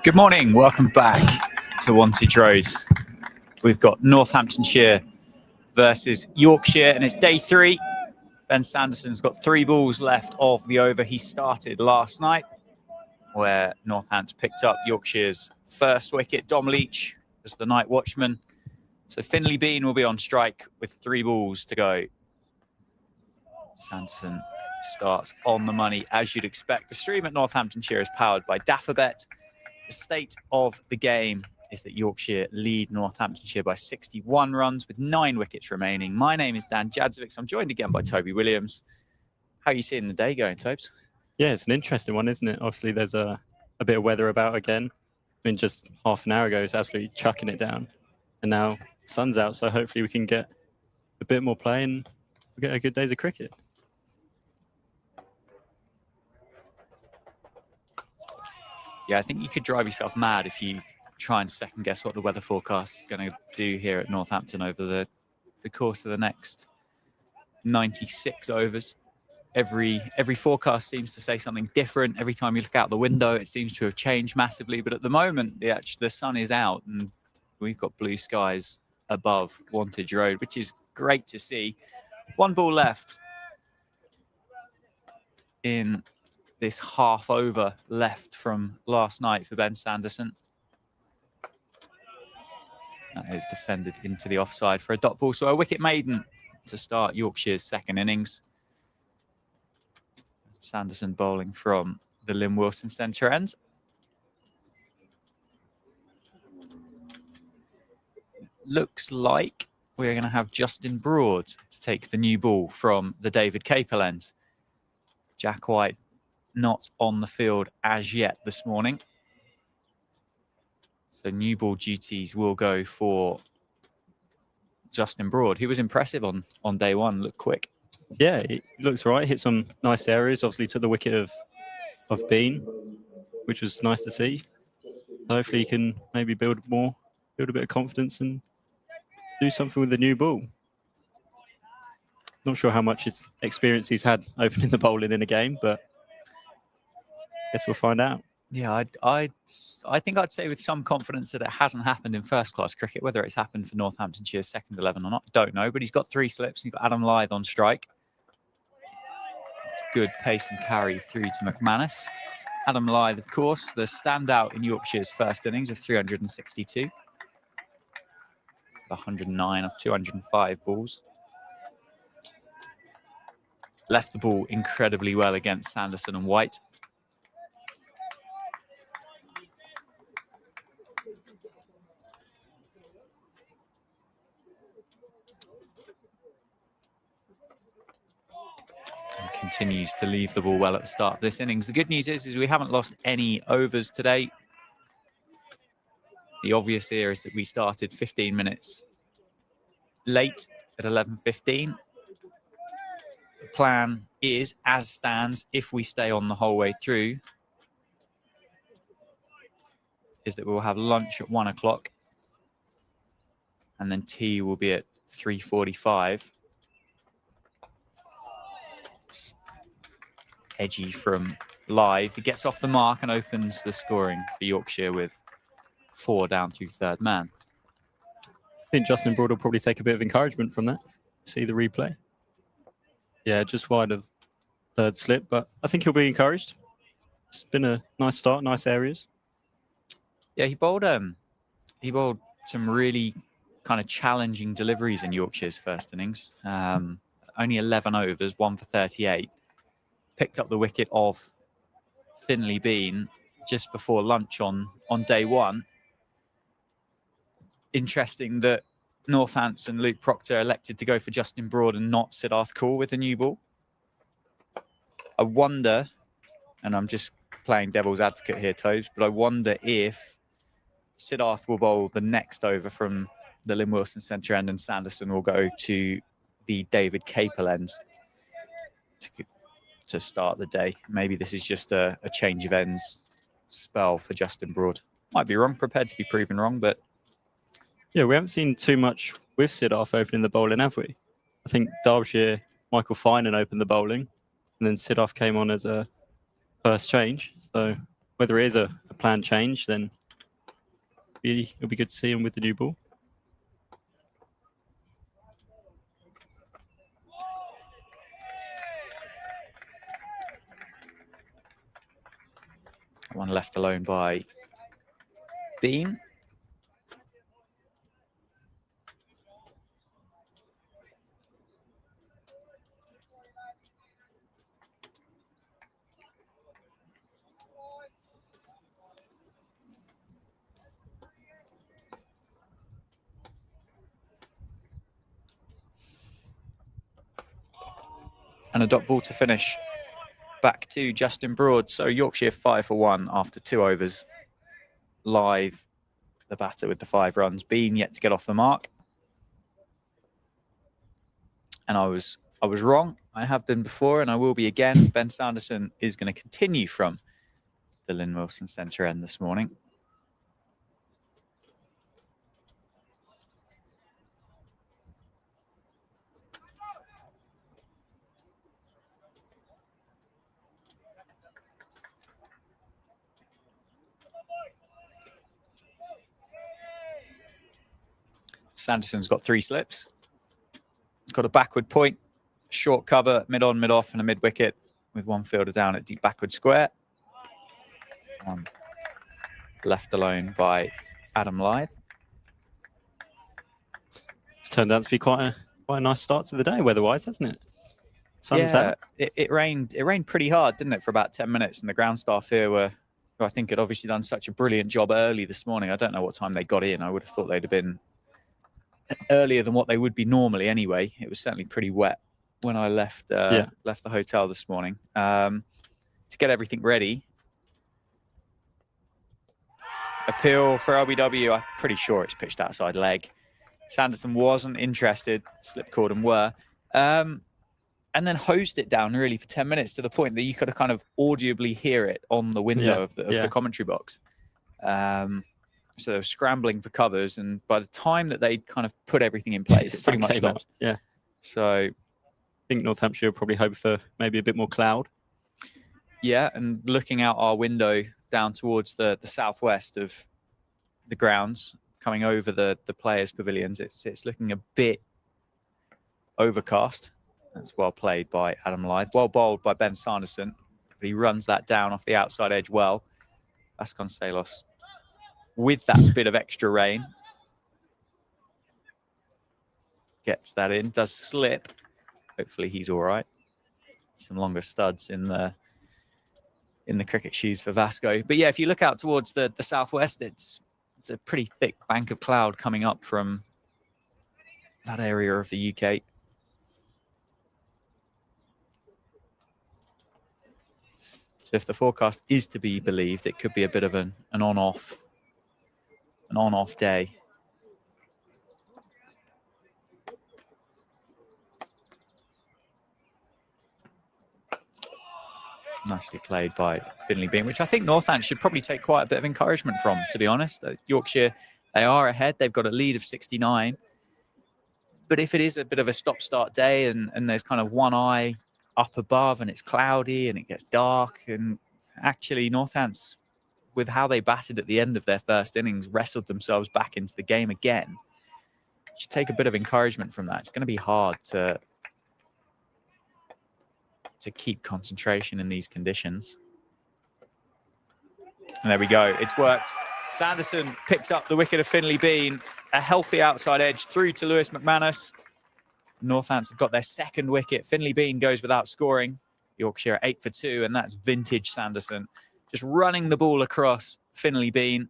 Good morning, welcome back to Wantage Road. We've got Northamptonshire versus Yorkshire, and it's day 3. Ben Sanderson's got 3 balls left of the over he started last night, where Northampton picked up Yorkshire's first wicket. Dom Leach as the night watchman. So Finley Bean will be on strike with 3 balls to go. Sanderson starts on the money, as you'd expect. The stream at Northamptonshire is powered by Daffabet. The state of the game is that Yorkshire lead Northamptonshire by 61 runs with 9 wickets remaining. My name is Dan Jadzovic. I'm joined again by Toby Williams. How are you seeing the day going, Tobes? Yeah, it's an interesting one, isn't it? Obviously, there's a bit of weather about again. I mean, just half an hour ago, it's absolutely chucking it down. And now the sun's out, so hopefully we can get a bit more play and we'll get a good days of cricket. Yeah, I think you could drive yourself mad if you try and second guess what the weather forecast is going to do here at Northampton over the course of the next 96 overs. Every forecast seems to say something different. Every time you look out the window, it seems to have changed massively. But at the moment, the sun is out and we've got blue skies above Wantage Road, which is great to see. 1 ball left in this half over left from last night for Ben Sanderson. That is defended into the offside for a dot ball. So a wicket maiden to start Yorkshire's second innings. Sanderson bowling from the Lynn Wilson centre end. Looks like we're going to have Justin Broad to take the new ball from the David Capel end. Jack White not on the field as yet this morning. So new ball duties will go for Justin Broad, who was impressive on day 1, looked quick. Yeah, it looks right. Hit some nice areas. Obviously took the wicket of Bean, which was nice to see. So hopefully he can maybe build a bit of confidence and do something with the new ball. Not sure how much experience he's had opening the bowling in a game, but guess we'll find out. Yeah, I think I'd say with some confidence that it hasn't happened in first-class cricket. Whether it's happened for Northamptonshire's second 11 or not, don't know. But he's got 3 slips. He's got Adam Lyth on strike. It's good pace and carry through to McManus. Adam Lyth, of course, the standout in Yorkshire's first innings of 362. 109 of 205 balls. Left the ball incredibly well against Sanderson and White. And continues to leave the ball well at the start of this innings. The good news is we haven't lost any overs today. The obvious here is that we started 15 minutes late at 11:15. The plan is, as stands, if we stay on the whole way through, is that we'll have lunch at 1 o'clock and then tea will be at 3:45. It's edgy from Lyth. He gets off the mark and opens the scoring for Yorkshire with 4 down through third man. I think Justin Broad will probably take a bit of encouragement from that. See the replay. Yeah, just wide of third slip, but I think he'll be encouraged. It's been a nice start, nice areas. Yeah, he bowled some really kind of challenging deliveries in Yorkshire's first innings. Only 11 overs, 1 for 38. Picked up the wicket of Finley Bean just before lunch on day 1. Interesting that Northants and Luke Proctor elected to go for Justin Broad and not Siddharth Kaul with the new ball. I wonder, and I'm just playing devil's advocate here, Tobes, but I wonder if Siddharth will bowl the next over from the Lynn Wilson centre end and Sanderson will go to the David Capel end to start the day. Maybe this is just a change of ends spell for Justin Broad. Might be wrong, prepared to be proven wrong, but yeah, we haven't seen too much with Siddharth opening the bowling, have we? I think Derbyshire Michael Finan opened the bowling, and then Siddharth came on as a first change. So whether it is a planned change, then it'll be good to see him with the new ball. One left alone by Bean. And a dot ball to finish back to Justin Broad. So Yorkshire 5 for 1 after 2 overs. Live, the batter with the 5 runs. Bean yet to get off the mark. And I was wrong. I have been before and I will be again. Ben Sanderson is going to continue from the Lynn Wilson centre end this morning. Sanderson's got 3 slips. He's got a backward point, short cover, mid-on, mid-off, and a mid-wicket with one fielder down at deep backward square. One left alone by Adam Lyth. It's turned out to be quite a nice start to the day weather-wise, hasn't it? Sun's out. It rained pretty hard, didn't it, for about 10 minutes, and the ground staff here who I think had obviously done such a brilliant job early this morning. I don't know what time they got in. I would have thought they'd have been earlier than what they would be normally anyway. It was certainly pretty wet when I left the hotel this morning. To get everything ready. Appeal for LBW. I'm pretty sure it's pitched outside leg. Sanderson wasn't interested. Slip called and were. And then hosed it down really for 10 minutes to the point that you could have kind of audibly hear it on the window of the commentary box. So they were scrambling for covers, and by the time that they'd kind of put everything in place, it pretty much stopped. Yeah. So I think Northamptonshire will probably hope for maybe a bit more cloud. Yeah, and looking out our window down towards the southwest of the grounds, coming over the players' pavilions, it's looking a bit overcast. That's well played by Adam Lyth. Well bowled by Ben Sanderson, but he runs that down off the outside edge well. Vasconcelos with that bit of extra rain. Gets that in, does slip. Hopefully he's all right. Some longer studs in the cricket shoes for Vasco. But yeah, if you look out towards the southwest, it's a pretty thick bank of cloud coming up from that area of the UK. So if the forecast is to be believed, it could be a bit of an on-off day. Nicely played by Finley Bean, which I think Northampton should probably take quite a bit of encouragement from, to be honest. Yorkshire, they are ahead. They've got a lead of 69. But if it is a bit of a stop-start day and there's kind of one eye up above and it's cloudy and it gets dark, and actually Northampton, with how they batted at the end of their first innings, wrestled themselves back into the game again. You should take a bit of encouragement from that. It's going to be hard to keep concentration in these conditions. And there we go. It's worked. Sanderson picks up the wicket of Finley Bean. A healthy outside edge through to Lewis McManus. Northampton have got their second wicket. Finley Bean goes without scoring. Yorkshire 8 for 2, and that's vintage Sanderson. Just running the ball across Finley Bean.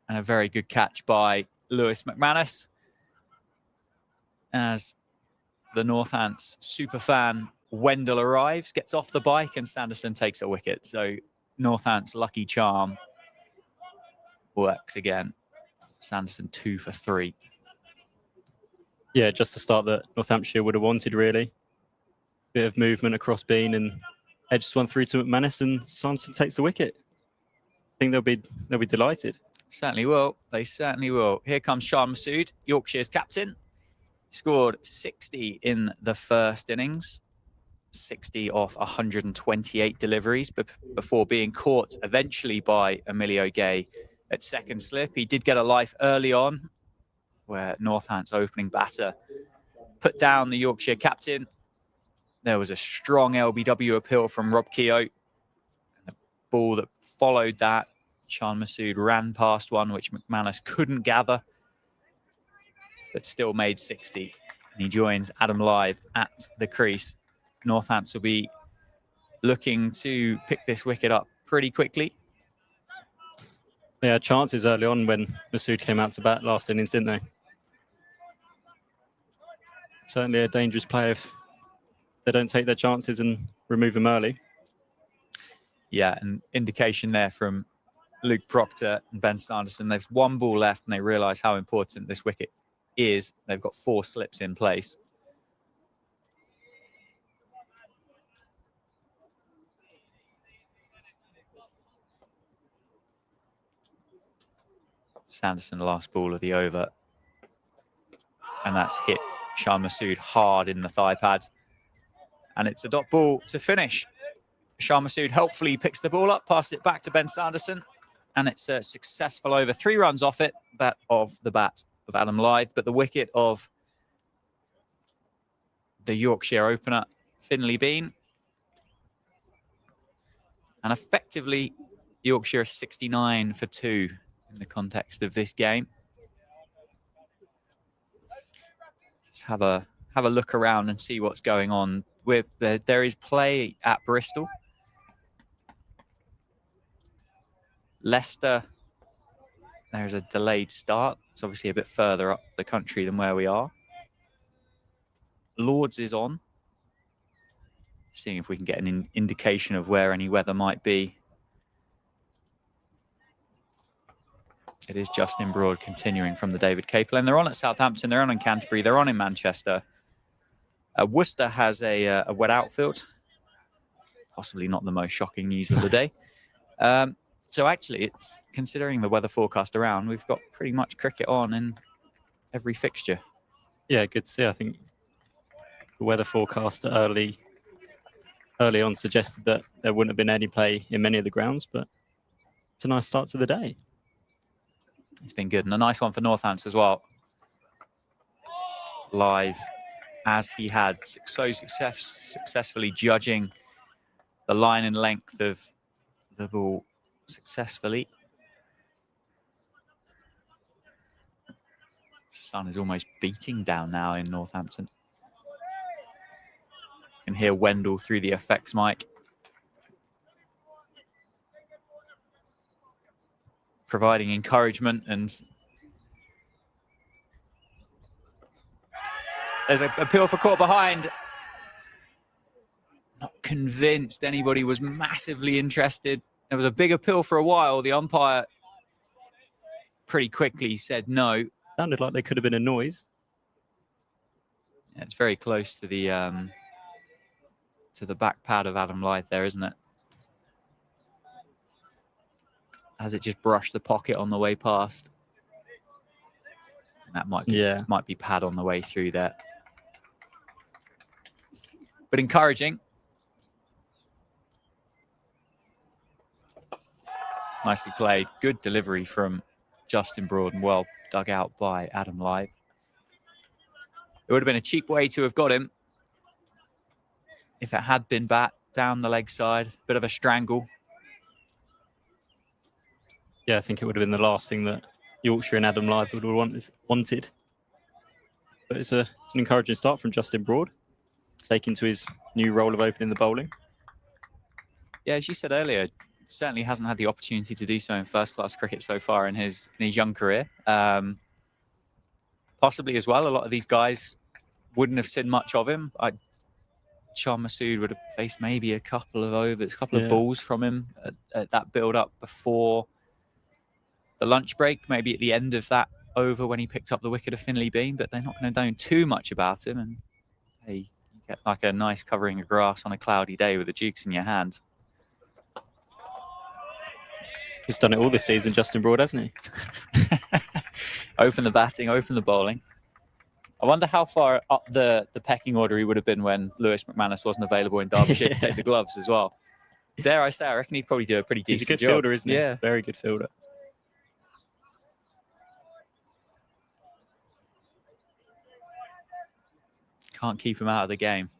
And a very good catch by Lewis McManus. As the Northampton superfan Wendell arrives, gets off the bike, and Sanderson takes a wicket. So Northampton's lucky charm works again. Sanderson 2 for 3. Yeah, just the start that Northamptonshire would have wanted, really. Bit of movement across Bean, and edges one through to McManus, and Sanderson takes the wicket. I think they'll be delighted. Certainly will. They certainly will. Here comes Shah Masood, Yorkshire's captain. Scored 60 in the first innings, 60 off 128 deliveries before being caught eventually by Emilio Gay at second slip. He did get a life early on where Northants opening batter put down the Yorkshire captain. There was a strong LBW appeal from Rob Keogh. And the ball that followed that, Shan Masood ran past one which McManus couldn't gather, but still made 60. And he joins Adam Lyth at the crease. Northants will be looking to pick this wicket up pretty quickly. They had chances early on when Masood came out to bat last innings, didn't they? Certainly a dangerous player if they don't take their chances and remove him early. Yeah, an indication there from Luke Proctor and Ben Sanderson. They've one ball left and they realise how important this wicket is. They've got 4 slips in place. Sanderson, last ball of the over. And that's hit Shan Masood hard in the thigh pad. And it's a dot ball to finish. Shan Masood helpfully picks the ball up, passes it back to Ben Sanderson. And it's a successful over. 3 runs off it, that of the bat of Adam Lyth. But the wicket of the Yorkshire opener, Finlay Bean. And effectively, Yorkshire is 69 for 2 in the context of this game. Just have a look around and see what's going on. There is play at Bristol. Leicester, there's a delayed start. It's obviously a bit further up the country than where we are. Lords is on. Seeing if we can get an indication of where any weather might be. It is Justin Broad continuing from the David Capel. And they're on at Southampton, they're on in Canterbury, they're on in Manchester. Worcester has a wet outfield. Possibly not the most shocking news of the day. So actually, it's considering the weather forecast around, we've got pretty much cricket on in every fixture. Yeah, good to see. I think the weather forecast early on suggested that there wouldn't have been any play in many of the grounds, but it's a nice start to the day. It's been good, and a nice one for Northants as well. Lyth, as he had so successfully judging the line and length of the ball successfully. The sun is almost beating down now in Northampton. You can hear Wendell through the effects mic, providing encouragement, and there's an appeal for caught behind. Not convinced anybody was massively interested. There was a big appeal for a while. The umpire pretty quickly said no. Sounded like there could have been a noise. Yeah, it's very close to the back pad of Adam Lyth there, isn't it? As it just brushed the pocket on the way past. And that might be pad on the way through there. But encouraging. Nicely played. Good delivery from Justin Broad and well dug out by Adam Lyth. It would have been a cheap way to have got him if it had been bat down the leg side. Bit of a strangle. Yeah, I think it would have been the last thing that Yorkshire and Adam Lyth would have wanted. But it's an encouraging start from Justin Broad, taking to his new role of opening the bowling. Yeah, as you said earlier, certainly hasn't had the opportunity to do so in first-class cricket so far in his young career. Possibly as well, a lot of these guys wouldn't have seen much of him. Shan Masood would have faced maybe a couple of overs, a couple of balls from him at that build-up before the lunch break, maybe at the end of that over when he picked up the wicket of Finlay Bean, but they're not going to know too much about him. And hey, you get like a nice covering of grass on a cloudy day with the Dukes in your hand. He's done it all this season, Justin Broad, hasn't he? Open the batting, open the bowling. I wonder how far up the pecking order he would have been when Lewis McManus wasn't available in Derbyshire to take the gloves as well. Dare I say, I reckon he'd probably do a pretty decent job. He's a good fielder, isn't he? Yeah. Very good fielder. Can't keep him out of the game.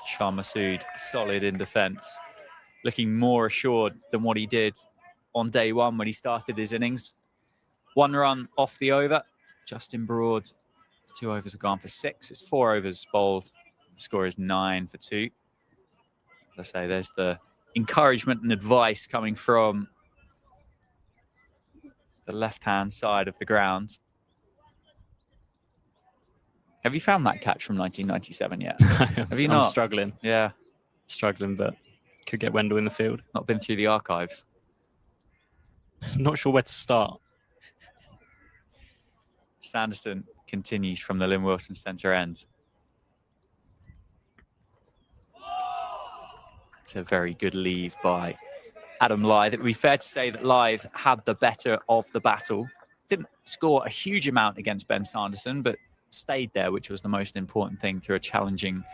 Shah Massoud, solid in defence, looking more assured than what he did on day one when he started his innings. 1 run off the over. Justin Broad, 2 overs have gone for 6. It's 4 overs bowled. The score is 9 for 2. As I say, there's the encouragement and advice coming from the left-hand side of the ground. Have you found that catch from 1997 yet? Have you not? I'm struggling. Yeah. Struggling, but could get Wendell in the field. Not been through the archives. Not sure where to start. Sanderson continues from the Lynn Wilson centre end. It's a very good leave by Adam Lyth. It would be fair to say that Lyth had the better of the battle. Didn't score a huge amount against Ben Sanderson, but stayed there, which was the most important thing through a challenging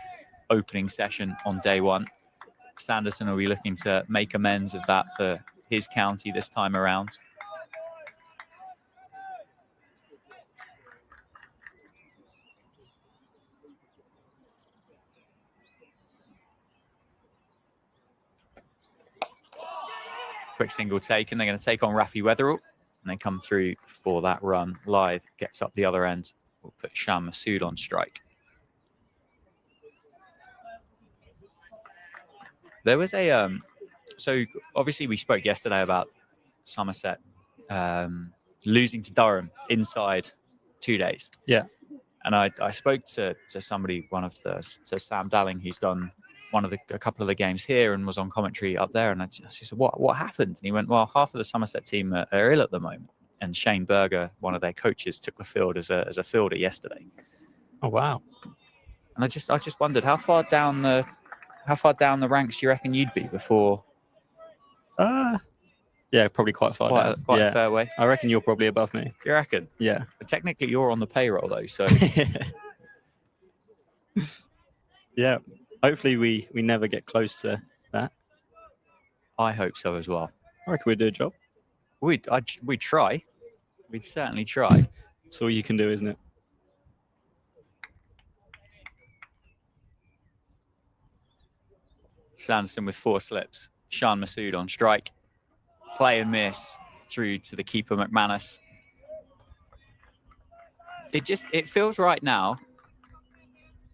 opening session on day one. Sanderson will be looking to make amends of that for his county this time around. Quick single take, and they're going to take on Rafi Weatherall, and they come through for that run. Lyth gets up the other end. We'll put Shah Massoud on strike. There was a so obviously we spoke yesterday about Somerset losing to Durham inside 2 days. Yeah. And I spoke to somebody, to Sam Dalling, who's done a couple of the games here and was on commentary up there. And I said, what happened? And he went, well, half of the Somerset team are ill at the moment. And Shane Berger, one of their coaches, took the field as a fielder yesterday. Oh wow! And I just wondered how far down the ranks do you reckon you'd be before? Yeah, probably quite far down. Quite a fair way. I reckon you're probably above me. Do you reckon? Yeah. But technically, you're on the payroll though, so Yeah. Hopefully, we never get close to that. I hope so as well. I reckon we'd do a job. We'd try. We'd certainly try. That's all you can do, isn't it? Sanderson with 4 slips. Shah Massoud on strike. Play and miss through to the keeper McManus. It feels right now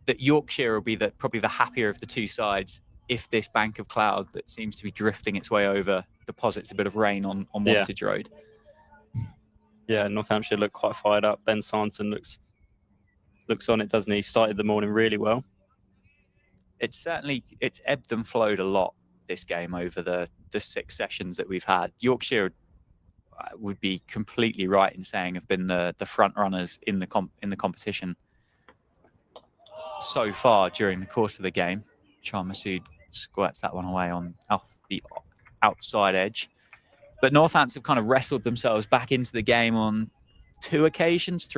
that Yorkshire will be probably the happier of the two sides if this bank of cloud that seems to be drifting its way over deposits a bit of rain on Wantage Road. Yeah, Northamptonshire look quite fired up. Ben Sanderson looks on it, doesn't he? Started the morning really well. It's ebbed and flowed a lot this game over the 6 sessions that we've had. Yorkshire would be completely right in saying have been the front runners in the competition so far during the course of the game. Shah Massoud squirts that one away off the outside edge. But Northants have kind of wrestled themselves back into the game on 3 occasions,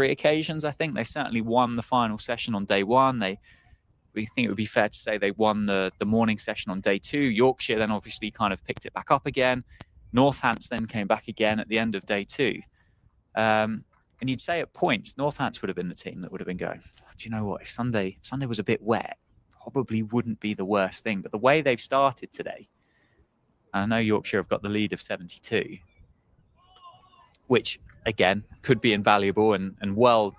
I think. They certainly won the final session on day 1. We think it would be fair to say they won the morning session on day 2. Yorkshire then obviously kind of picked it back up again. Northants then came back again at the end of day 2. And you'd say at points, Northants would have been the team that would have been going, do you know what, if Sunday was a bit wet, probably wouldn't be the worst thing. But the way they've started today, I know Yorkshire have got the lead of 72, which, again, could be invaluable and well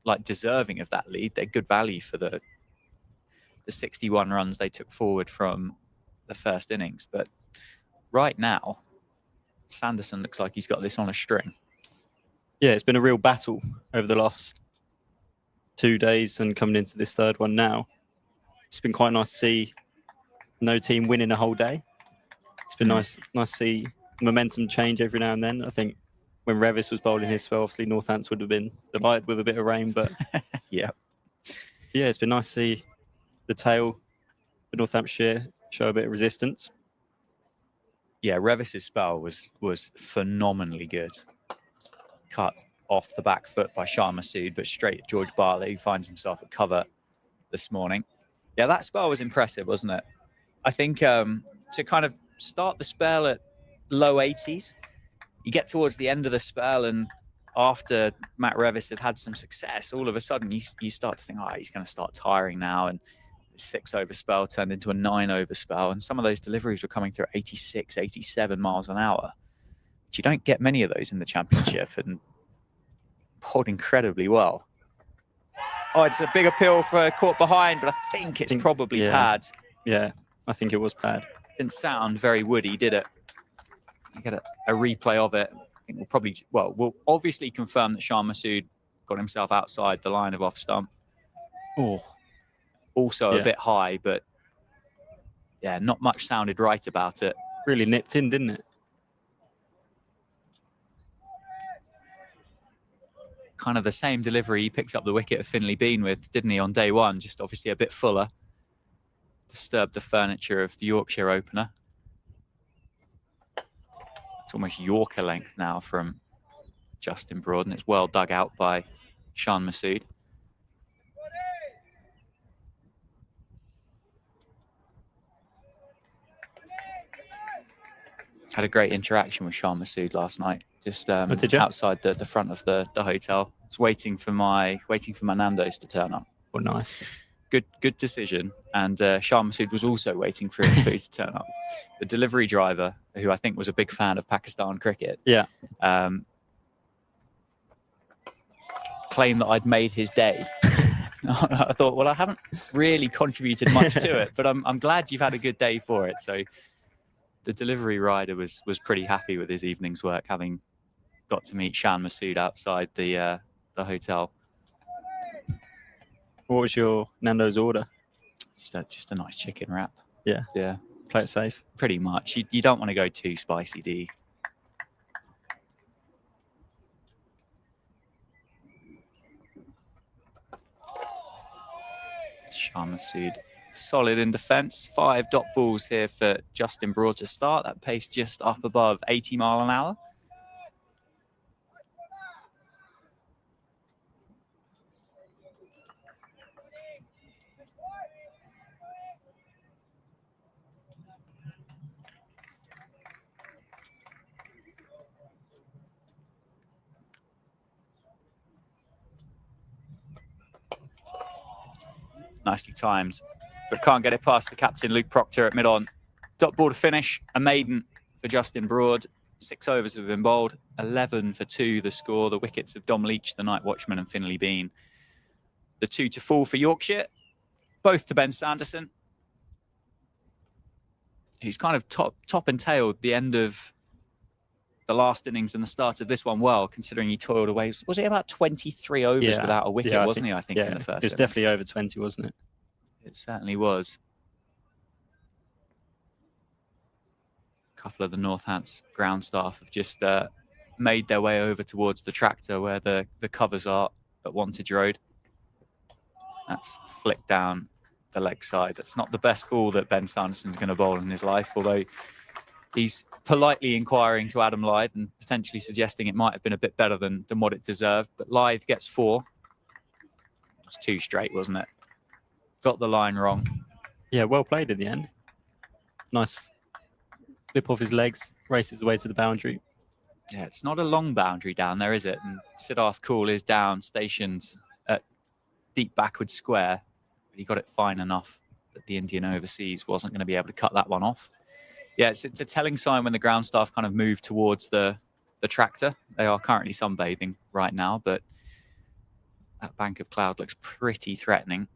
like deserving of that lead. They're good value for the 61 runs they took forward from the first innings. But right now, Sanderson looks like he's got this on a string. Yeah, it's been a real battle over the last 2 days and coming into this third one now. It's been quite nice to see no team winning a whole day. It's been nice to see momentum change every now and then. I think when Revis was bowling his spell, obviously Northants would have been delighted with a bit of rain, but yeah, it's been nice to see the tail for Northamptonshire show a bit of resistance. Yeah, Revis's spell was phenomenally good. cut off the back foot by Shah Massoud, but straight at George Barley, who finds himself at cover this morning. Yeah, that spell was impressive, wasn't it? I think to kind of start the spell at low 80s, you get towards the end of the spell, and after Matt Revis had some success, all of a sudden you start to think, oh, he's going to start tiring now. And the 6-over spell turned into a 9-over spell. And some of those deliveries were coming through at 86, 87 miles an hour. But you don't get many of those in the championship, and bowled incredibly well. Oh, it's a big appeal for caught behind, but I think it's probably pad. Yeah, I think it was pad. Didn't sound very woody, did it? I get a replay of it. I think we'll obviously confirm that Shah Massoud got himself outside the line of off stump. Oh, also a bit high, but yeah, not much sounded right about it. Really nipped in, didn't it? Kind of the same delivery he picked up the wicket of Finley Bean with, didn't he, on day one? Just obviously a bit fuller. Disturbed the furniture of the Yorkshire opener. It's almost Yorker length now from Justin Broad, and it's well dug out by Shah Massoud. Had a great interaction with Shah Massoud last night, just outside the front of the hotel. I was waiting for my Nando's to turn up. Oh, nice. Good decision. And Shah Massoud was also waiting for his food to turn up. The delivery driver, who I think was a big fan of Pakistan cricket, claimed that I'd made his day. I thought, well, I haven't really contributed much to it, but I'm glad you've had a good day for it. So the delivery rider was pretty happy with his evening's work, having got to meet Shah Massoud outside the hotel. What was your Nando's order? Just a nice chicken wrap. Yeah. Yeah. Play it safe. Pretty much. You don't want to go too spicy, do you? Shah Massoud solid in defence. 5 dot balls here for Justin Broad to start. That pace just up above 80 mile an hour. Nicely timed, but can't get it past the captain, Luke Proctor, at mid-on. Dot ball to finish, a maiden for Justin Broad. 6 overs have been bowled, 11 for 2 the score. The wickets of Dom Leach, the night watchman, and Finley Bean. The 2 to fall for Yorkshire, both to Ben Sanderson, who's kind of top and tailed the end of the last innings and the start of this one well, considering he toiled away. Was it about 23 overs without a wicket, wasn't he, I think, in the first It was definitely over 20, wasn't it? It certainly was. A couple of the Northants ground staff have just made their way over towards the tractor where the covers are at Wantage Road. That's flicked down the leg side. That's not the best ball that Ben Sanderson's going to bowl in his life, although he's politely inquiring to Adam Lyth and potentially suggesting it might have been a bit better than what it deserved. But Lyth gets 4. It was 2 straight, wasn't it? Got the line wrong. Yeah, well played in the end. Nice flip off his legs, races away to the boundary. Yeah, it's not a long boundary down there, is it? And Siddharth Kaul is down, stationed at deep backward square. But he got it fine enough that the Indian overseas wasn't going to be able to cut that one off. Yeah, it's a telling sign when the ground staff kind of move towards the tractor. They are currently sunbathing right now, but that bank of cloud looks pretty threatening.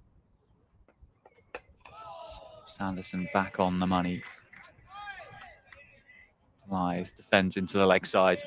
Sanderson back on the money. Lyth defends into the leg side.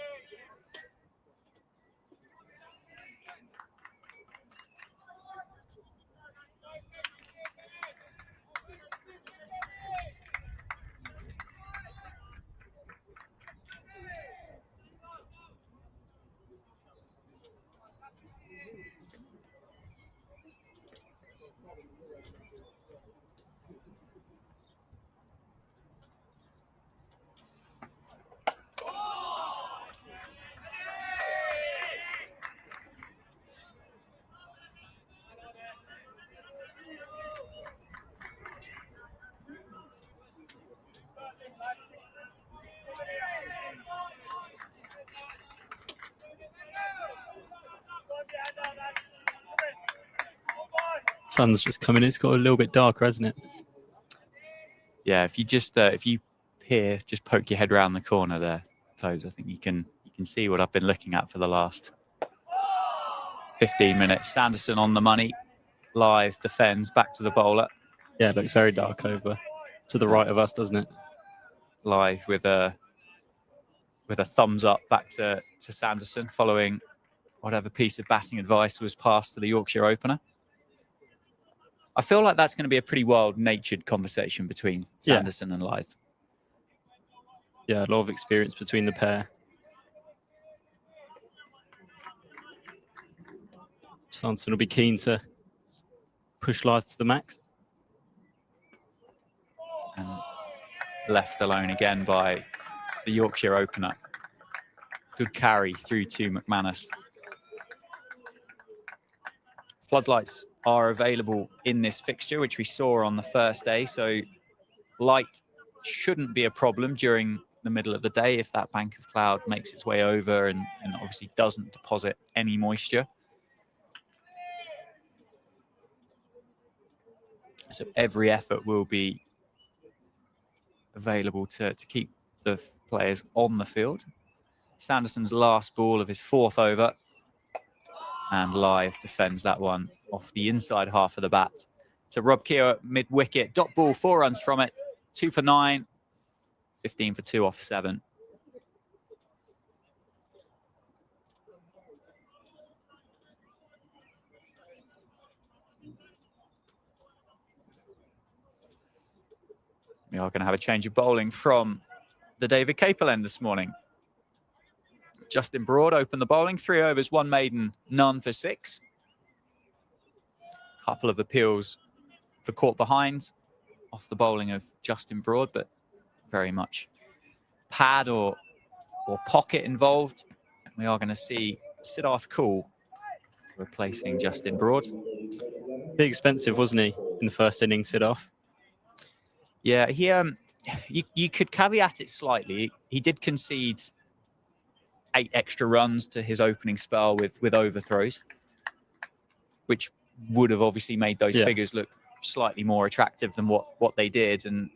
Sun's just coming in. It's got a little bit darker, hasn't it? Yeah, if you just if you peer, just poke your head around the corner there, Toes, I think you can see what I've been looking at for the last 15 minutes. Sanderson on the money, live defends back to the bowler. Yeah, it looks very dark over to the right of us, doesn't it? Live with a thumbs up back to Sanderson following whatever piece of batting advice was passed to the Yorkshire opener. I feel like that's going to be a pretty wild-natured conversation between Sanderson and Lythe. Yeah, a lot of experience between the pair. Sanderson will be keen to push Lythe to the max. And left alone again by the Yorkshire opener. Good carry through to McManus. Floodlights are available in this fixture, which we saw on the first day, so light shouldn't be a problem during the middle of the day if that bank of cloud makes its way over and obviously doesn't deposit any moisture. So every effort will be available to keep the players on the field. Sanderson's last ball of his 4th over, and Lythe defends that one off the inside half of the bat to Rob Keogh at mid-wicket. Dot ball, 4 runs from it, 2 for 9, 15 for 2 off 7. We are going to have a change of bowling from the David Capel end this morning. Justin Broad opened the bowling, 3 overs, 1 maiden, none for 6. Couple of appeals for caught behind off the bowling of Justin Broad, but very much pad or pocket involved. We are going to see Siddharth Kaul replacing Justin Broad. Bit expensive, wasn't he, in the first innings, Siddharth? Yeah, he you could caveat it slightly. He did concede 8 extra runs to his opening spell with overthrows, which would have obviously made those figures look slightly more attractive than what they did. And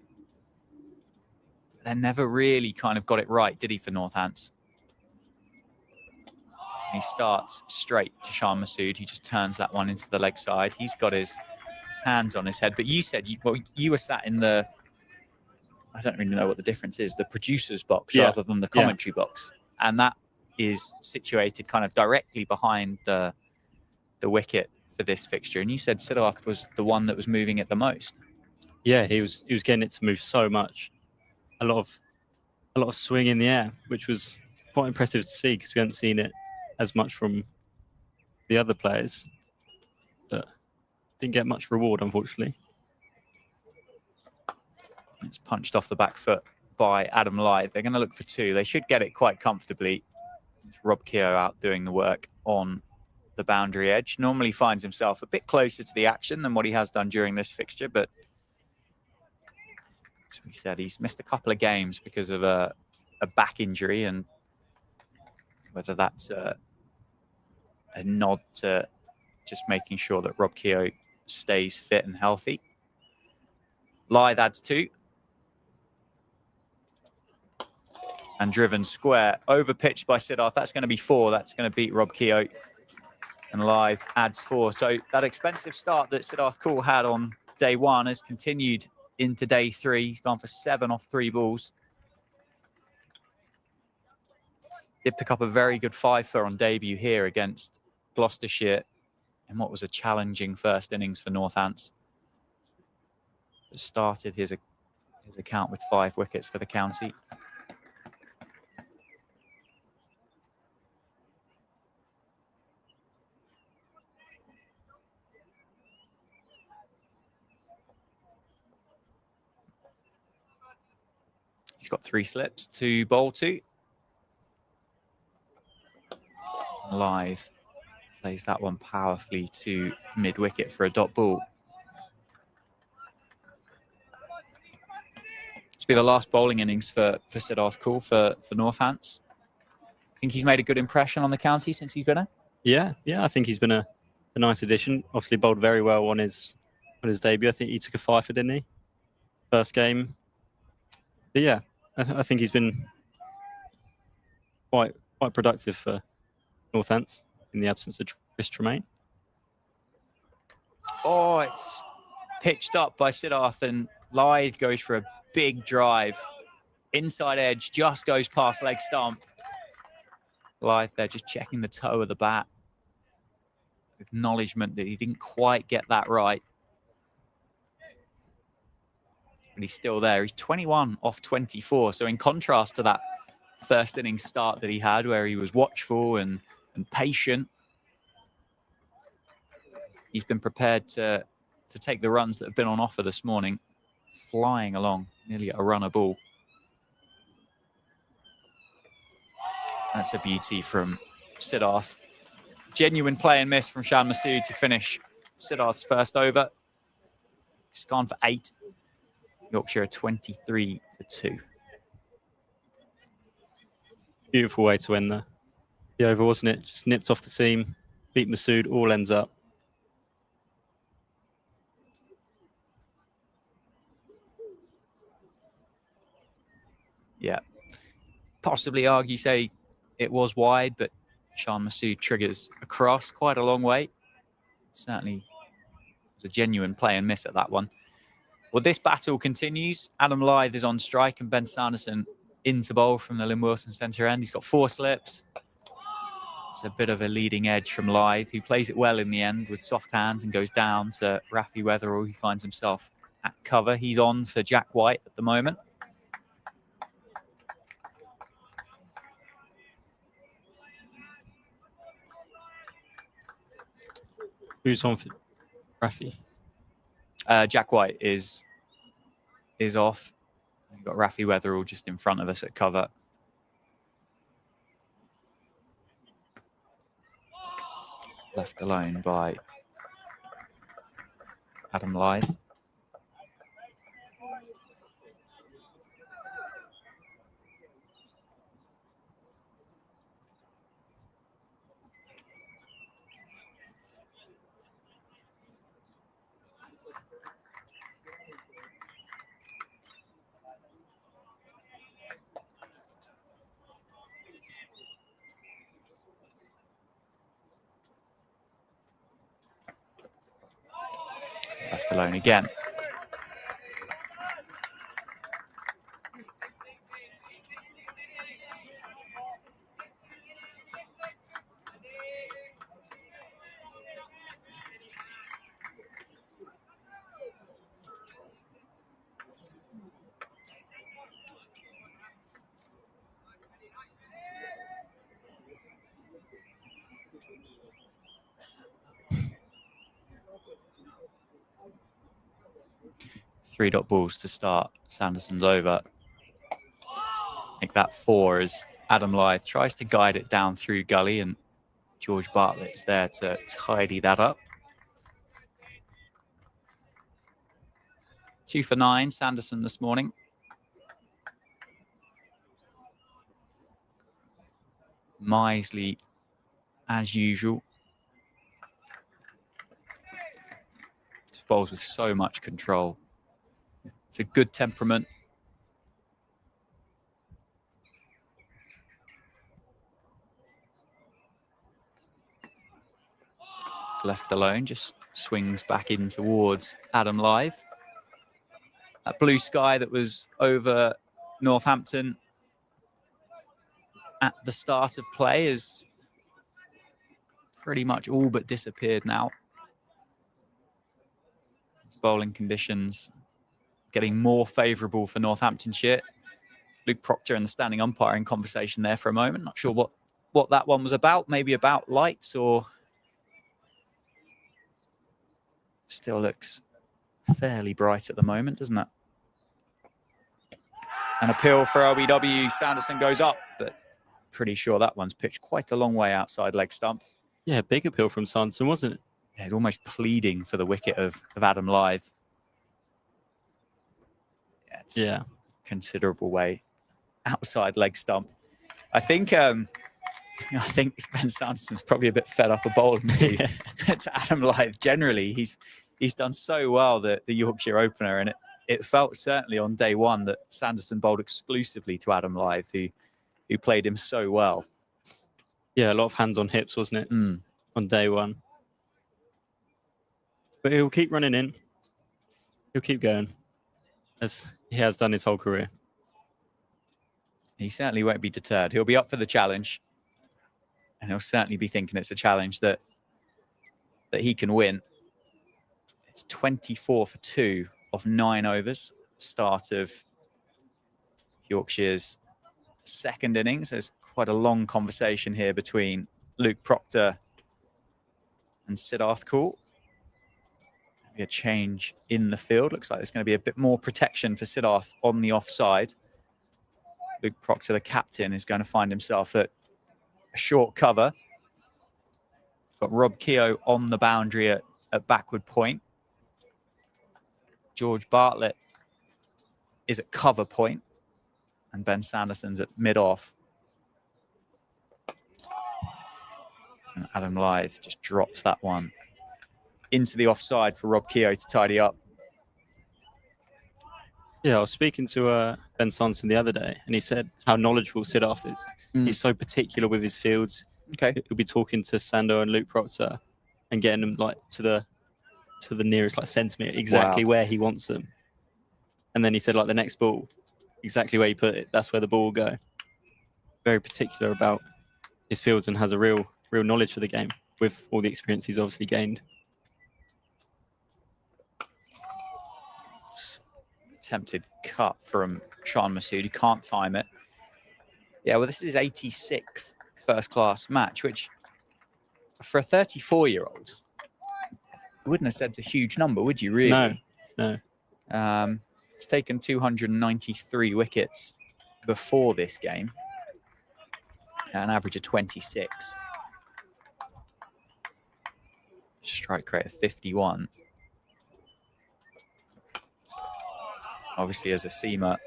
they never really kind of got it right, did he, for Northants? He starts straight to Shan Masood. He just turns that one into the leg side. He's got his hands on his head. But you said you were sat in the, I don't really know what the difference is, the producer's box rather than the commentary box. And that is situated kind of directly behind the wicket for this fixture. And you said Siddharth was the one that was moving it the most. Yeah, he was getting it to move so much. A lot of swing in the air, which was quite impressive to see because we hadn't seen it as much from the other players. But didn't get much reward, unfortunately. It's punched off the back foot by Adam Lythe. They're going to look for 2. They should get it quite comfortably. It's Rob Keogh out doing the work on the boundary edge. Normally finds himself a bit closer to the action than what he has done during this fixture, but as we said, he's missed a couple of games because of a back injury, and whether that's a nod to just making sure that Rob Keogh stays fit and healthy. Lythe adds 2. And driven square, over pitched by Siddharth. That's going to be 4. That's going to beat Rob Keogh. And Lythe adds 4. So that expensive start that Siddharth Kaul had on day 1 has continued into day 3. He's gone for 7 off 3 balls. Did pick up a very good 5-for on debut here against Gloucestershire in what was a challenging first innings for Northants. Started his account with 5 wickets for the county. He's got 3 slips to bowl to. Lythe plays that one powerfully to mid-wicket for a dot ball. It's been the last bowling innings for Siddharth Kaul for Northants. I think he's made a good impression on the county since he's been here. Yeah, I think he's been a a nice addition. Obviously bowled very well on his debut. I think he took a fifer, didn't he? First game. But yeah, I think he's been quite productive for Northants in the absence of Chris Tremaine. Oh, it's pitched up by Siddharth, and Lyth goes for a big drive. Inside edge, just goes past leg stump. Lyth there just checking the toe of the bat. Acknowledgement that he didn't quite get that right. But he's still there. He's 21 off 24. So in contrast to that first innings start that he had, where he was watchful and patient, he's been prepared to take the runs that have been on offer this morning, flying along, nearly a run a ball. That's a beauty from Siddharth. Genuine play and miss from Shan Masood to finish Siddharth's first over. He's gone for 8. Yorkshire 23 for 2. Beautiful way to end the over, wasn't it? Just nipped off the seam, beat Masood, all ends up. Yeah. Possibly argue, say, it was wide, but Shan Masood triggers across quite a long way. Certainly was a genuine play and miss at that one. Well, this battle continues. Adam Lyth is on strike and Ben Sanderson into bowl from the Lynn Wilson centre end. He's got 4 slips. It's a bit of a leading edge from Lyth, who plays it well in the end with soft hands and goes down to Rafi Weatherall, who finds himself at cover. He's on for Jack White at the moment. Who's on for Rafi? Jack White is off. We've got Rafi Weatherall just in front of us at cover. Left alone by Adam Lyth. Left alone again. Three dot balls to start Sanderson's over. Make that 4 as Adam Lyth tries to guide it down through gully, and George Bartlett's there to tidy that up. 2 for 9, Sanderson this morning. Misley, as usual. Just bowls with so much control. It's a good temperament. It's left alone, just swings back in towards Adam Lyth. That blue sky that was over Northampton at the start of play is pretty much all but disappeared now. Bowling conditions getting more favourable for Northamptonshire. Luke Proctor and the standing umpiring conversation there for a moment. Not sure what that one was about. Maybe about lights, or still looks fairly bright at the moment, doesn't it? An appeal for LBW. Sanderson goes up, but pretty sure that one's pitched quite a long way outside leg stump. Yeah, big appeal from Sanderson, wasn't it? Yeah, almost pleading for the wicket of Adam Lyth. Yeah, considerable way outside leg stump. I think I think Ben Sanderson's probably a bit fed up of bowling to Adam Lyth. Generally, he's done so well the Yorkshire opener, and it felt certainly on day one that Sanderson bowled exclusively to Adam Lyth, who played him so well. Yeah, a lot of hands on hips, wasn't it, on day one? But he'll keep running in. He'll keep going, as he has done his whole career. He certainly won't be deterred. He'll be up for the challenge, and he'll certainly be thinking it's a challenge that he can win. It's 24 for 2 of 9 overs, start of Yorkshire's second innings. There's quite a long conversation here between Luke Proctor and Siddharth Kaul. A change in the field. Looks like there's going to be a bit more protection for Siddharth on the offside. Luke Proctor, the captain, is going to find himself at a short cover. Got Rob Keogh on the boundary at backward point. George Bartlett is at cover point, and Ben Sanderson's at mid-off. And Adam Lyth just drops that one into the offside for Rob Keogh to tidy up. Yeah, I was speaking to Ben Sanderson the other day, and he said how knowledgeable Siddharth is. He's so particular with his fields. Okay. He'll be talking to Sando and Luke Proctor and getting them like to the nearest like centimetre, exactly where he wants them. And then he said like the next ball, exactly where you put it, that's where the ball will go. Very particular about his fields and has a real knowledge for the game with all the experience he's obviously gained. Attempted cut from Shan Masood. He can't time it. Yeah, well, this is 86th first-class match, which for a 34-year-old, you wouldn't have said it's a huge number, would you, really? No. It's taken 293 wickets before this game, an average of 26. Strike rate of 51. Obviously, as a seamer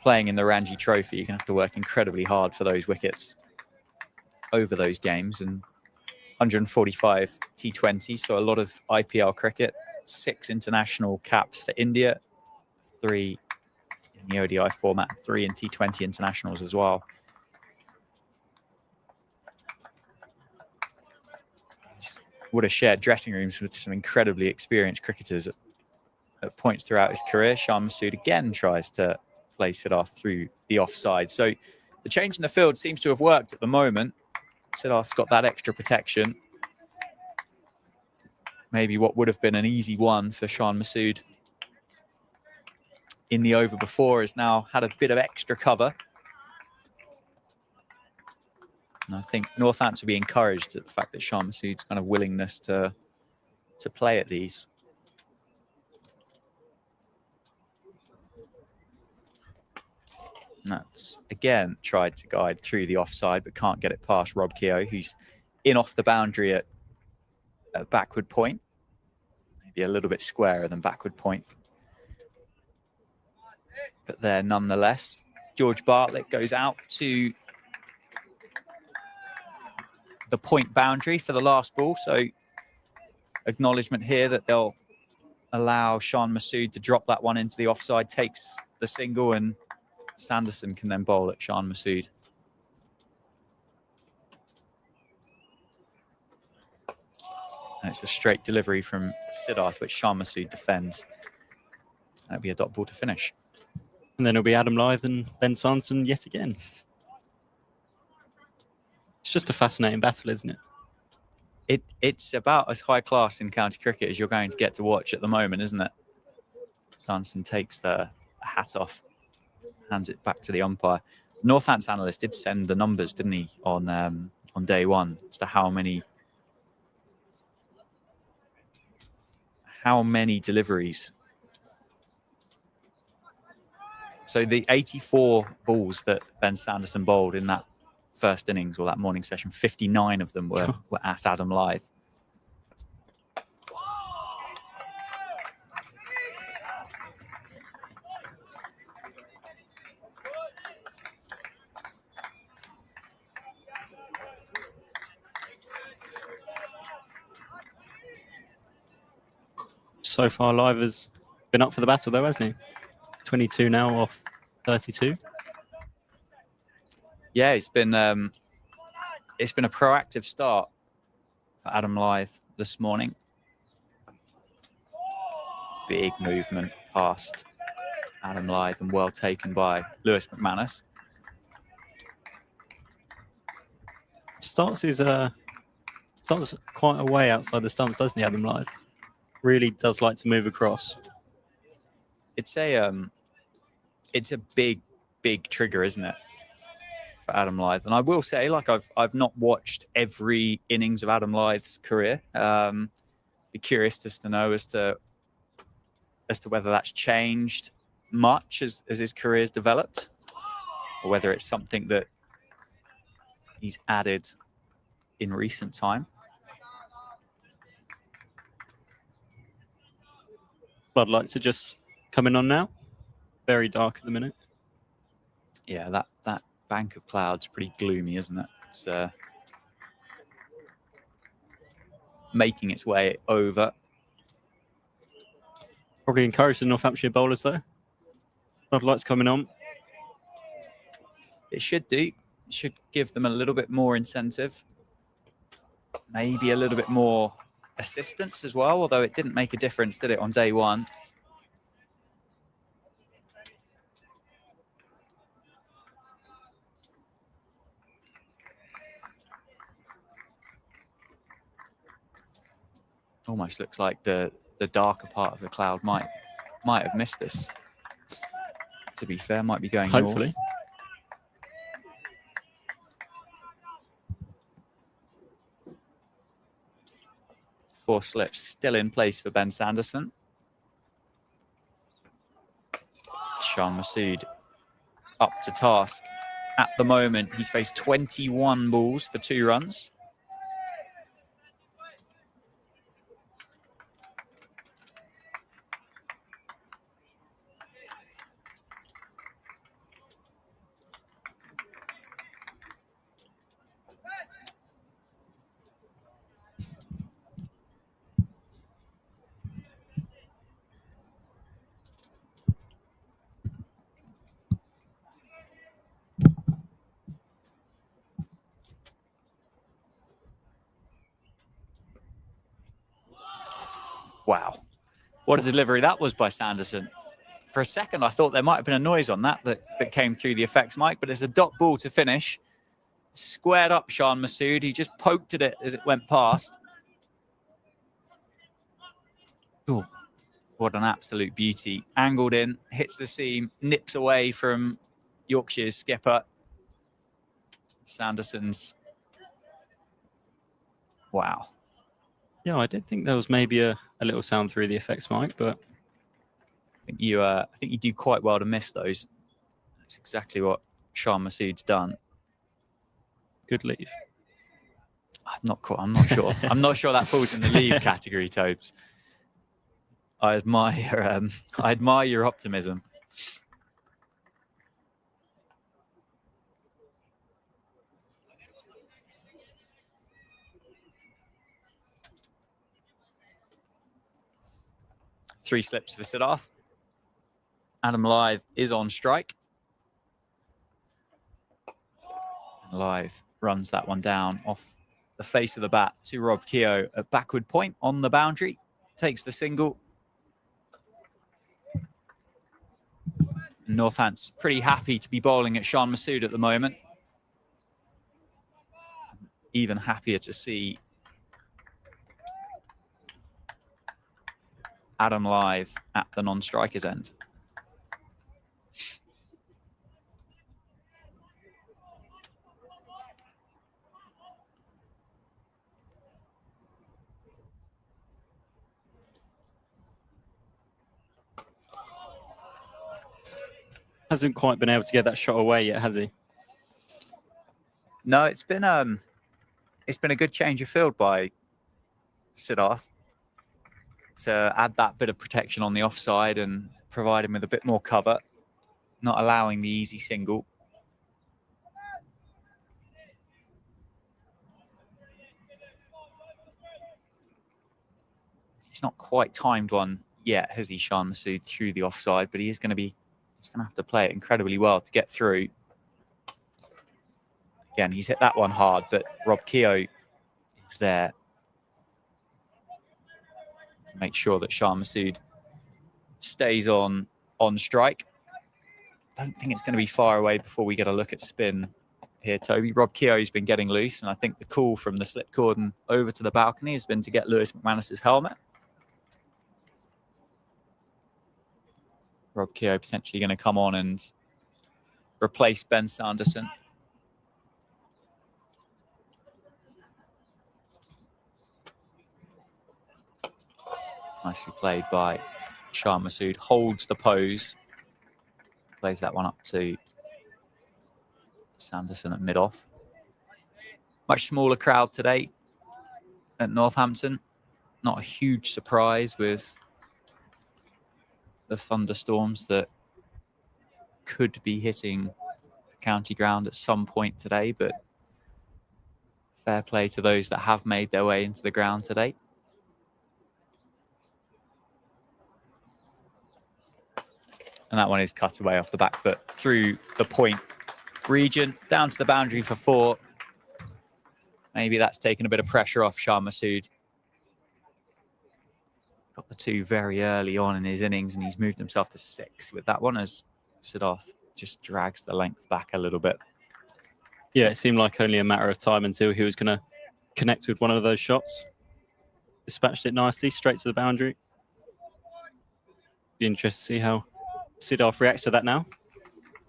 playing in the Ranji Trophy, you're going to have to work incredibly hard for those wickets over those games. And 145 T20s, so a lot of IPL cricket, 6 international caps for India, 3 in the ODI format, 3 in T20 internationals as well. He's would have shared dressing rooms with some incredibly experienced cricketers at points throughout his career. Shan Masood again tries to play Siddharth through the offside. So the change in the field seems to have worked at the moment. Siddharth's got that extra protection. Maybe what would have been an easy one for Shan Masood in the over before has now had a bit of extra cover. And I think Northampton will be encouraged at the fact that Shan Masood's kind of willingness to play at these. And that's, again, tried to guide through the offside, but can't get it past Rob Keogh, who's in off the boundary at backward point. Maybe a little bit squarer than backward point. But there nonetheless. George Bartlett goes out to the point boundary for the last ball. So acknowledgement here that they'll allow Shan Masood to drop that one into the offside, takes the single, and Sanderson can then bowl at Shan Masood. And it's a straight delivery from Siddharth, which Shan Masood defends. That'll be a dot ball to finish. And then it'll be Adam Lyth and Ben Sanderson yet again. It's just a fascinating battle, isn't it? It's about as high class in county cricket as you're going to get to watch at the moment, isn't it? Sanderson takes the hat off, hands it back to the umpire. Northampton analyst did send the numbers, didn't he, on day one, as to how many deliveries. So the 84 balls that Ben Sanderson bowled in that first innings or that morning session, 59 of them were at Adam Lyth. so far live has been up for the battle, though, hasn't he? 22 now off 32. Yeah, it's been a proactive start for Adam Lythe this morning. Big movement past Adam Lythe and well taken by Lewis McManus. Starts quite a way outside the stumps, doesn't he, Adam Lythe? Really does like to move across. It's a big trigger, isn't it, for Adam Lythe? And I will say, like, I've not watched every innings of Adam Lythe's career. Be curious just to know as to whether that's changed much as his career's developed, or whether it's something that he's added in recent time. Floodlights are just coming on now. Very dark at the minute. Yeah, that bank of clouds pretty gloomy, isn't it? It's making its way over. Probably encourage the Northamptonshire bowlers, though. Floodlights coming on. It should do. It should give them a little bit more incentive. Maybe a little bit more assistance as well, although it didn't make a difference, did it, on day one? Almost looks like the darker part of the cloud might have missed us. To be fair, might be going hopefully north. 4 slips still in place for Ben Sanderson. Shan Masood up to task. At the moment, he's faced 21 balls for 2 runs. Wow, what a delivery that was by Sanderson. For a second, I thought there might have been a noise on that came through the effects mic, but it's a dot ball to finish. Squared up Shan Masood. He just poked at it as it went past. Ooh, what an absolute beauty. Angled in, hits the seam, nips away from Yorkshire's skipper. Sanderson's. Wow. Yeah, I did think there was maybe a little sound through the effects mic, but I think you do quite well to miss those. That's exactly what Shan Masood's done. Good leave. I'm not sure. I'm not sure that falls in the leave category, Tobes. I admire your optimism. Three slips for Siddharth. Adam Lythe is on strike. And Lythe runs that one down off the face of the bat to Rob Keogh at backward point on the boundary. Takes the single. Northants pretty happy to be bowling at Shan Masood at the moment. Even happier to see Adam Lythe at the non-striker's end. Hasn't quite been able to get that shot away yet, has he? No, it's been a good change of field by Siddharth to add that bit of protection on the offside and provide him with a bit more cover, not allowing the easy single. He's not quite timed one yet, has he, Shan Masood, through the offside, but he's going to have to play it incredibly well to get through. Again, he's hit that one hard, but Rob Keogh is there to make sure that Shan Masood stays on strike. Don't think it's going to be far away before we get a look at spin here, Toby. Rob Keogh's been getting loose, and I think the call from the slip cordon over to the balcony has been to get Lewis McManus's helmet. Rob Keogh potentially going to come on and replace Ben Sanderson. Nicely played by Shan Masood. Holds the pose. Plays that one up to Sanderson at mid-off. Much smaller crowd today at Northampton. Not a huge surprise with the thunderstorms that could be hitting the county ground at some point today, but fair play to those that have made their way into the ground today. And that one is cut away off the back foot through the point region, down to the boundary for 4. Maybe that's taken a bit of pressure off Shan Masood. Got the 2 very early on in his innings, and he's moved himself to 6 with that one as Siddharth just drags the length back a little bit. Yeah, it seemed like only a matter of time until he was going to connect with one of those shots. Dispatched it nicely, straight to the boundary. Be interested to see how Siddharth reacts to that now.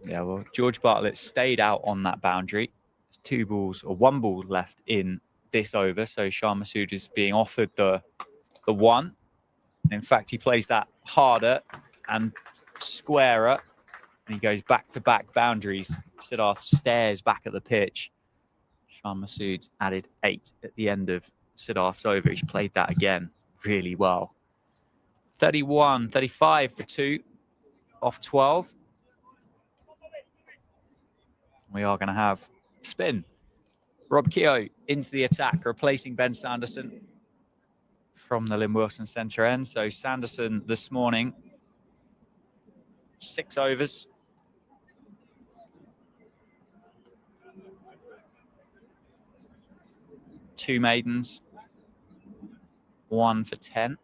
Yeah, well, George Bartlett stayed out on that boundary. There's 2 balls or 1 ball left in this over, so Shan Masood is being offered the 1. In fact, he plays that harder and squarer, and he goes back-to-back boundaries. Siddharth stares back at the pitch. Shan Masood's added 8 at the end of Siddharth's over. He's played that again really well. 31, 35 for 2 off 12. We are going to have spin. Rob Keogh into the attack, replacing Ben Sanderson from the Lynn Wilson centre end. So Sanderson this morning, 6 overs. Two maidens, 1 for 10.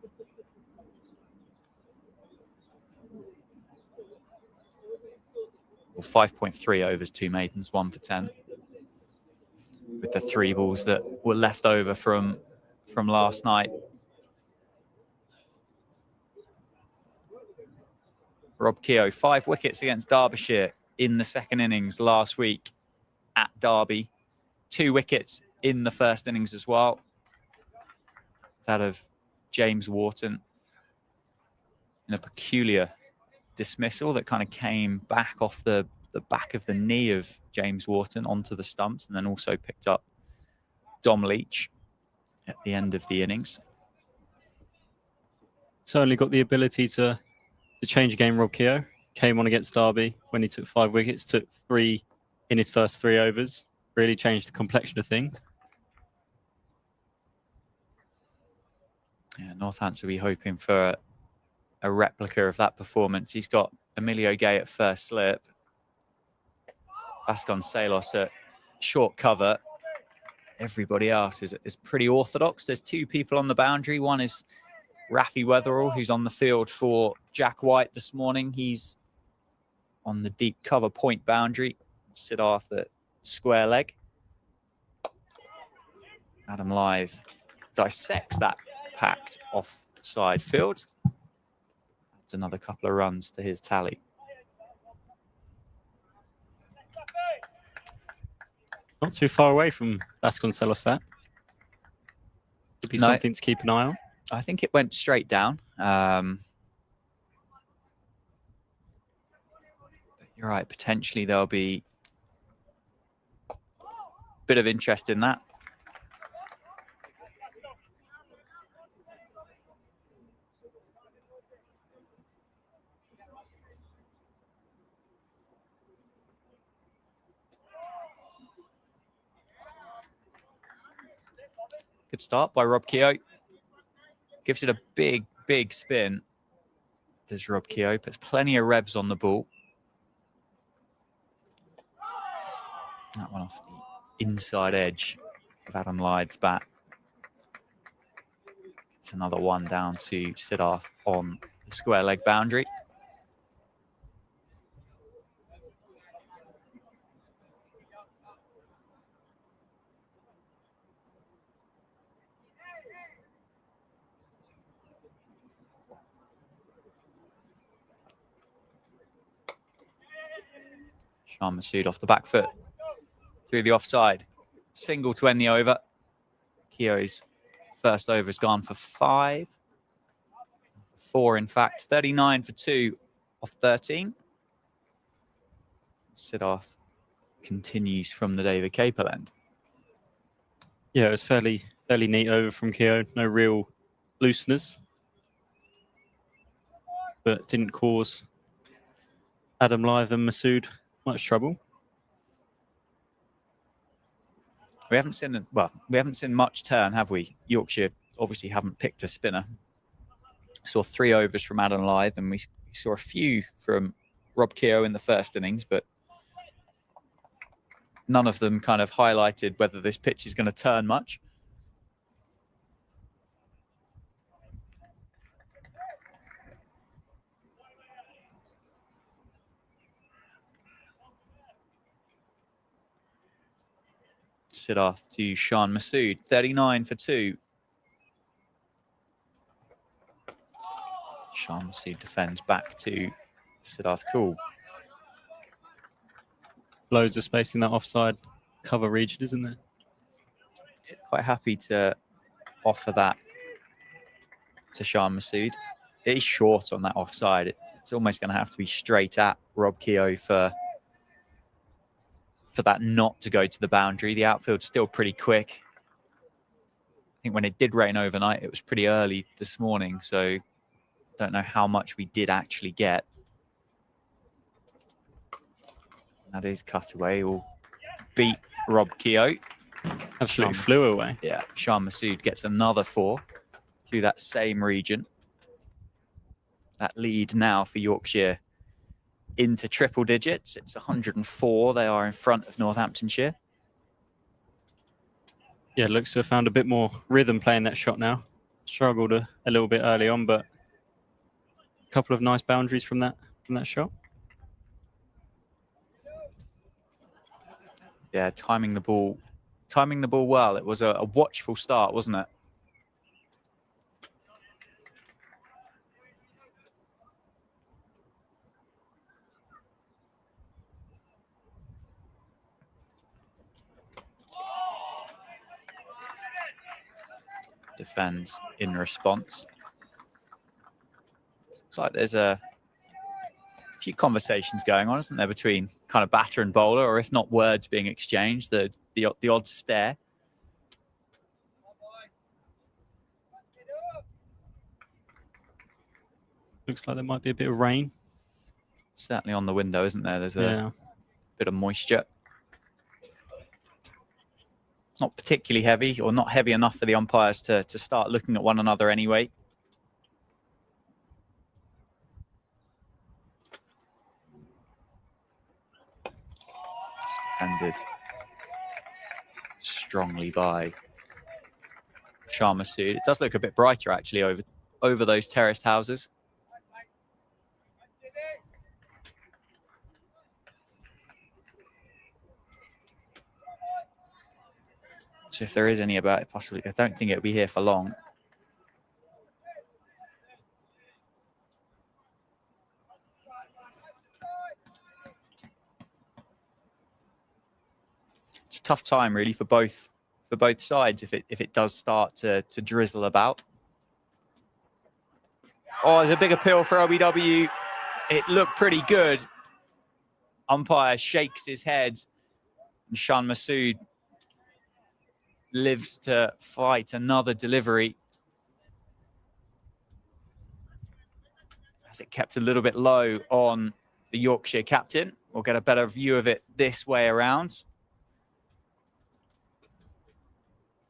Well, 5.3 overs, 2 maidens, 1 for 10. With the 3 balls that were left over from last night. Rob Keogh, 5 wickets against Derbyshire in the second innings last week at Derby. 2 wickets in the first innings as well. That of James Wharton in a peculiar dismissal that kind of came back off the back of the knee of James Wharton onto the stumps, and then also picked up Dom Leach at the end of the innings. Certainly got the ability to change a game, Rob Keogh. Came on against Derby when he took 5 wickets, took 3 in his first 3 overs. Really changed the complexion of things. Yeah, Northampton will be hoping for a replica of that performance. He's got Emilio Gay at first slip. Vasconcelos at short cover. Everybody else is pretty orthodox. There's 2 people on the boundary. One is Rafi Weatherall, who's on the field for Jack White this morning. He's on the deep cover point boundary. Siddharth at square leg. Adam Lythe dissects that packed offside field. That's another couple of runs to his tally. Not too far away from Vasconcelos, that. Could be something to keep an eye on. I think it went straight down. But you're right, potentially there'll be a bit of interest in that. Good start by Rob Keogh. Gives it a big, big spin. There's Rob Keogh, puts plenty of revs on the ball. That one off the inside edge of Adam Lyde's bat. It's another one down to Siddharth on the square leg boundary. Shan Masood off the back foot, through the offside. Single to end the over. Keogh's first over has gone for 5. 4, in fact. 39 for 2 off 13. Siddharth continues from the David Capel end. Yeah, it was fairly neat over from Keogh. No real looseness, but didn't cause Adam Lyde and Masood much trouble. We haven't seen much turn, have we? Yorkshire obviously haven't picked a spinner. Saw 3 overs from Adam Lyde, and we saw a few from Rob Keogh in the first innings, but none of them kind of highlighted whether this pitch is going to turn much. Siddharth to Shan Masood, 39 for 2. Shan Masood defends back to Siddharth Cool. Loads of space in that offside cover region, isn't there? Quite happy to offer that to Shan Masood. It is short on that offside. It's almost going to have to be straight at Rob Keogh for that not to go to the boundary. The outfield's still pretty quick. I think when it did rain overnight, it was pretty early this morning, so don't know how much we did actually get. That is cutaway. Will beat Rob Keogh. Absolutely flew away. Yeah, Shan Masood gets another 4 through that same region. That lead now for Yorkshire into triple digits. It's 104. They are in front of Northamptonshire. Yeah, looks to have found a bit more rhythm playing that shot now. Struggled a little bit early on, but a couple of nice boundaries from that shot. Yeah, timing the ball well. It was a watchful start, wasn't it? Defends in response. Looks like there's a few conversations going on, isn't there, between kind of batter and bowler, or if not words being exchanged, the odd stare. Looks like there might be a bit of rain. Certainly on the window, isn't there? There's a bit of moisture. Not particularly heavy, or not heavy enough for the umpires to start looking at one another anyway. It's defended strongly by Shan Masood. It does look a bit brighter, actually, over those terraced houses. So if there is any about it, possibly, I don't think it'll be here for long. It's a tough time, really, for both sides if it does start to drizzle about. Oh, there's a big appeal for OBW. It looked pretty good. Umpire shakes his head, and Shan Masood lives to fight another delivery. As it kept a little bit low on the Yorkshire captain. We'll get a better view of it this way around.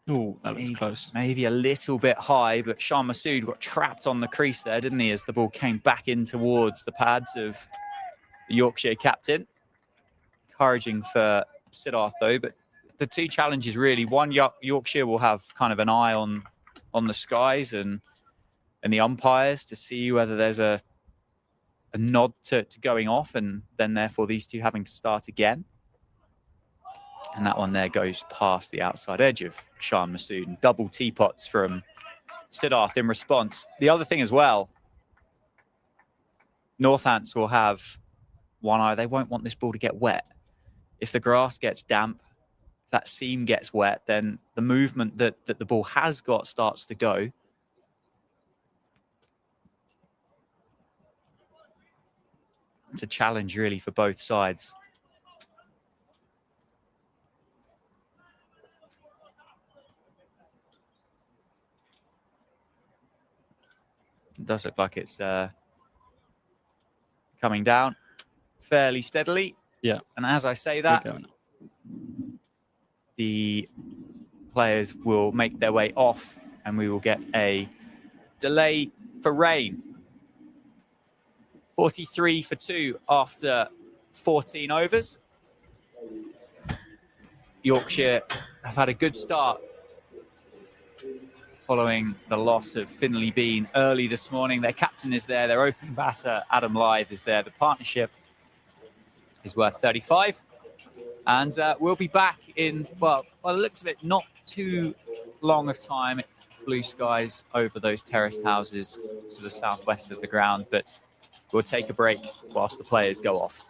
Oh, that looks close. Maybe a little bit high, but Sean Masood got trapped on the crease there, didn't he, as the ball came back in towards the pads of the Yorkshire captain. Encouraging for Siddharth, though, but the two challenges really, one, Yorkshire will have kind of an eye on the skies and the umpires to see whether there's a nod to going off, and then therefore these two having to start again. And that one there goes past the outside edge of Shan Masood. And double teapots from Siddharth in response. The other thing as well, Northants will have one eye. They won't want this ball to get wet. If the grass gets damp, if that seam gets wet, then the movement that the ball has got starts to go. It's a challenge really for both sides. It does look like it's coming down fairly steadily. Yeah. And as I say that, the players will make their way off and we will get a delay for rain. 43 for 2 after 14 overs. Yorkshire have had a good start following the loss of Finley Bean early this morning. Their captain is there, their opening batter, Adam Lyth, is there. The partnership is worth 35. And we'll be back in, well, by the looks of it, not too long of time. Blue skies over those terraced houses to the southwest of the ground, but we'll take a break whilst the players go off.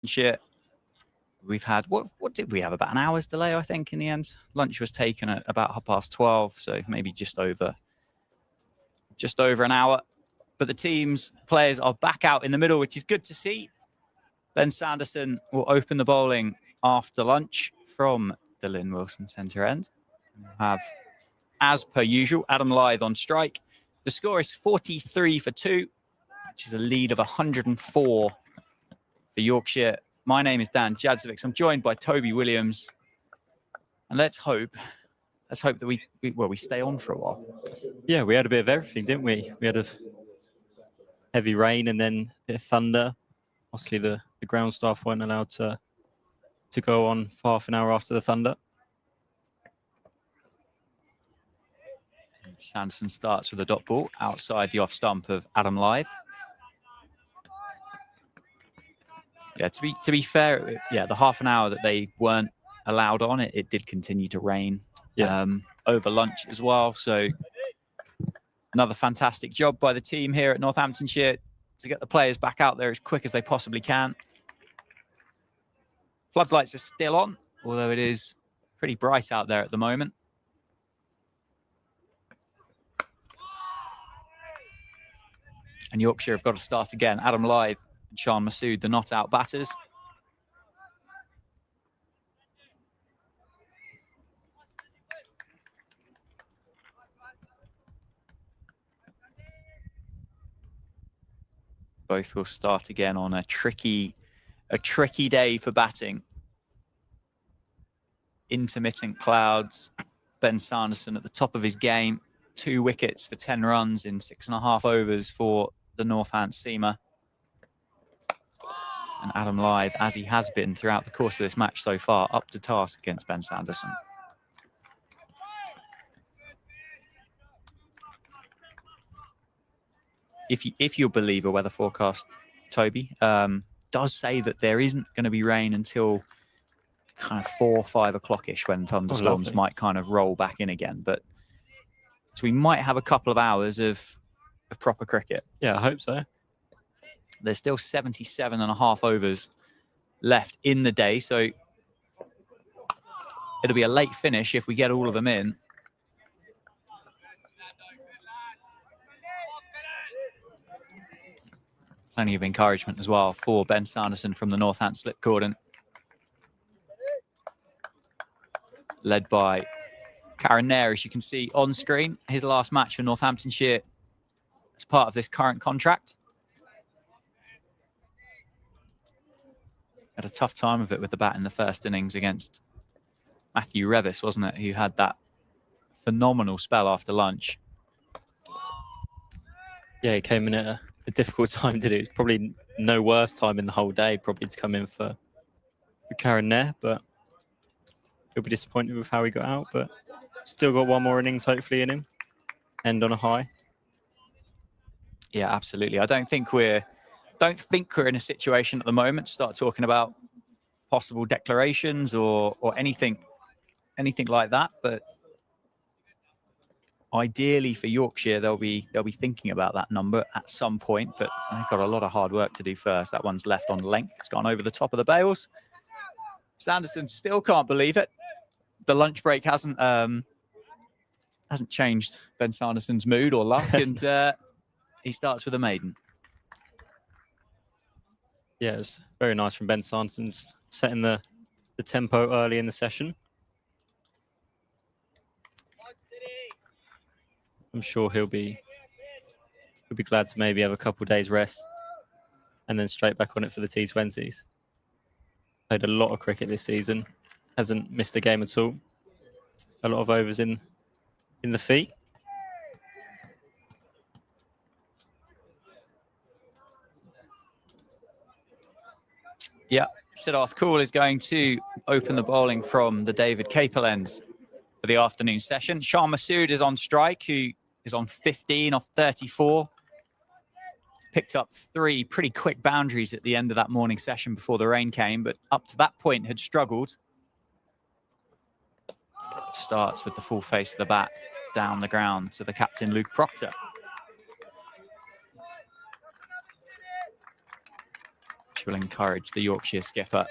Northamptonshire. We've had, what did we have? About an hour's delay, I think, in the end. Lunch was taken at about 12:30, so maybe just over an hour. But the team's players are back out in the middle, which is good to see. Ben Sanderson will open the bowling after lunch from the Lynn Wilson centre end. We'll have, as per usual, Adam Lyth on strike. The score is 43 for 2, which is a lead of 104 for Yorkshire. My name is Dan Jadzovic. I'm joined by Toby Williams. And let's hope that we stay on for a while. Yeah, we had a bit of everything, didn't we? We had a heavy rain and then a bit of thunder. Obviously, the ground staff weren't allowed to go on for half an hour after the thunder. Sanderson starts with a dot ball outside the off stump of Adam Lyth. Yeah, to be fair, yeah, the half an hour that they weren't allowed on it did continue to rain. Yeah. Over lunch as well. So another fantastic job by the team here at Northamptonshire to get the players back out there as quick as they possibly can. Floodlights are still on, although it is pretty bright out there at the moment. And Yorkshire have got to start again. Adam Lyth and Sean Masood, the not out batters. Both will start again on a tricky day for batting. Intermittent clouds. Ben Sanderson at the top of his game. 2 wickets for 10 runs in 6.5 overs for the Northampton seamer. And Adam Lyth, as he has been throughout the course of this match so far, up to task against Ben Sanderson. If you'll believe a weather forecast, Toby, does say that there isn't going to be rain until kind of 4 or 5 o'clock-ish when thunderstorms might kind of roll back in again. But so we might have a couple of hours of proper cricket. Yeah, I hope so. There's still 77.5 overs left in the day, so it'll be a late finish if we get all of them in. Plenty of encouragement as well for Ben Sanderson from the Northampton slip cordon. Led by Karen Nair, as you can see on screen. His last match for Northamptonshire as part of this current contract. Had a tough time of it with the bat in the first innings against Matthew Revis, wasn't it? Who had that phenomenal spell after lunch. Yeah, he came in at a difficult time to do. It's probably no worse time in the whole day, probably, to come in for Karen Nair, but he'll be disappointed with how he got out, but still got one more innings hopefully in him. End on a high. Yeah, absolutely. I don't think we're in a situation at the moment to start talking about possible declarations or anything like that. But ideally for Yorkshire, they'll be thinking about that number at some point. But they've got a lot of hard work to do first. That one's left on length. It's gone over the top of the bails. Sanderson still can't believe it. The lunch break hasn't changed Ben Sanderson's mood or luck, and he starts with a maiden. Yeah, it's very nice from Ben Sanderson, setting the tempo early in the session. I'm sure he'll be glad to maybe have a couple of days rest and then straight back on it for the T20s. Played a lot of cricket this season, hasn't missed a game at all. A lot of overs in the feet. Yeah, Siddharth Kaul is going to open the bowling from the David Capel ends for the afternoon session. Sean Masood is on strike, who is on 15 off 34. Picked up 3 pretty quick boundaries at the end of that morning session before the rain came, but up to that point had struggled. Starts with the full face of the bat down the ground to the captain, Luke Proctor. which will encourage the Yorkshire skipper.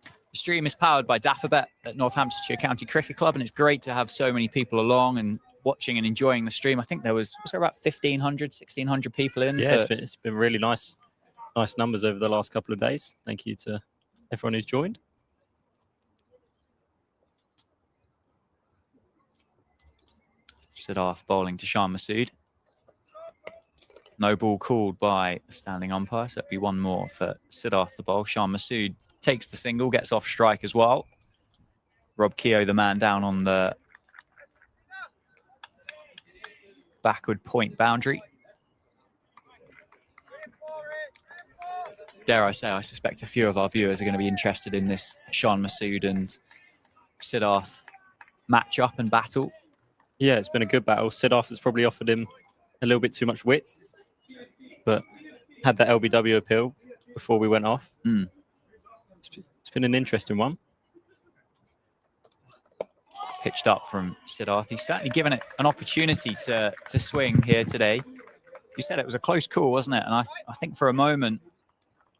The stream is powered by Daffabet at Northamptonshire County Cricket Club, and it's great to have so many people along and watching and enjoying the stream. I think there was there about 1,500, 1,600 people in? Yeah, it's been really nice numbers over the last couple of days. Thank you to everyone who's joined. Siddharth bowling to Shan Masood. No ball called by a standing umpire, so it'll be one more for Siddharth the bowl. Shan Masood takes the single, gets off strike as well. Rob Keogh, the man down on the backward point boundary. Dare I say, I suspect a few of our viewers are going to be interested in this Shan Masood and Siddharth match-up and battle. Yeah, it's been a good battle. Siddharth has probably offered him a little bit too much width, but had that LBW appeal before we went off. It's been an interesting one. Pitched up from Siddharth. He's certainly given it an opportunity to swing here today. You said it was a close call, wasn't it? And I think for a moment,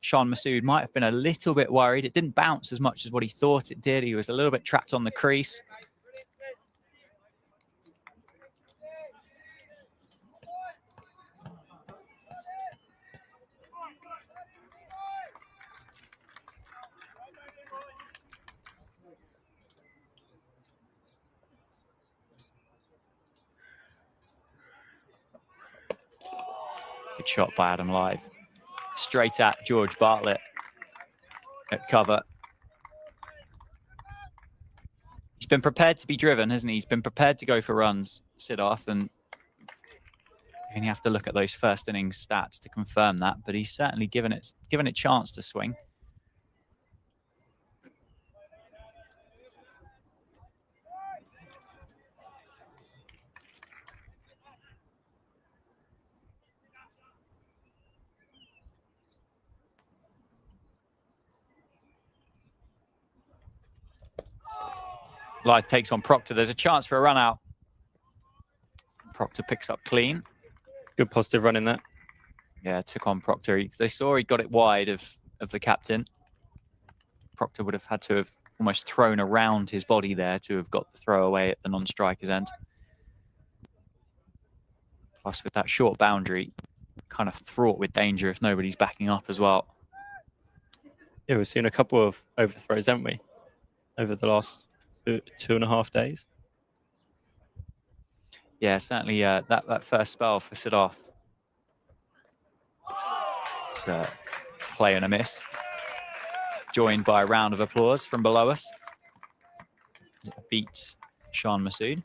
Shan Masood might have been a little bit worried. It didn't bounce as much as what he thought it did. He was a little bit trapped on the crease. Good shot by Adam Lyth. Straight at George Bartlett at cover. He's been prepared to be driven, hasn't he? He's been prepared to go for runs, Siddharth, and you have to look at those first innings stats to confirm that, but he's certainly given it chance to swing. Lyth takes on Proctor. There's a chance for a run out. Proctor picks up clean. Good positive run in that. Yeah, took on Proctor. They saw he got it wide of the captain. Proctor would have had to have almost thrown around his body there to have got the throw away at the non-striker's end. Plus, with that short boundary, kind of fraught with danger if nobody's backing up as well. Yeah, we've seen a couple of overthrows, haven't we, over the last 2.5 days? Yeah, certainly that first spell for Siddharth. It's a play and a miss, joined by a round of applause from below us. It beats Shan Masood.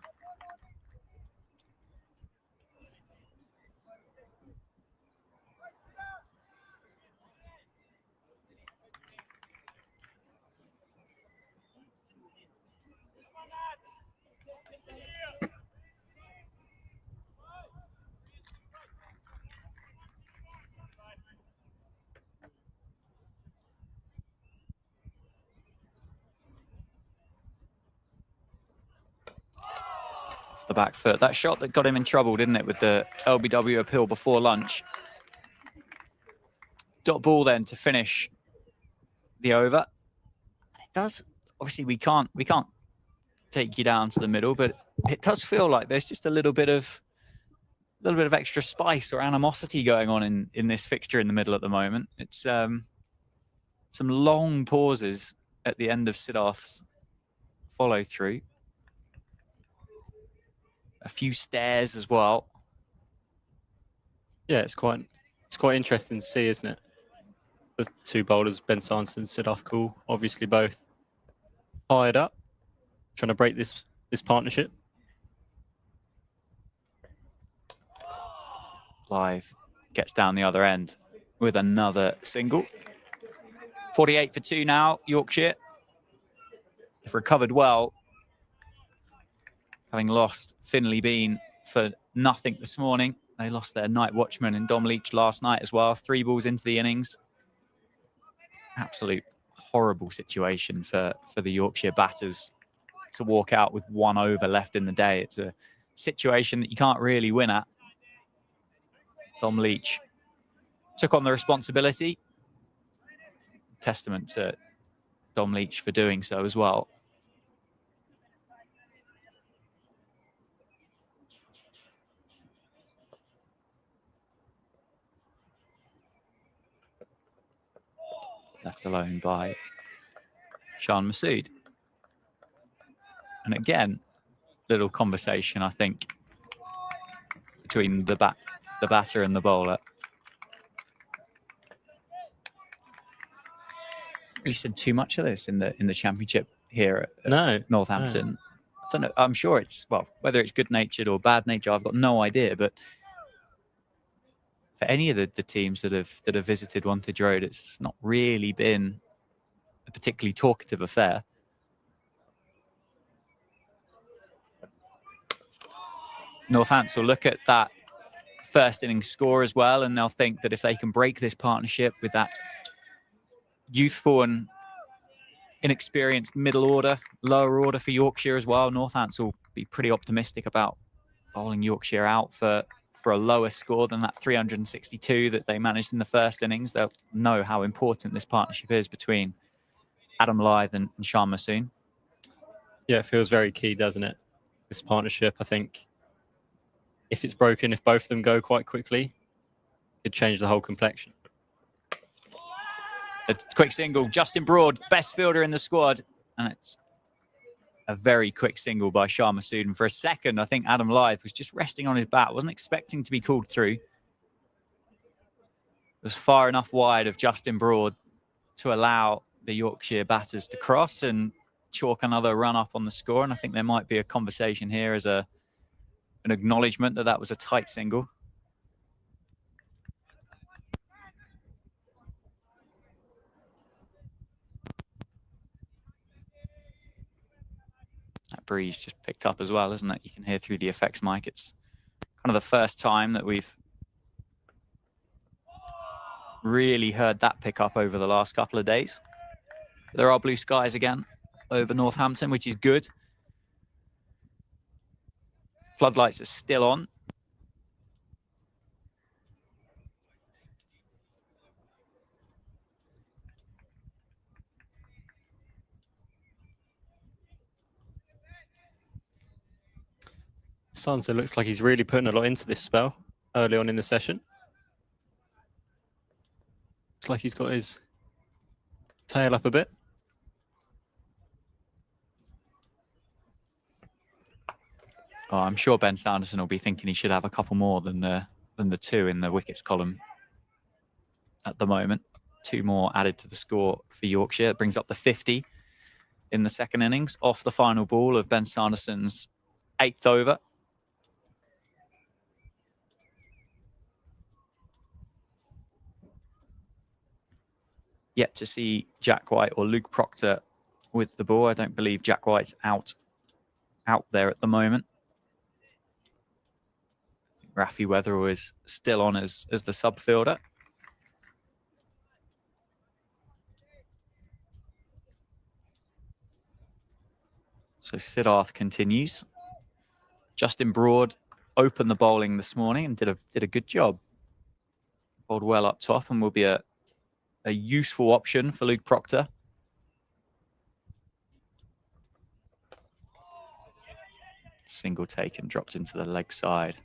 The back foot. That shot that got him in trouble, didn't it, with the LBW appeal before lunch. Dot ball then to finish the over. It does, obviously we can't take you down to the middle, but it does feel like there's just a little bit of extra spice or animosity going on in this fixture in the middle at the moment. It's some long pauses at the end of Siddharth's follow through. A few stares as well. Yeah, it's quite interesting to see, isn't it? The two bowlers, Ben Sanson and Siddharth Kaul, obviously both fired up, trying to break this partnership. Lyth gets down the other end with another single. 48 for 2 now, Yorkshire. They've recovered well, having lost Finley Bean for nothing this morning. They lost their night watchman in Dom Leach last night as well. 3 balls into the innings. Absolute horrible situation for the Yorkshire batters to walk out with 1 over left in the day. It's a situation that you can't really win at. Dom Leach took on the responsibility. Testament to Dom Leach for doing so as well. Left alone by Shan Masood. And again, little conversation, I think, between the batter and the bowler. We said too much of this in the championship here at Northampton. No. I don't know. I'm sure it's, well, whether it's good natured or bad nature, I've got no idea. But for any of the teams that have visited Wantage Road, it's not really been a particularly talkative affair. Northampton will look at that first innings score as well, and they'll think that if they can break this partnership with that youthful and inexperienced middle order, lower order for Yorkshire as well, Northampton will be pretty optimistic about bowling Yorkshire out for a lower score than that 362 that they managed in the first innings. They'll know how important this partnership is between Adam Lyth and Shan Masood. Yeah, it feels very key, doesn't it? This partnership, I think, if it's broken, if both of them go quite quickly, it'd change the whole complexion. A quick single, Justin Broad, best fielder in the squad. And it's a very quick single by Shan Masood. And for a second, I think Adam Lyth was just resting on his bat, wasn't expecting to be called through. It was far enough wide of Justin Broad to allow the Yorkshire batters to cross and chalk another run up on the score. And I think there might be a conversation here as an acknowledgement that that was a tight single. That breeze just picked up as well, isn't it? You can hear through the effects mic. It's kind of the first time that we've really heard that pick up over the last couple of days. There are blue skies again over Northampton, which is good. Floodlights are still on. Sansa looks like he's really putting a lot into this spell early on in the session. Looks like he's got his tail up a bit. Oh, I'm sure Ben Sanderson will be thinking he should have a couple more than the two in the wickets column at the moment. Two more added to the score for Yorkshire. It brings up the 50 in the second innings off the final ball of Ben Sanderson's 8th over. Yet to see Jack White or Luke Proctor with the ball. I don't believe Jack White's out there at the moment. Rafi Weatherall is still on as the sub fielder. So Siddharth continues. Justin Broad opened the bowling this morning and did a good job. Bowled well up top and will be a useful option for Luke Proctor. Single taken, dropped into the leg side.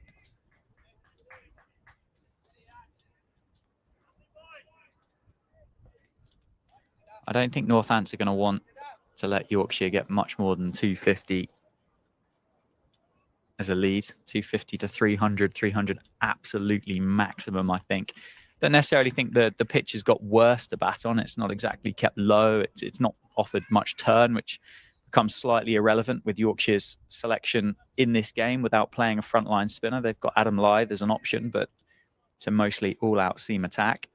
I don't think Northampton are going to want to let Yorkshire get much more than 250 as a lead. 250 to 300, 300 absolutely maximum, I think. Don't necessarily think the pitch has got worse to bat on. It's not exactly kept low. It's not offered much turn, which becomes slightly irrelevant with Yorkshire's selection in this game without playing a frontline spinner. They've got Adam Lyth as an option, but it's a mostly all-out seam attack.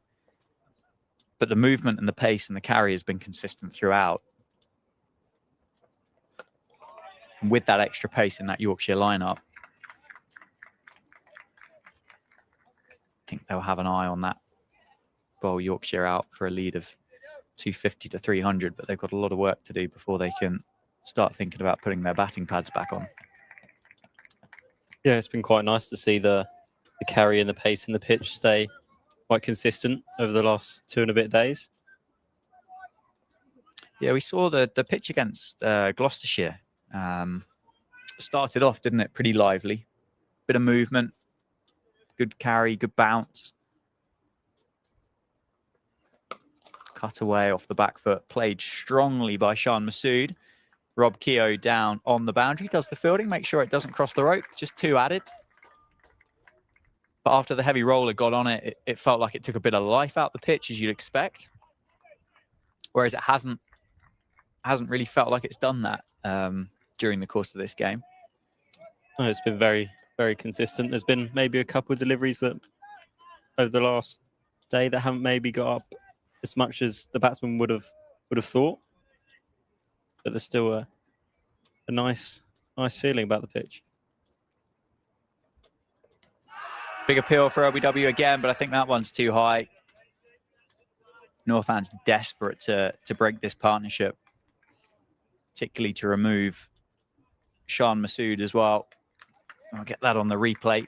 But the movement and the pace and the carry has been consistent throughout. And with that extra pace in that Yorkshire lineup, I think they'll have an eye on that. Bowl Yorkshire out for a lead of 250 to 300, but they've got a lot of work to do before they can start thinking about putting their batting pads back on. Yeah, it's been quite nice to see the carry and the pace in the pitch stay quite consistent over the last 2 and a bit days. Yeah, we saw the pitch against Gloucestershire. Started off, didn't it? Pretty lively. Bit of movement. Good carry, good bounce. Cut away off the back foot. Played strongly by Sean Masood. Rob Keogh down on the boundary. Does the fielding. Make sure it doesn't cross the rope. Just 2 added. But after the heavy roller got on it, it felt like it took a bit of life out the pitch, as you'd expect. Whereas it hasn't really felt like it's done that during the course of this game. Oh, it's been very, very consistent. There's been maybe a couple of deliveries that over the last day that haven't maybe got up as much as the batsman would have thought. But there's still a nice feeling about the pitch. Big appeal for LBW again, but I think that one's too high. Northampton's desperate to break this partnership, particularly to remove Sean Masood as well. I'll get that on the replay.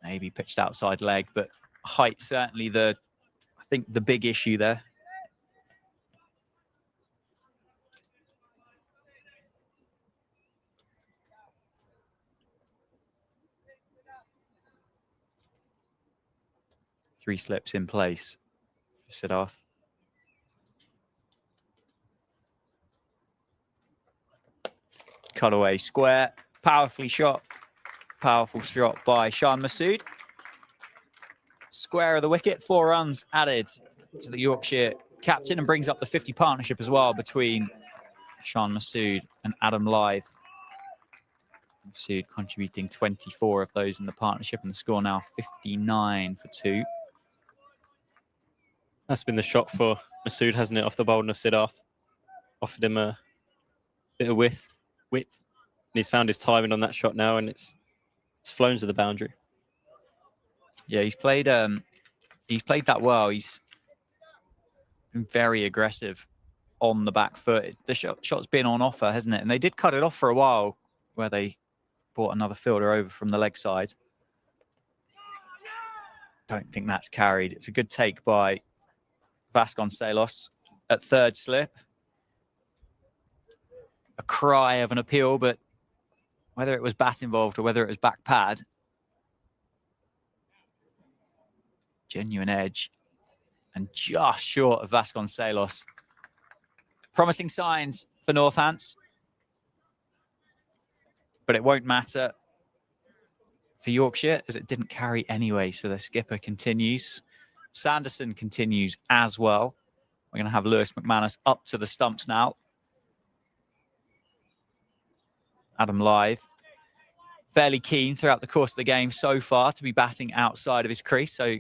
Maybe pitched outside leg, but height certainly I think the big issue there. Three slips in place for Siddharth. Cutaway square, powerful shot by Sean Masood. Square of the wicket, 4 runs added to the Yorkshire captain and brings up the 50 partnership as well between Sean Masood and Adam Lythe. Masood contributing 24 of those in the partnership, and the score now 59 for 2. That's been the shot for Masood, hasn't it, off the bowling of Siddharth? Offered him a bit of width, and he's found his timing on that shot now, and it's flown to the boundary. Yeah, he's played that well. He's been very aggressive on the back foot. The shot's been on offer, hasn't it? And they did cut it off for a while, where they brought another fielder over from the leg side. Don't think that's carried. It's a good take by Vasconcelos at 3rd slip. A cry of an appeal, but whether it was bat involved or whether it was back pad, genuine edge and just short of Vasconcelos. Promising signs for Northants, but it won't matter for Yorkshire as it didn't carry anyway, so the skipper continues. Sanderson continues as well. We're going to have Lewis McManus up to the stumps now. Adam Lythe, fairly keen throughout the course of the game so far to be batting outside of his crease. So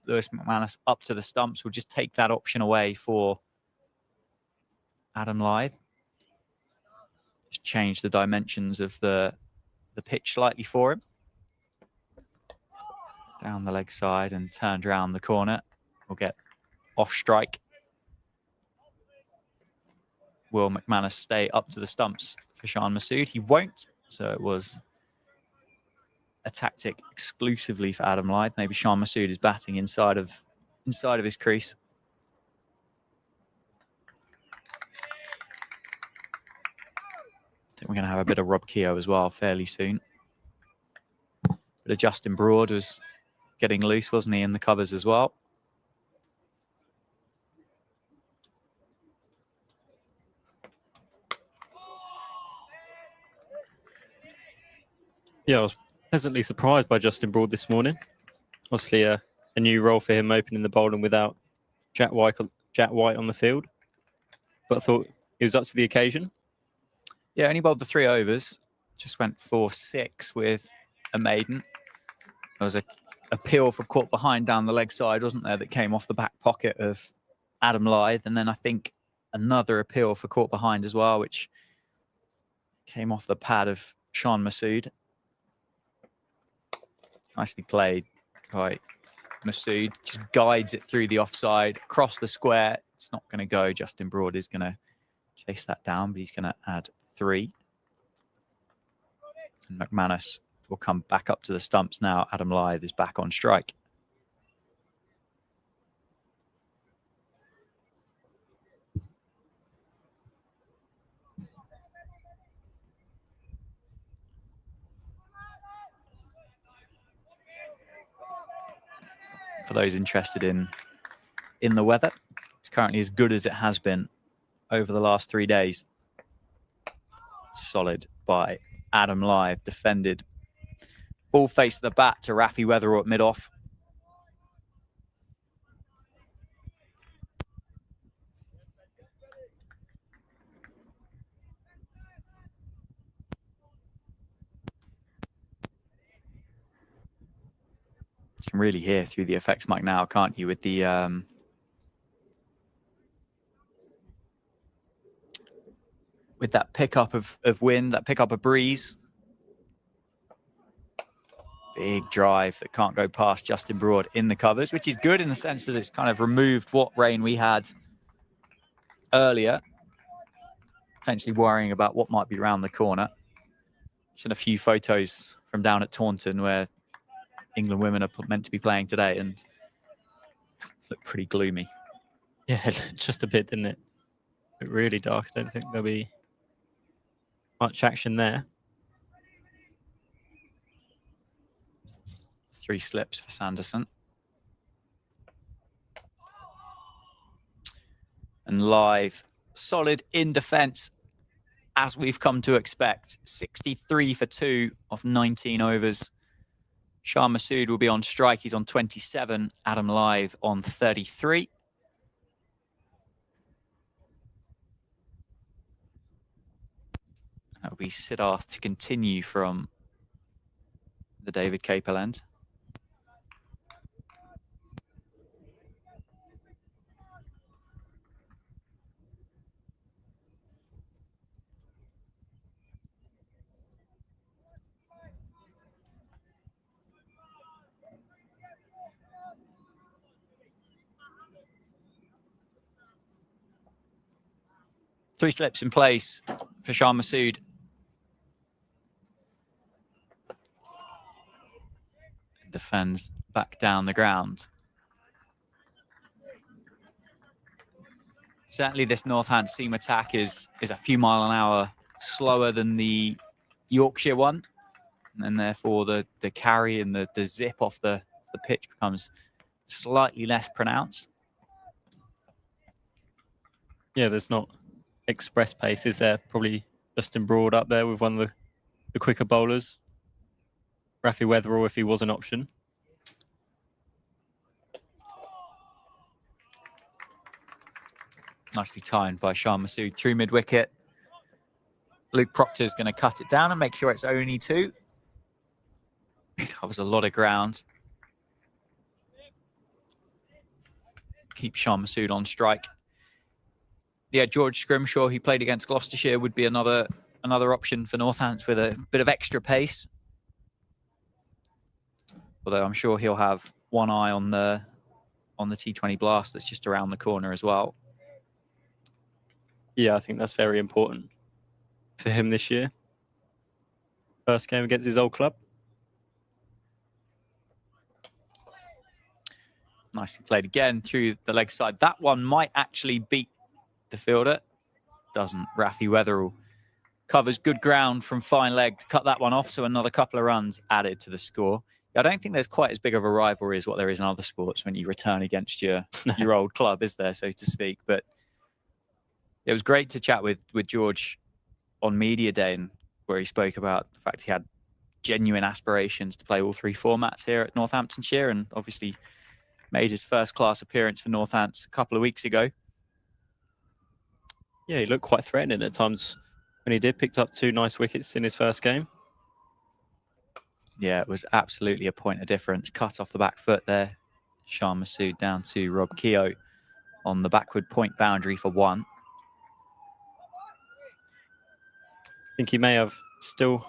Lewis McManus up to the stumps will just take that option away for Adam Lythe. Just change the dimensions of the pitch slightly for him. Down the leg side and turned around the corner. We'll get off strike. Will McManus stay up to the stumps for Sean Masood? He won't, so it was a tactic exclusively for Adam Lythe. Maybe Sean Masood is batting inside of his crease. I think we're going to have a bit of Rob Keogh as well fairly soon. Bit of Justin Broad was getting loose, wasn't he, in the covers as well? Yeah, I was pleasantly surprised by Justin Broad this morning. Obviously, a new role for him, opening the bowling without Jack White on the field. But I thought he was up to the occasion. Yeah, only bowled the 3 overs. Just went 4-6 with a maiden. There was a appeal for caught behind down the leg side, wasn't there, that came off the back pocket of Adam Lythe. And then I think another appeal for caught behind as well, which came off the pad of Sean Masood. Nicely played by Masood. Just guides it through the offside, across the square. It's not going to go. Justin Broad is going to chase that down, but he's going to add 3. And McManus will come back up to the stumps now. Adam Lyth is back on strike. For those interested in the weather, it's currently as good as it has been over the last 3 days. Solid by Adam Lyth, defended full face of the bat to Rafi Weatherall at mid-off. You can really hear through the effects mic now, can't you, with the with that pickup of wind, that pickup of breeze. Big drive that can't go past Justin Broad in the covers, which is good in the sense that it's kind of removed what rain we had earlier, potentially worrying about what might be around the corner. Seen a few photos from down at Taunton where England women are meant to be playing today and look pretty gloomy. Yeah, just a bit, didn't it? But really dark. I don't think there'll be much action there. 3 slips for Sanderson. And Lyth, solid in defence, as we've come to expect. 63 for 2 off 19 overs. Shah Massoud will be on strike. He's on 27. Adam Lyth on 33. That'll be Siddharth to continue from the David Capel end. Three slips in place for Shah Massoud. Defends back down the ground. Certainly this Northants seam attack is a few mile an hour slower than the Yorkshire one. And therefore the carry and the zip off the pitch becomes slightly less pronounced. Yeah, there's not express pace, is there? Probably Justin Broad up there with one of the quicker bowlers. Rafi Weatherall, if he was an option. Nicely timed by Shah Massoud through mid-wicket. Luke Proctor's going to cut it down and make sure it's only 2. Covers a lot of ground. Keep Shah Massoud on strike. Yeah, George Scrimshaw, who played against Gloucestershire, would be another option for Northants with a bit of extra pace. Although I'm sure he'll have one eye on the T20 Blast that's just around the corner as well. Yeah, I think that's very important for him this year. First game against his old club. Nicely played again through the leg side. That one might actually beat the fielder. Doesn't. Rafi Weatherall covers good ground from fine leg to cut that one off. So another couple of runs added to the score. I don't think there's quite as big of a rivalry as what there is in other sports when you return against your old club, is there, so to speak. But it was great to chat with George on Media Day, and where he spoke about the fact he had genuine aspirations to play all 3 formats here at Northamptonshire, and obviously made his first class appearance for Northants a couple of weeks ago. Yeah, he looked quite threatening at times when he did. Picked up 2 nice wickets in his first game. Yeah, it was absolutely a point of difference. Cut off the back foot there. Shah Massoud down to Rob Keogh on the backward point boundary for 1. I think he may have still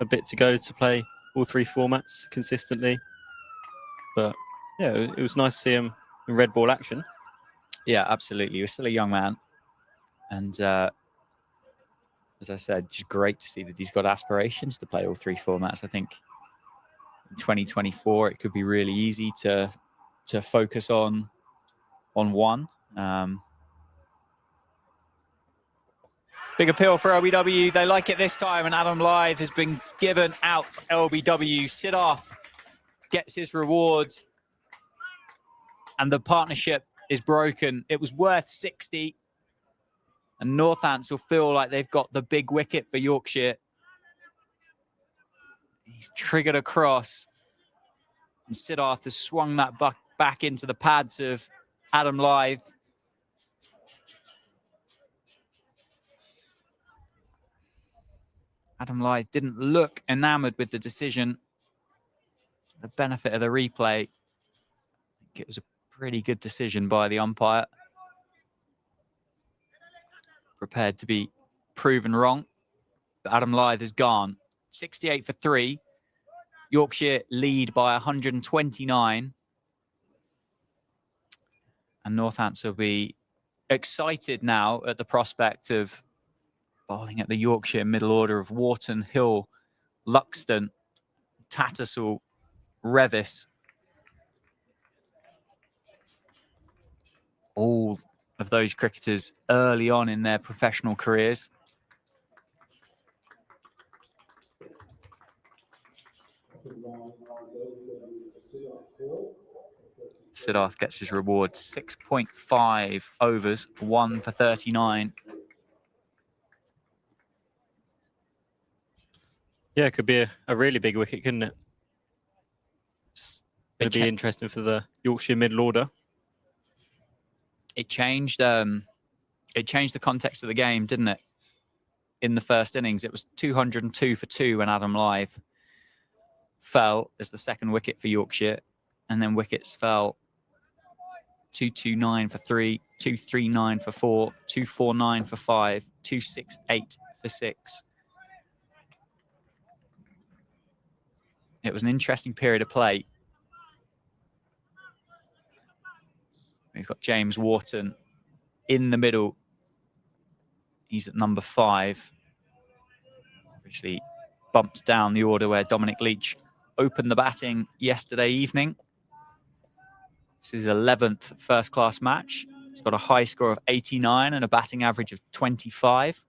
a bit to go to play all 3 formats consistently. But yeah, it was nice to see him in red ball action. Yeah, absolutely. He was still a young man. And as I said, just great to see that he's got aspirations to play all three formats. I think in 2024 it could be really easy to focus on one. Big appeal for LBW. They like it this time, and Adam Lyth has been given out. LBW Siddharth gets his rewards, and the partnership is broken. It was worth 60, and Northants will feel like they've got the big wicket for Yorkshire. He's triggered across, and Siddharth has swung that back into the pads of Adam Lyth. Adam Lyth didn't look enamoured with the decision. The benefit of the replay, I think it was a pretty good decision by the umpire. Prepared to be proven wrong. But Adam Lyth is gone. 68 for 3. Yorkshire lead by 129. And Northants will be excited now at the prospect of bowling at the Yorkshire middle order of Wharton, Hill, Luxton, Tattersall, Revis. All of those cricketers early on in their professional careers. Siddharth gets his reward, 6.5 overs, 1 for 39. Yeah, it could be a really big wicket, couldn't it? It'd be interesting for the Yorkshire middle order. It changed the context of the game, didn't it? In the first innings, it was 202 for 2 when Adam Lyth fell as the second wicket for Yorkshire, and then wickets fell 229 for 3, 239 for 4, 249 for 5, 268 for 6. It was an interesting period of play. We've got James Wharton in the middle. He's at number 5. Obviously bumped down the order where Dominic Leach opened the batting yesterday evening. This is his 11th first-class match. He's got a high score of 89 and a batting average of 25.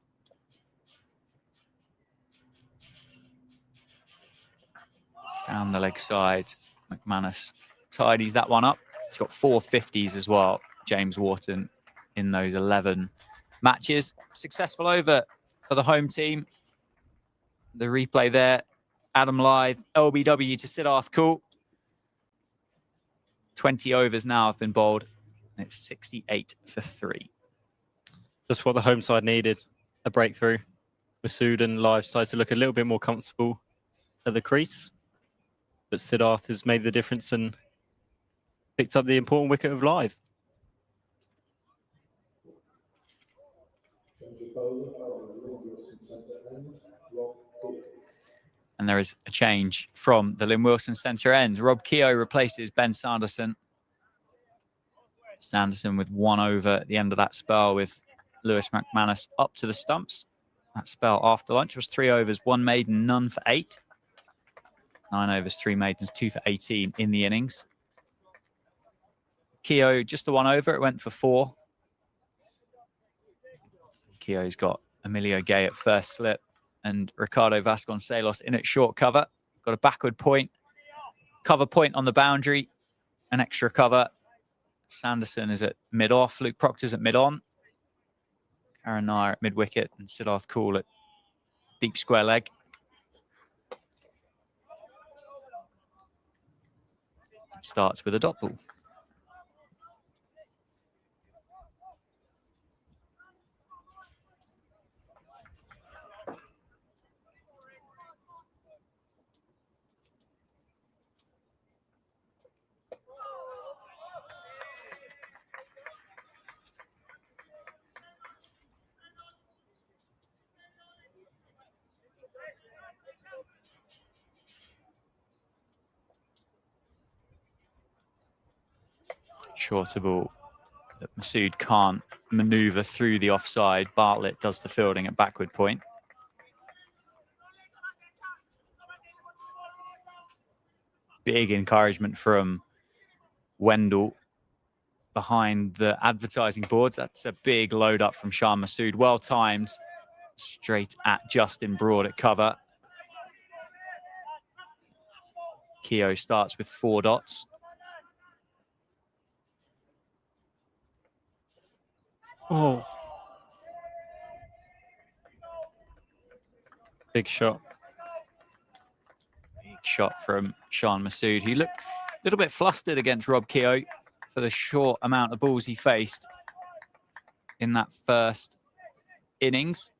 Down the leg side, McManus tidies that one up. He's got 4 50s as well, James Wharton, in those 11 matches. Successful over for the home team. The replay there, Adam Lyth, LBW to Siddharth Cool. 20 overs now have been bowled, and it's 68 for 3. Just what the home side needed, a breakthrough. Masood and Lyth started to look a little bit more comfortable at the crease. But Siddharth has made the difference and picked up the important wicket of Lyth. And there is a change from the Lynn Wilson centre end. Rob Keogh replaces Ben Sanderson. Sanderson with 1 over at the end of that spell with Lewis McManus up to the stumps. That spell after lunch was 3 overs, 1 maiden, none for 8. 9 overs, 3 maidens, 2 for 18 in the innings. Keogh, just the 1 over, it went for 4. Keogh's got Emilio Gay at first slip and Ricardo Vasconcelos in at short cover. Got a backward point, cover point on the boundary, an extra cover. Sanderson is at mid-off, Luke Proctor's at mid-on. Karen Nair at mid-wicket and Siddharth Cool at deep square leg. Starts with a dot ball. Shorter ball that Masood can't manoeuvre through the offside. Bartlett does the fielding at backward point. big encouragement from Wendell behind the advertising boards. That's a big load up from Shan Masood. Well timed, straight at Justin Broad at cover. Keogh starts with 4 dots. Oh. Big shot. Big shot from Shan Masood. He looked a little bit flustered against Rob Keogh for the short amount of balls he faced in that first innings.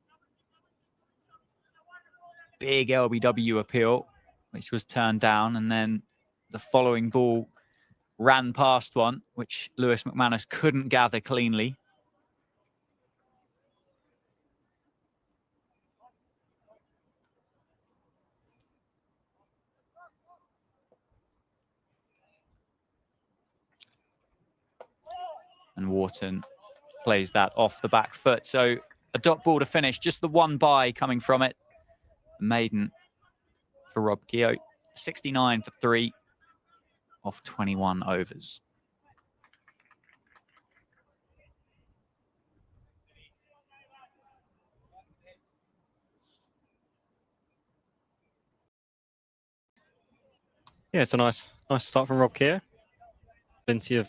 Big LBW appeal, which was turned down, and then the following ball ran past one, which Lewis McManus couldn't gather cleanly. And Wharton plays that off the back foot. So a dot ball to finish, just the one bye coming from it. Maiden for Rob Keogh, 69 for 3 off 21 overs. Yeah, it's a nice start from Rob Keogh. Plenty of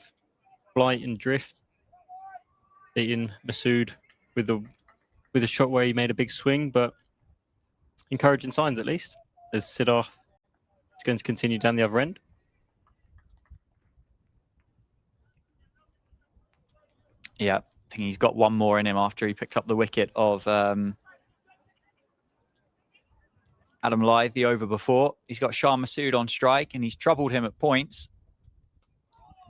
flight and drift. Beating Masood with a shot where he made a big swing, but encouraging signs at least, as Siddharth is going to continue down the other end. Yeah, I think he's got one more in him after he picked up the wicket of Adam Lyth the over before. He's got Shan Masood on strike, and he's troubled him at points.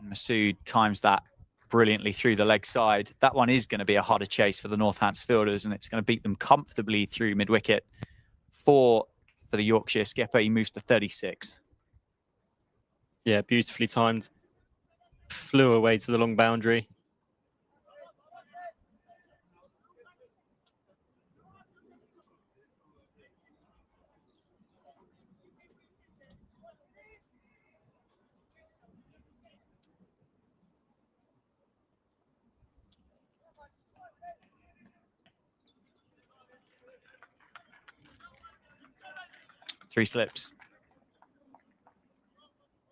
Masood times that brilliantly through the leg side. That one is going to be a harder chase for the Northants fielders, and it's going to beat them comfortably through mid-wicket. 4 for the Yorkshire skipper. He moves to 36. Yeah, beautifully timed. Flew away to the long boundary. Three slips.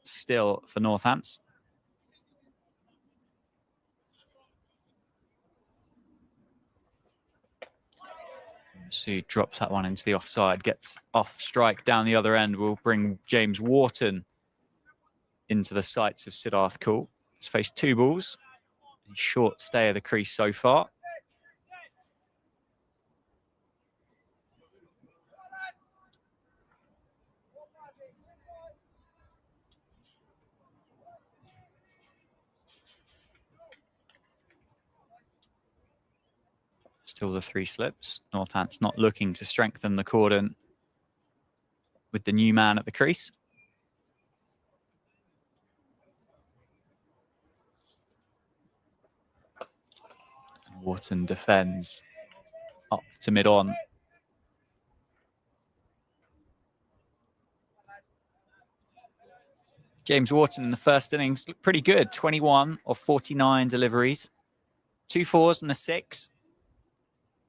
Still for Northants. Masood drops that one into the offside, gets off strike down the other end, will bring James Wharton into the sights of Siddharth Kaul. He's faced 2 balls. A short stay of the crease so far. Still the 3 slips. Northants not looking to strengthen the cordon with the new man at the crease. And Wharton defends up to mid-on. James Wharton in the first innings looked pretty good. 21 of 49 deliveries. 2 fours and a 6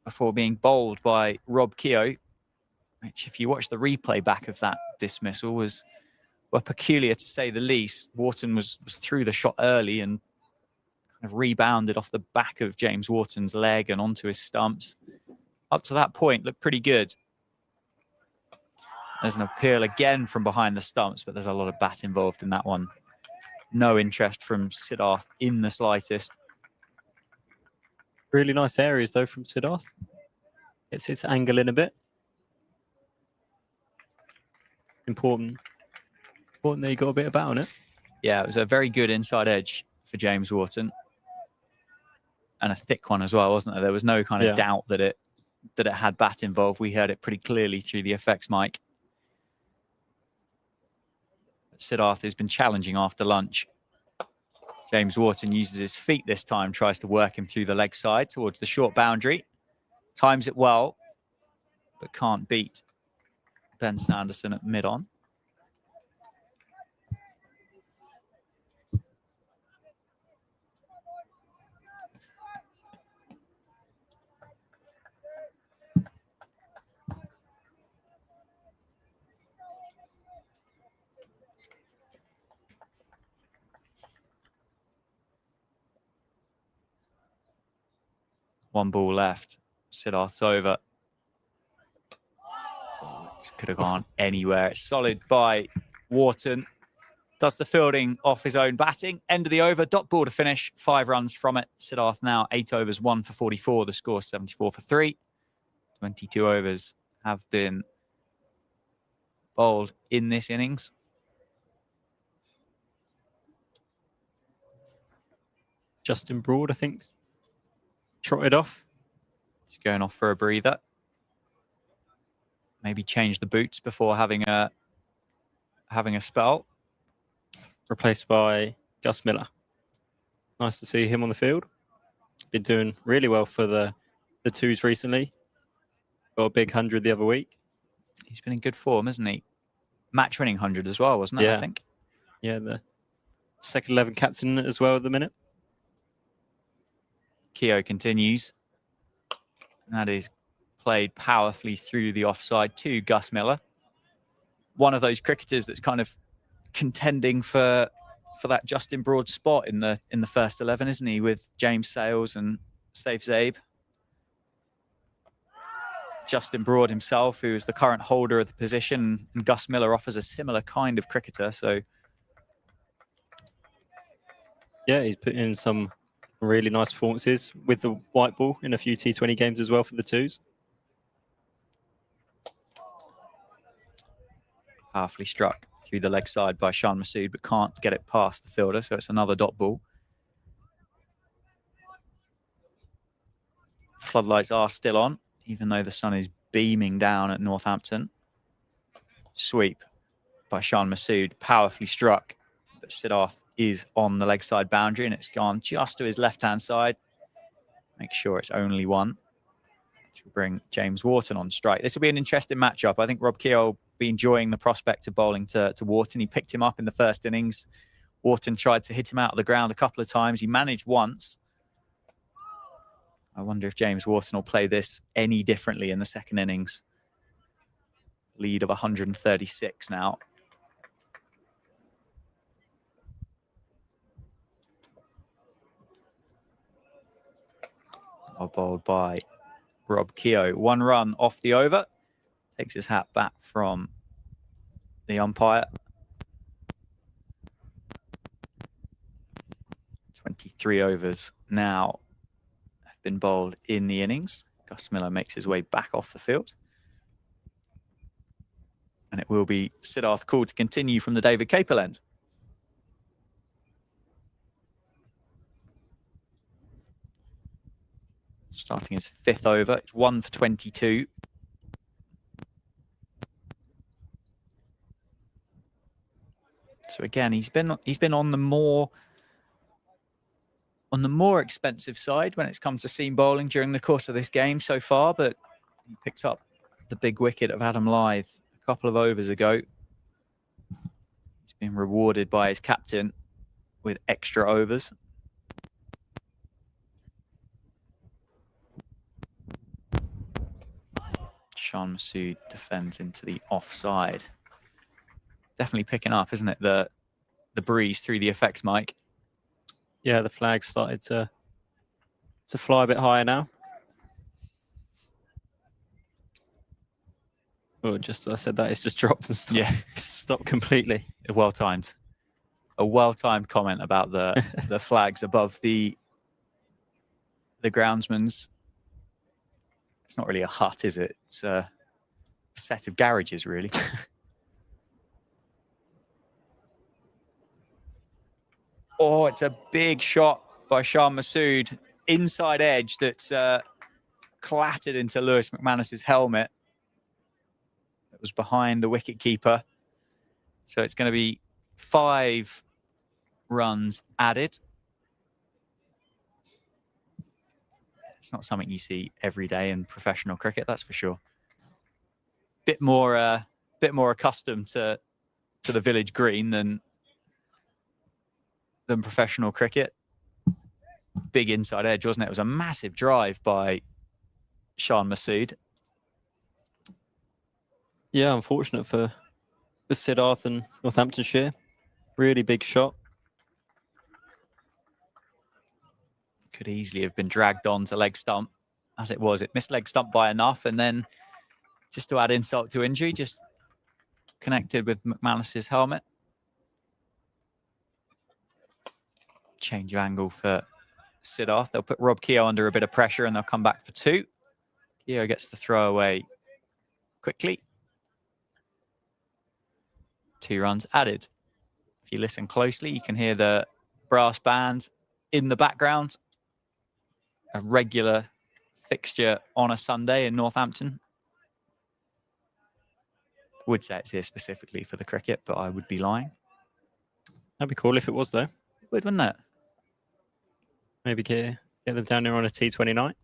before being bowled by Rob Keogh, which, if you watch the replay back of that dismissal, was peculiar to say the least. Wharton was through the shot early and kind of rebounded off the back of James Wharton's leg and onto his stumps. Up to that point, looked pretty good. There's an appeal again from behind the stumps, but there's a lot of bat involved in that one. No interest from Siddharth in the slightest. Really nice areas, though, from Siddharth. It's its angle in a bit. Important that you got a bit of bat on it. Yeah, it was a very good inside edge for James Wharton. And a thick one as well, wasn't there? There was no kind of doubt that it had bat involved. We heard it pretty clearly through the effects mic. But Siddharth has been challenging after lunch. James Wharton uses his feet this time, tries to work him through the leg side towards the short boundary. Times it well, but can't beat Ben Sanderson at mid-on. 1 ball left. Siddharth's over. Oh, it could have gone anywhere. It's solid by Wharton. Does the fielding off his own batting. End of the over. Dot ball to finish. 5 runs from it. Siddharth now 8 overs, 1 for 44. The score 74 for 3. 22 overs have been bowled in this innings. Justin Broad, I think, trotted off. He's going off for a breather. Maybe change the boots before having a spell. Replaced by Gus Miller. Nice to see him on the field. Been doing really well for the twos recently. Got a big 100 the other week. He's been in good form, isn't he? Match-winning 100 as well, wasn't it, Yeah. I think? Yeah, the second 11 captain as well at the minute. Keogh continues. That is played powerfully through the offside to Gus Miller. One of those cricketers that's kind of contending for that Justin Broad spot in the first 11, isn't he? With James Sales and Saif Zabe. Justin Broad himself, who is the current holder of the position, and Gus Miller offers a similar kind of cricketer. So, yeah, he's put in some really nice performances with the white ball in a few T20 games as well for the twos. powerfully struck through the leg side by Shan Masood, but can't get it past the fielder. So it's another dot ball. Floodlights are still on, even though the sun is beaming down at Northampton. Sweep by Shan Masood, powerfully struck. But Siddharth is on the leg side boundary, and it's gone just to his left-hand side. Make sure it's only one, which will bring James Wharton on strike. This will be an interesting matchup. I think Rob Keogh will be enjoying the prospect of bowling to Wharton. He picked him up in the first innings. Wharton tried to hit him out of the ground a couple of times. He managed once. I wonder if James Wharton will play this any differently in the second innings. Lead of 136 now. Well bowled by Rob Keogh. 1 run off the over. Takes his hat back from the umpire. 23 overs now have been bowled in the innings. Gus Miller makes his way back off the field. And it will be Siddharth called to continue from the David Capel end. Starting his 5th over. It's 1 for 22. So again, he's been on the more expensive side when it's come to seam bowling during the course of this game so far, but he picked up the big wicket of Adam Lyth a couple of overs ago. He's been rewarded by his captain with extra overs. Shan Masood defends into the offside. Definitely picking up, isn't it? The breeze through the effects mic. Yeah, the flag started to fly a bit higher now. Oh, just I said that it's just dropped and stopped. Yeah, stopped completely. Well timed. A well-timed comment about the flags above the groundsman's. It's not really a hut, is it? It's a set of garages, really. Oh, it's a big shot by Shan Masood. Inside edge that's clattered into Lewis McManus's helmet. It was behind the wicket-keeper. So it's going to be 5 runs added. It's not something you see every day in professional cricket, that's for sure. Bit more accustomed to the village green than professional cricket. Big inside edge, wasn't it? It was a massive drive by Shan Masood. Yeah, unfortunate for Siddharth and Northamptonshire. Really big shot. Could easily have been dragged on to leg stump. as it was. It missed leg stump by enough, and then just to add insult to injury, just connected with McManus's helmet. Change of angle for Siddharth. They'll put Rob Keogh under a bit of pressure, and they'll come back for 2. Keogh gets the throw away quickly. 2 runs added. If you listen closely, you can hear the brass band in the background. A regular fixture on a Sunday in Northampton. Would say it's here specifically for the cricket, but I would be lying. That'd be cool if it was, though. It would, wouldn't it? Maybe get them down there on a T20 night.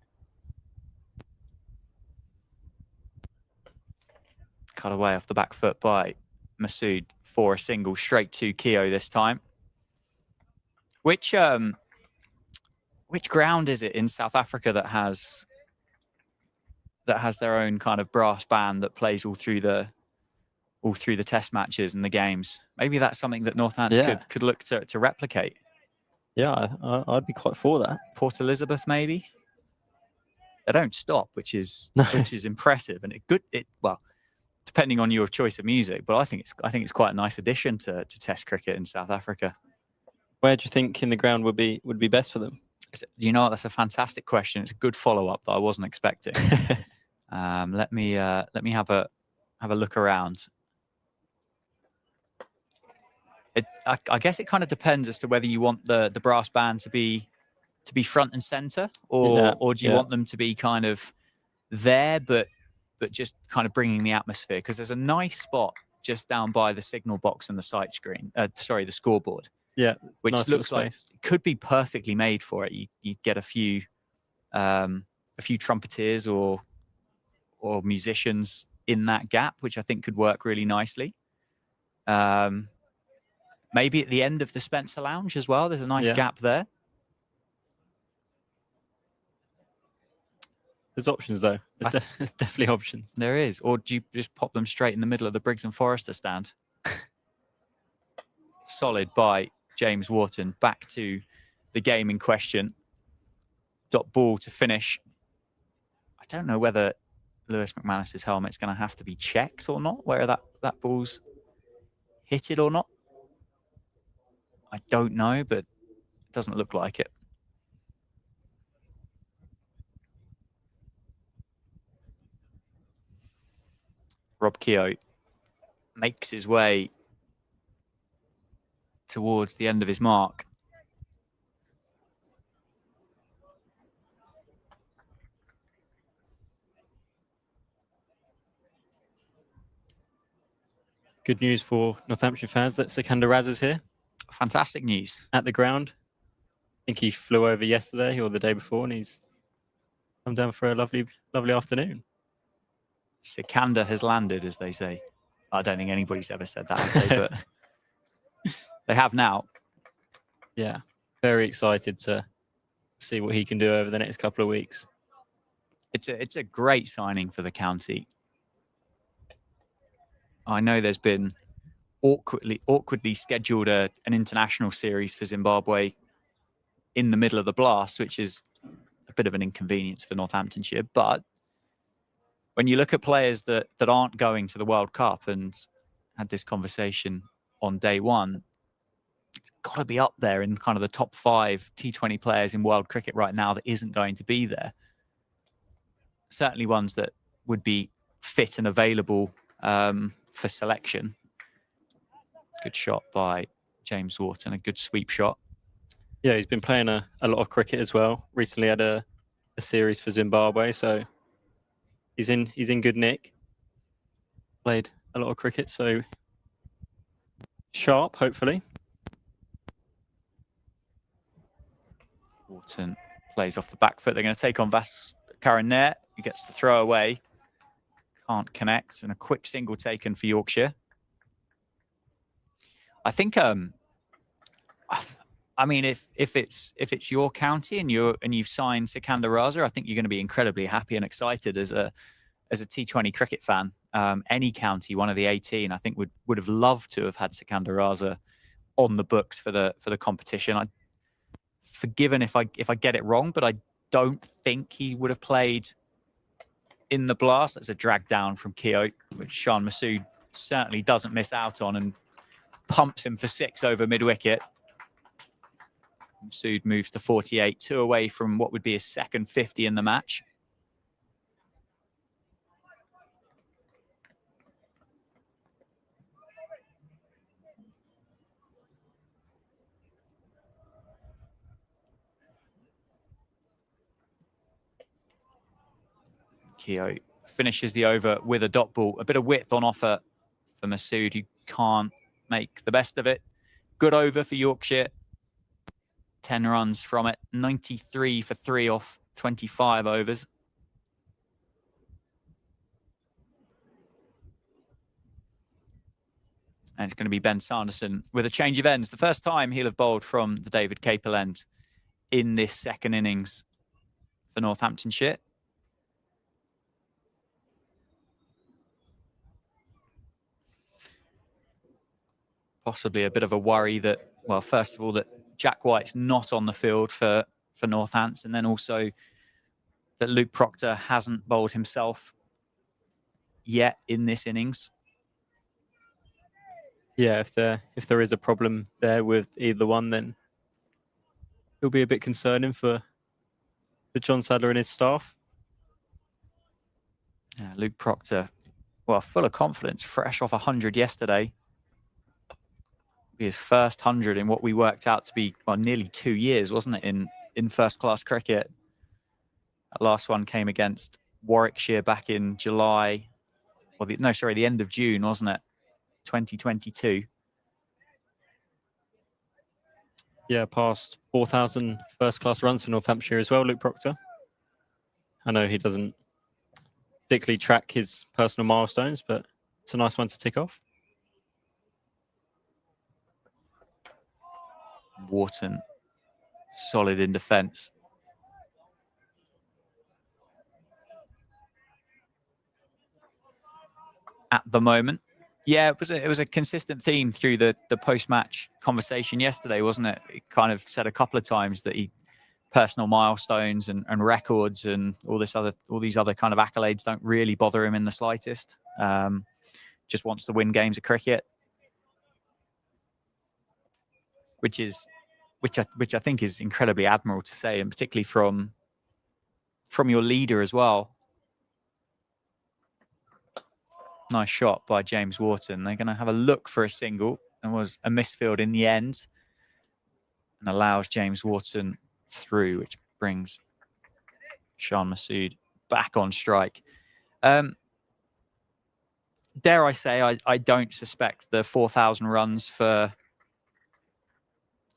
Cut away off the back foot by Masood for a single straight to Keogh this time. Which ground is it in South Africa that has their own kind of brass band that plays all through the test matches and the games? Maybe that's something that Northampton could look to replicate. Yeah, I'd be quite for that. Port Elizabeth, maybe. They don't stop, which is impressive, and well, depending on your choice of music. But I think it's quite a nice addition to Test cricket in South Africa. Where do you think in the ground would be best for them? You know what? That's a fantastic question. It's a good follow-up that I wasn't expecting. Let me have a look around. I guess it kind of depends as to whether you want the brass band to be front and center, or do you want them to be kind of there, but just kind of bringing the atmosphere? Because there's a nice spot just down by the signal box and the sight screen. The scoreboard. Yeah, which nice looks like it could be perfectly made for it. You get a few trumpeters or musicians in that gap, which I think could work really nicely. Maybe at the end of the Spencer Lounge as well. There's a nice gap there. There's options, though. There's definitely options. There is. Or do you just pop them straight in the middle of the Briggs and Forrester stand? Solid by James Wharton. Back to the game in question. Dot ball to finish. I don't know whether Lewis McManus's helmet's going to have to be checked or not, where that ball's hit it or not. I don't know, but it doesn't look like it. Rob Keogh makes his way towards the end of his mark. Good news for Northamptonshire fans that Sikandar Raz is here. Fantastic news. At the ground. I think he flew over yesterday or the day before, and he's come down for a lovely afternoon. Sikandar has landed, as they say. I don't think anybody's ever said that, have they? But they have now. Yeah, very excited to see what he can do over the next couple of weeks. It's a great signing for the county. I know there's been awkwardly scheduled an international series for Zimbabwe in the middle of the blast, which is a bit of an inconvenience for Northamptonshire. But when you look at players that aren't going to the World Cup, and had this conversation on day one, it's got to be up there in kind of the top 5 T20 players in world cricket right now that isn't going to be there. Certainly ones that would be fit and available for selection. Good shot by James Wharton, a good sweep shot. Yeah, he's been playing a lot of cricket as well. Recently had a series for Zimbabwe, so he's in good nick. Played a lot of cricket, so sharp, hopefully. Wharton plays off the back foot. They're going to take on Karan Nair. He gets the throw away. Can't connect, and a quick single taken for Yorkshire. I think I mean, if it's your county and you've signed Sikandar Raza, I think you're going to be incredibly happy and excited as a T20 cricket fan. Any county, one of the 18, I think would have loved to have had Sikandar Raza on the books for the competition. I'd forgiven if I get it wrong, but don't think he would have played in the blast. That's a drag down from Keogh, which Sean Masood certainly doesn't miss out on and pumps him for 6 over mid-wicket. Masood moves to 48, 2 away from what would be his second 50 in the match. Keogh finishes the over with a dot ball. A bit of width on offer for Masood, who can't make the best of it. Good over for Yorkshire. 10 runs from it. 93 for 3 off 25 overs. And it's going to be Ben Sanderson with a change of ends. The first time he'll have bowled from the David Capel end in this second innings for Northamptonshire. Possibly a bit of a worry that, well, first of all, that Jack White's not on the field for Northants, and then also that Luke Proctor hasn't bowled himself yet in this innings. Yeah, if there is a problem there with either one, then it'll be a bit concerning for John Sadler and his staff. Yeah, Luke Proctor, well, full of confidence, fresh off 100 yesterday. His first 100 in what we worked out to be, well, nearly 2 years, wasn't it, in first-class cricket. That last one came against Warwickshire back in July. Well, the end of June, wasn't it? 2022. Yeah, past 4,000 first-class runs for Northamptonshire as well, Luke Proctor. I know he doesn't particularly track his personal milestones, but it's a nice one to tick off. Wharton, solid in defence. At the moment. Yeah, it was a consistent theme through the post-match conversation yesterday, wasn't it? It kind of said a couple of times that personal milestones and records and all these other kind of accolades don't really bother him in the slightest. Just wants to win games of cricket, which I think is incredibly admirable to say, and particularly from your leader as well. Nice shot by James Wharton. They're going to have a look for a single. There was a misfield in the end and allows James Wharton through, which brings Sean Masood back on strike. Dare I say, I don't suspect the 4,000 runs for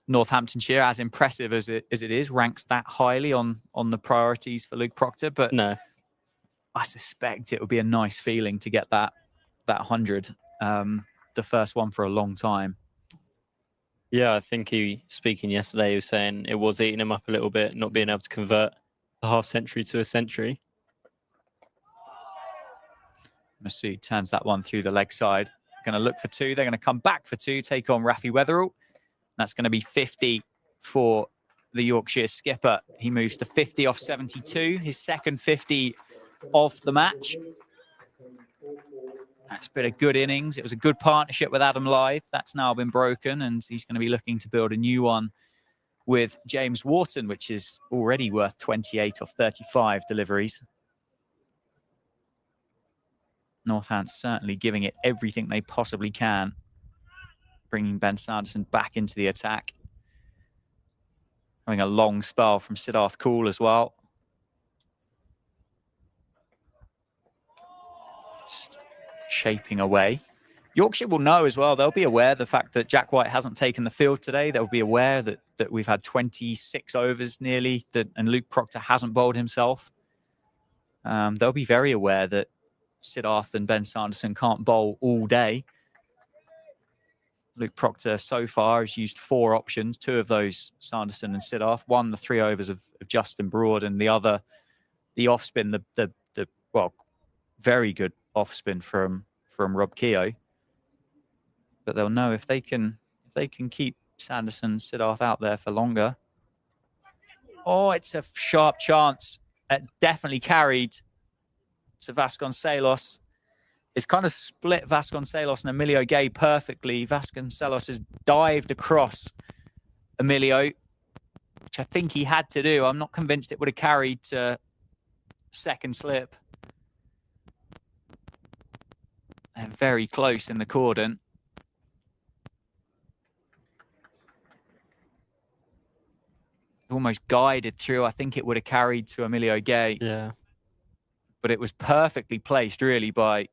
Northamptonshire, as impressive as it is, ranks that highly on the priorities for Luke Proctor. But no, I suspect it would be a nice feeling to get that 100, the first one for a long time. Yeah, I think speaking yesterday, he was saying it was eating him up a little bit, not being able to convert a half century to a century. Masood turns that one through the leg side. Going to look for 2. They're going to come back for 2, take on Rafi Weatherall. That's going to be 50 for the Yorkshire skipper. He moves to 50 off 72, his second 50 of the match. That's been a good innings. It was a good partnership with Adam Lyth. That's now been broken, and he's going to be looking to build a new one with James Wharton, which is already worth 28 off 35 deliveries. Northants certainly giving it everything they possibly can, bringing Ben Sanderson back into the attack. Having a long spell from Siddharth Kaul as well. Just shaping away. Yorkshire will know as well. They'll be aware of the fact that Jack White hasn't taken the field today. They'll be aware that we've had 26 overs nearly, and Luke Proctor hasn't bowled himself. They'll be very aware that Siddharth and Ben Sanderson can't bowl all day. Luke Proctor so far has used 4 options, 2 of those Sanderson and Siddharth. One, the 3 overs of Justin Broad, and the other, the off spin, the very good off spin from Rob Keogh. But they'll know if they can keep Sanderson and Siddharth out there for longer. Oh, it's a sharp chance. Definitely carried to Vasconcelos. It's kind of split Vasconcelos and Emilio Gay perfectly. Vasconcelos has dived across Emilio, which I think he had to do. I'm not convinced it would have carried to second slip. They're very close in the cordon. Almost guided through. I think it would have carried to Emilio Gay. Yeah. But it was perfectly placed, really, by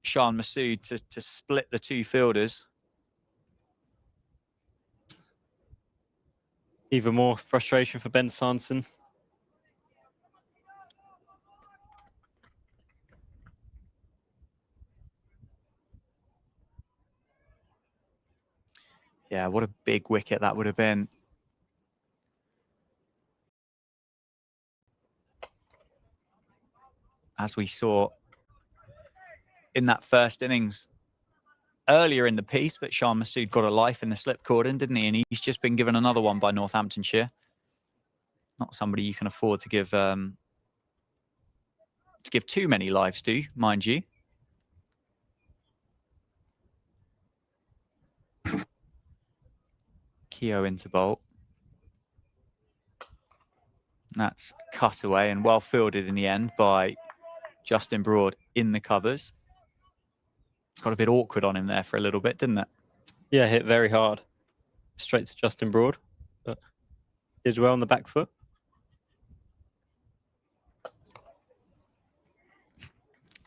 Sean Masood to split the two fielders. Even more frustration for Ben Sanson. Yeah, what a big wicket that would have been. As we saw in that first innings earlier in the piece, but Sean Masood got a life in the slip cordon, didn't he? And he's just been given another one by Northamptonshire. Not somebody you can afford to give too many lives to, mind you. Keogh into bowl. That's cut away and well fielded in the end by Justin Broad in the covers. Got a bit awkward on him there for a little bit, didn't it? Yeah, hit very hard. Straight to Justin Broad. But did well on the back foot.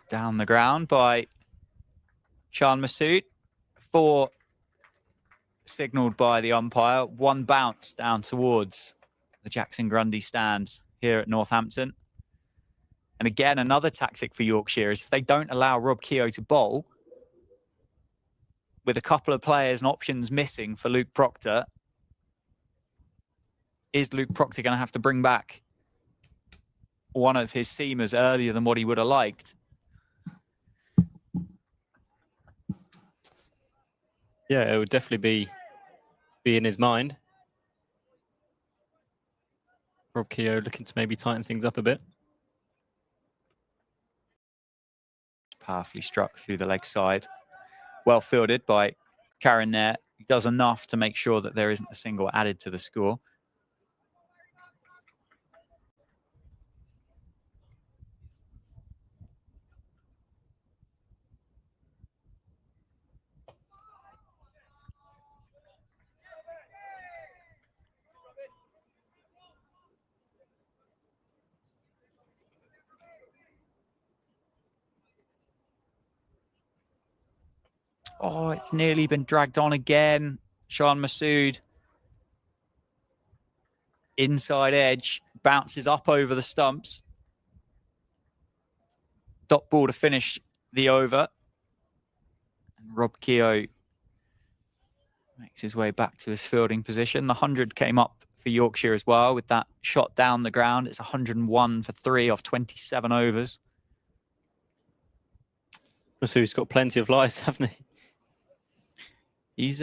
Down the ground by Sean Masood. 4 signalled by the umpire. 1 bounce down towards the Jackson Grundy stands here at Northampton. And again, another tactic for Yorkshire is if they don't allow Rob Keogh to bowl, with a couple of players and options missing for Luke Proctor, is Luke Proctor going to have to bring back one of his seamers earlier than what he would have liked? Yeah, it would definitely be in his mind. Rob Keogh looking to maybe tighten things up a bit. Powerfully struck through the leg side. Well fielded by Karen there. He does enough to make sure that there isn't a single added to the score. Oh, it's nearly been dragged on again. Sean Masood. Inside edge. Bounces up over the stumps. Dot ball to finish the over. And Rob Keogh makes his way back to his fielding position. The 100 came up for Yorkshire as well with that shot down the ground. It's 101 for 3 off 27 overs. Masood's got plenty of lives, hasn't he? He's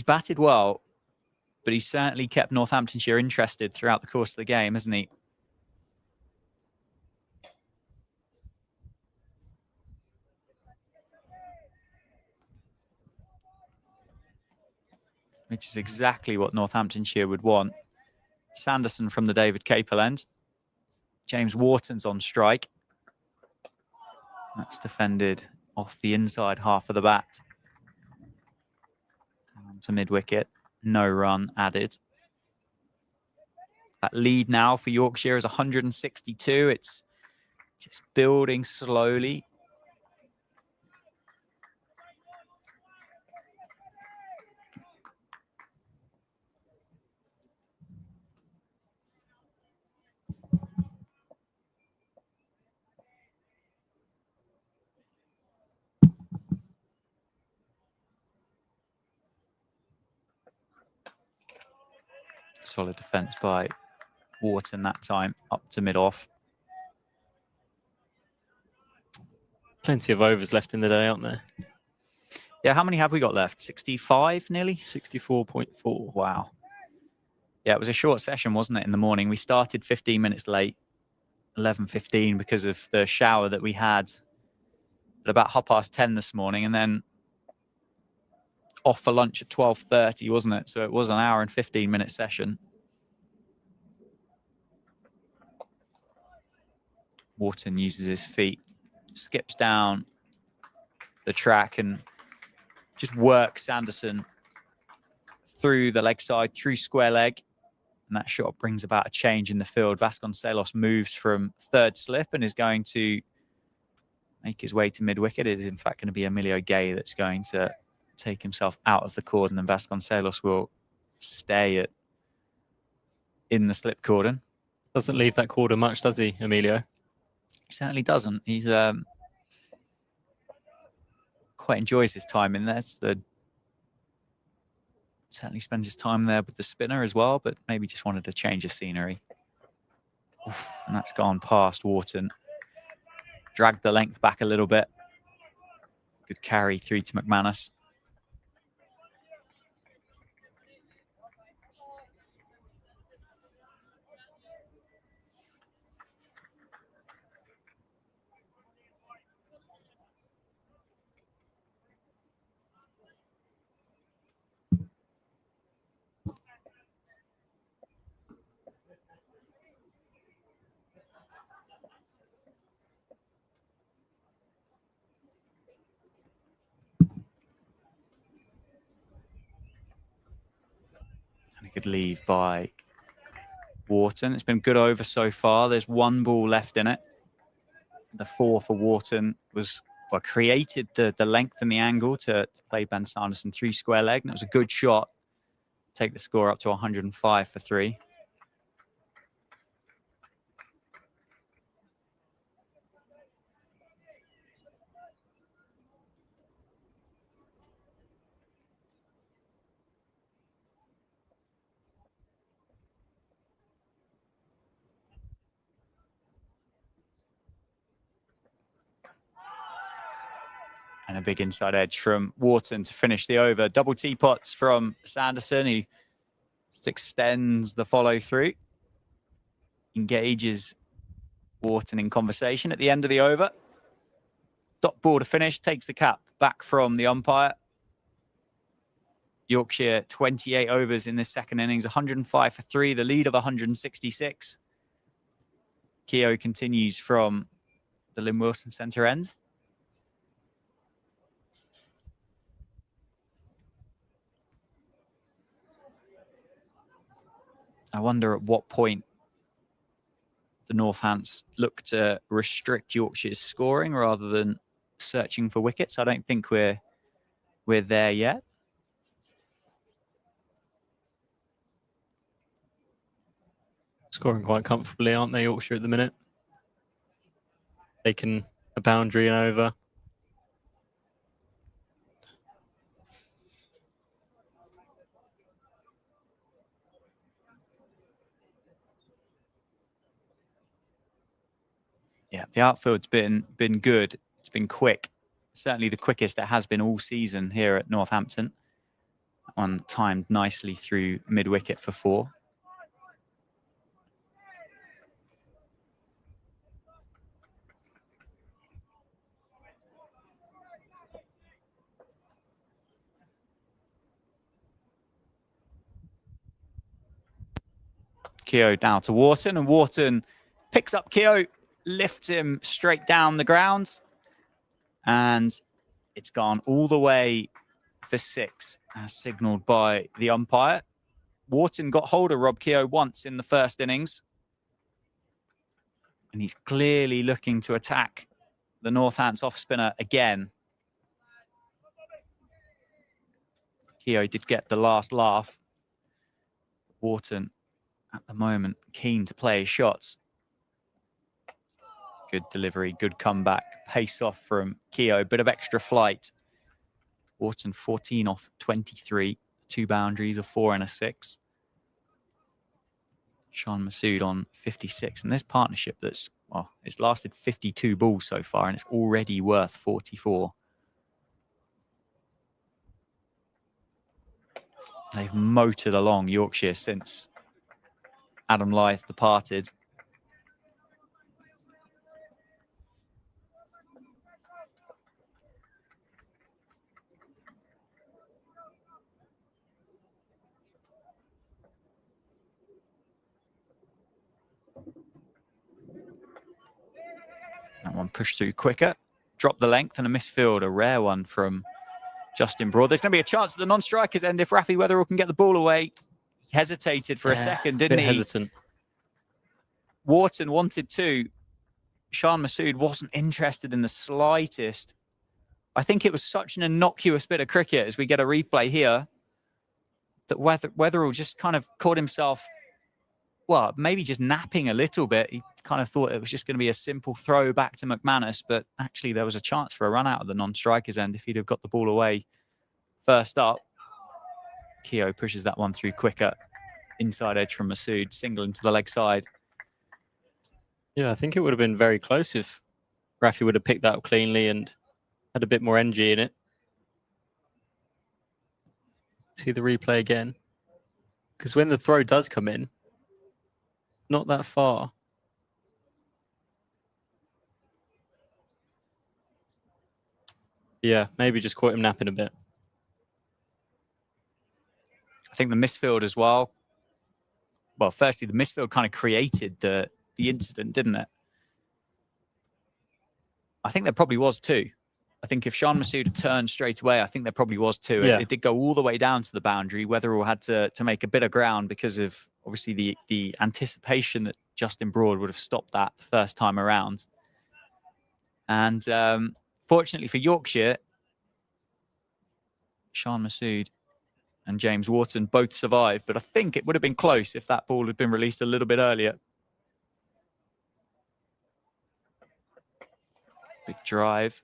batted well, but he's certainly kept Northamptonshire interested throughout the course of the game, hasn't he? Which is exactly what Northamptonshire would want. Sanderson from the David Capel end. James Wharton's on strike. That's defended off the inside half of the bat. Down to mid-wicket. No run added. That lead now for Yorkshire is 162. It's just building slowly. Solid defence by Wharton that time, up to mid-off. Plenty of overs left in the day, aren't there? Yeah, how many have we got left? 65 nearly? 64.4. Wow. Yeah, it was a short session, wasn't it, in the morning? We started 15 minutes late, 11:15, because of the shower that we had at about 10:30 this morning, and then off for lunch at 12:30, wasn't it? So it was an hour and 15-minute session. Wharton uses his feet, skips down the track and just works Sanderson through the leg side, through square leg. And that shot brings about a change in the field. Vasconcelos moves from third slip and is going to make his way to mid-wicket. It is, in fact, going to be Emilio Gay that's going to take himself out of the cordon, and Vasconcelos will stay in the slip cordon. Doesn't leave that cordon much, does he, Emilio? He certainly doesn't. He's quite enjoys his time in there. Certainly spends his time there with the spinner as well, but maybe just wanted to change of scenery. Oof, and that's gone past Wharton. Dragged the length back a little bit. Good carry through to McManus. And a good leave by Wharton. It's been good over so far. There's one ball left in it. The 4 for Wharton was created the length and the angle to play Ben Sanderson through square leg, and it was a good shot. Take the score up to 105 for 3. And a big inside edge from Wharton to finish the over. Double teapots from Sanderson, who just extends the follow through. Engages Wharton in conversation at the end of the over. Dot ball to finish, takes the cap back from the umpire. Yorkshire 28 overs in this second innings, 105 for 3, the lead of 166. Keogh continues from the Lynn Wilson centre end. I wonder at what point the Northants look to restrict Yorkshire's scoring rather than searching for wickets. I don't think we're there yet. Scoring quite comfortably, aren't they, Yorkshire, at the minute? Taking a boundary and over. Yeah, the outfield's been good. It's been quick. Certainly the quickest it has been all season here at Northampton. One timed nicely through mid-wicket for 4. Keogh down to Wharton, and Wharton picks up Keogh, lifts him straight down the ground, and it's gone all the way for 6, as signalled by the umpire. Wharton got hold of Rob Keogh once in the first innings, and he's clearly looking to attack the Northants off spinner again. Keogh did get the last laugh. Wharton, at the moment, keen to play his shots. Good delivery, good comeback. Pace off from Keogh, bit of extra flight. Wharton 14 off 23, 2 boundaries, a 4 and a 6. Sean Masood on 56. And this partnership that's, well, it's lasted 52 balls so far and it's already worth 44. They've motored along Yorkshire since Adam Lyth departed. That one pushed through quicker. Dropped the length and a misfield, a rare one from Justin Broad. There's going to be a chance at the non-strikers end if Rafi Weatherall can get the ball away. He hesitated for a second, didn't he? Hesitant. Wharton wanted to. Shan Masood wasn't interested in the slightest. I think it was such an innocuous bit of cricket as we get a replay here that Weatherall just kind of caught himself, well, maybe just napping a little bit. He kind of thought it was just going to be a simple throw back to McManus, but actually there was a chance for a run out of the non-strikers end if he'd have got the ball away first up. Keogh pushes that one through quicker. Inside edge from Masood, single into the leg side. Yeah, I think it would have been very close if Rafi would have picked that up cleanly and had a bit more energy in it. See the replay again. Because when the throw does come in, not that far. Yeah, maybe just caught him napping a bit. I think the misfield as well. Well, firstly, the misfield kind of created the incident, didn't it? I think there probably was two. I think if Shan Masood had turned straight away, I think there probably was two. Yeah. It did go all the way down to the boundary. Weatherall had to make a bit of ground because of obviously the anticipation that Justin Broad would have stopped that first time around. And fortunately for Yorkshire, Shan Masood and James Wharton both survived, but I think it would have been close if that ball had been released a little bit earlier. Big drive.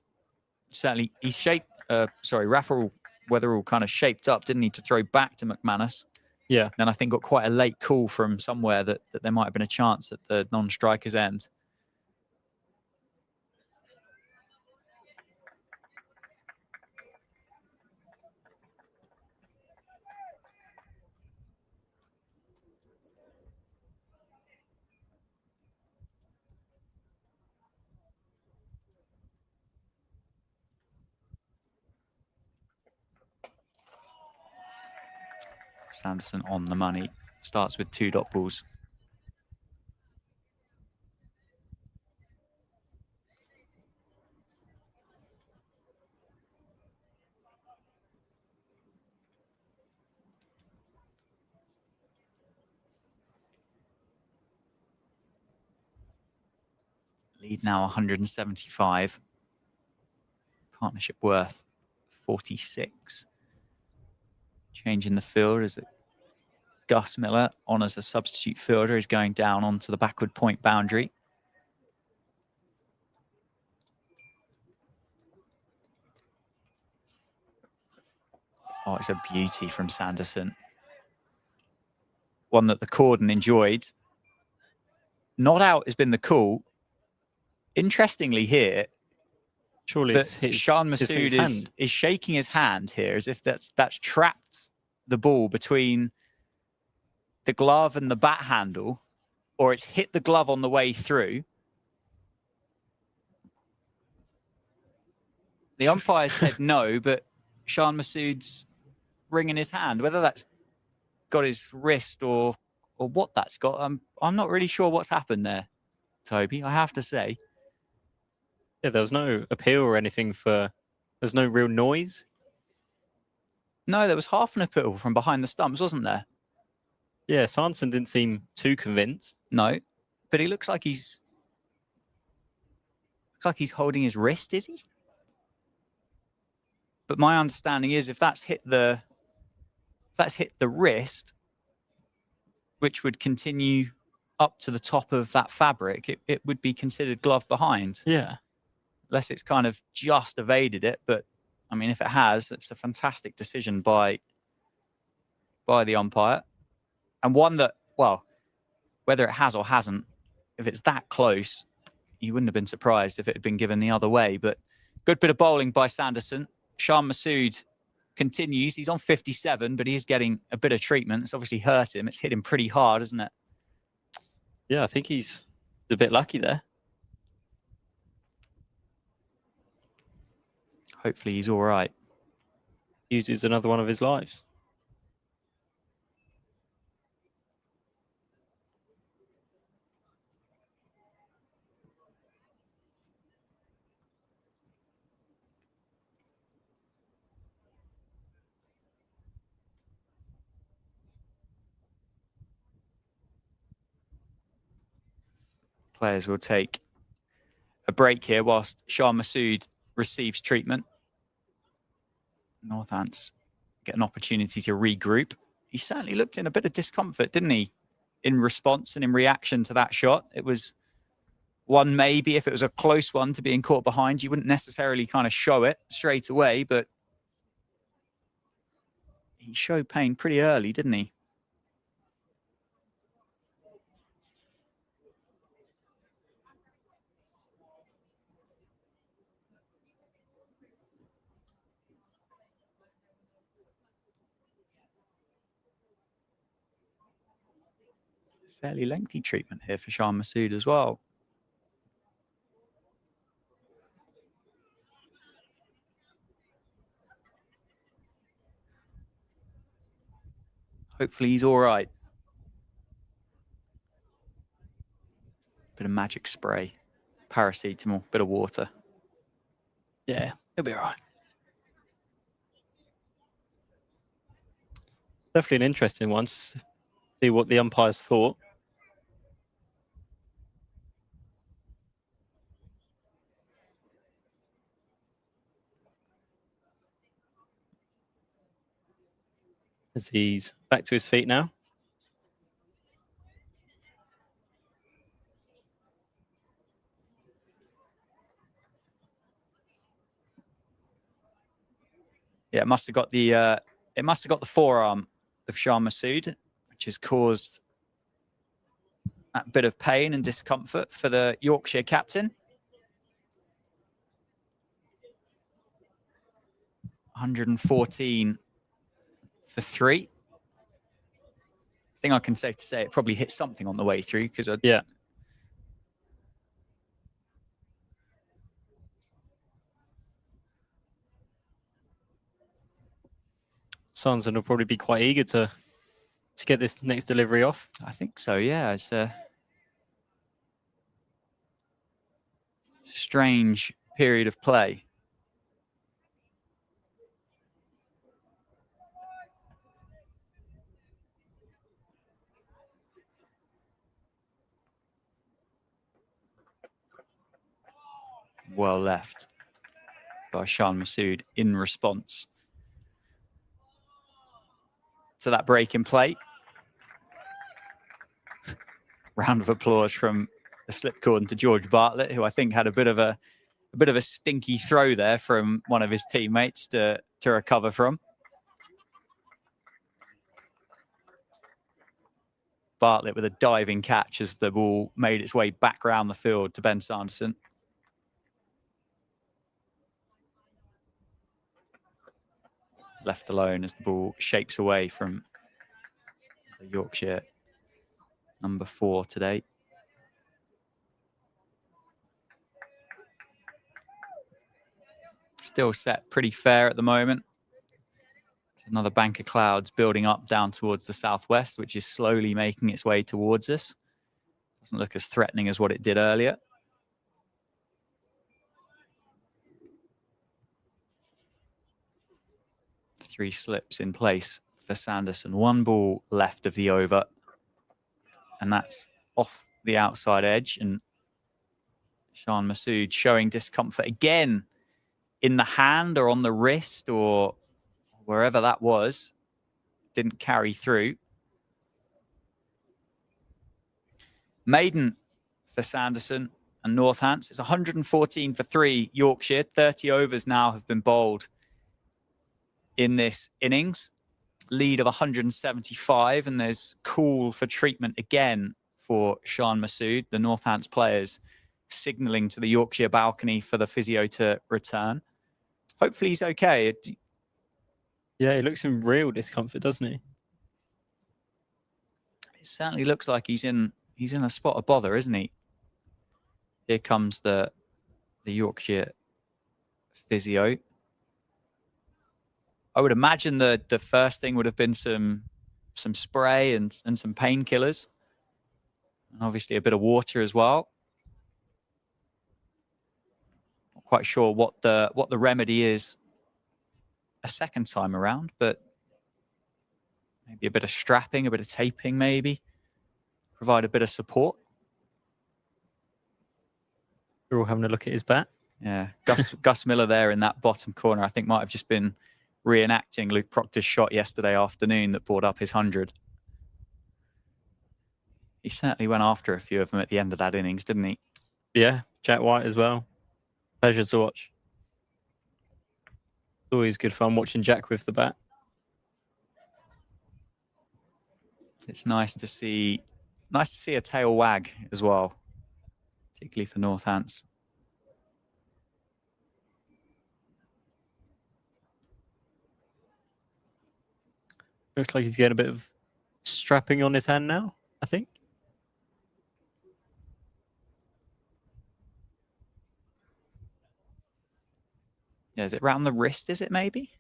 Certainly, Rafa Weatherall kind of shaped up, didn't he, to throw back to McManus. Yeah. Then I think got quite a late call from somewhere that there might have been a chance at the non-strikers end. Sanderson on the money. Starts with 2 dot balls. Lead now 175. Partnership worth 46. Change in the field as Gus Miller on as a substitute fielder is going down onto the backward point boundary. Oh, it's a beauty from Sanderson. One that the cordon enjoyed. Not out has been the call. Interestingly here, surely that Shan Masood is shaking his hand here as if that's trapped the ball between the glove and the bat handle, or it's hit the glove on the way through. The umpire said no, but Shan Masood's wringing his hand. Whether that's got his wrist or what that's got, I'm not really sure what's happened there, Toby, I have to say. Yeah, there was no appeal or anything there's no real noise. No, there was half an appeal from behind the stumps, wasn't there? Yeah, Sanderson didn't seem too convinced. No, but he looks like he's holding his wrist, is he? But my understanding is if that's hit the wrist, which would continue up to the top of that fabric, it would be considered glove behind. Yeah. Unless it's kind of just evaded it. But, I mean, if it has, it's a fantastic decision by the umpire. And one that, well, whether it has or hasn't, if it's that close, you wouldn't have been surprised if it had been given the other way. But good bit of bowling by Sanderson. Shan Masood continues. He's on 57, but he is getting a bit of treatment. It's obviously hurt him. It's hit him pretty hard, isn't it? Yeah, I think he's a bit lucky there. Hopefully he's all right. Uses another one of his lives. Players will take a break here whilst Shah Massoud receives treatment. Northants get an opportunity to regroup. He certainly looked in a bit of discomfort, didn't he? In response and in reaction to that shot. It was one, maybe if it was a close one to being caught behind, you wouldn't necessarily kind of show it straight away, but he showed pain pretty early, didn't he? Fairly lengthy treatment here for Shah Massoud as well. Hopefully he's all right. Bit of magic spray, paracetamol, bit of water. Yeah, he'll be all right. It's definitely an interesting one to see what the umpires thought. As he's back to his feet now. Yeah, it must have got the forearm of Shah Massoud, which has caused that bit of pain and discomfort for the Yorkshire captain. 114 for 3. I think I can safe to say it probably hit something on the way through because yeah. Sanson will probably be quite eager to get this next delivery off. I think so, yeah. It's a strange period of play. Well left by Shah Massoud in response to that break in play. Round of applause from the slip cordon to George Bartlett, who I think had a bit of a stinky throw there from one of his teammates to recover from. Bartlett with a diving catch as the ball made its way back round the field to Ben Sanderson. Left alone as the ball shapes away from the Yorkshire number 4 today. Still set pretty fair at the moment. There's another bank of clouds building up down towards the southwest, which is slowly making its way towards us. Doesn't look as threatening as what it did earlier. Three slips in place for Sanderson. One ball left of the over, and that's off the outside edge. And Shah Massoud showing discomfort again in the hand or on the wrist or wherever that was. Didn't carry through. Maiden for Sanderson and Northants. It's 114 for 3 Yorkshire. 30 overs now have been bowled in this innings. Lead of 175, and there's call for treatment again for Shah Massoud. The Northants players signalling to the Yorkshire balcony for the physio to return. Hopefully he's okay. Yeah, he looks in real discomfort, doesn't he? It certainly looks like he's in he's in a spot of bother, isn't he? Here comes the Yorkshire physio. I would imagine the first thing would have been some spray and some painkillers, and obviously a bit of water as well. Not quite sure what the remedy is a second time around, but maybe a bit of strapping, a bit of taping, maybe provide a bit of support. We're all having a look at his bat. Yeah, Gus Miller there in that bottom corner, I think might have just been reenacting Luke Proctor's shot yesterday afternoon that brought up his 100. He certainly went after a few of them at the end of that innings, didn't he? Yeah, Jack White as well. Pleasure to watch. It's always good fun watching Jack with the bat. It's nice to see a tail wag as well, particularly for Northants. Looks like he's getting a bit of strapping on his hand now, I think. Yeah, is it around the wrist, is it maybe?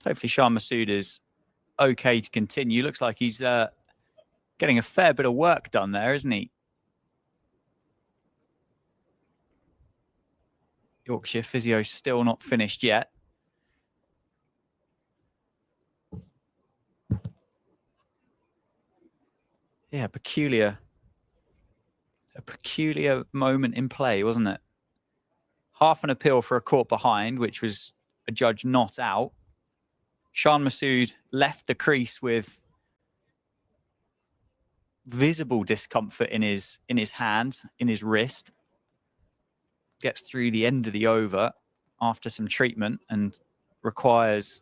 Hopefully Shah Massoud is okay to continue. Looks like he's getting a fair bit of work done there, isn't he? Yorkshire physio still not finished yet. Yeah, a peculiar moment in play, wasn't it? Half an appeal for a caught behind, which was a judge not out. Shan Massoud left the crease with visible discomfort in his hand, in his wrist. Gets through the end of the over after some treatment and requires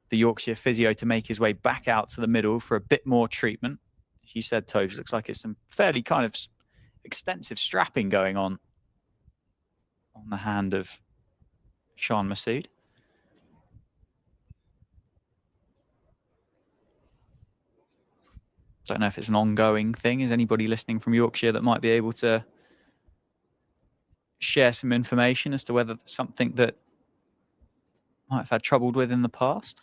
the Yorkshire physio to make his way back out to the middle for a bit more treatment. As you said, Tobes, looks like it's some fairly kind of extensive strapping going on the hand of Shan Massoud. Don't know if it's an ongoing thing. Is anybody listening from Yorkshire that might be able to share some information as to whether it's something that might have had trouble with in the past?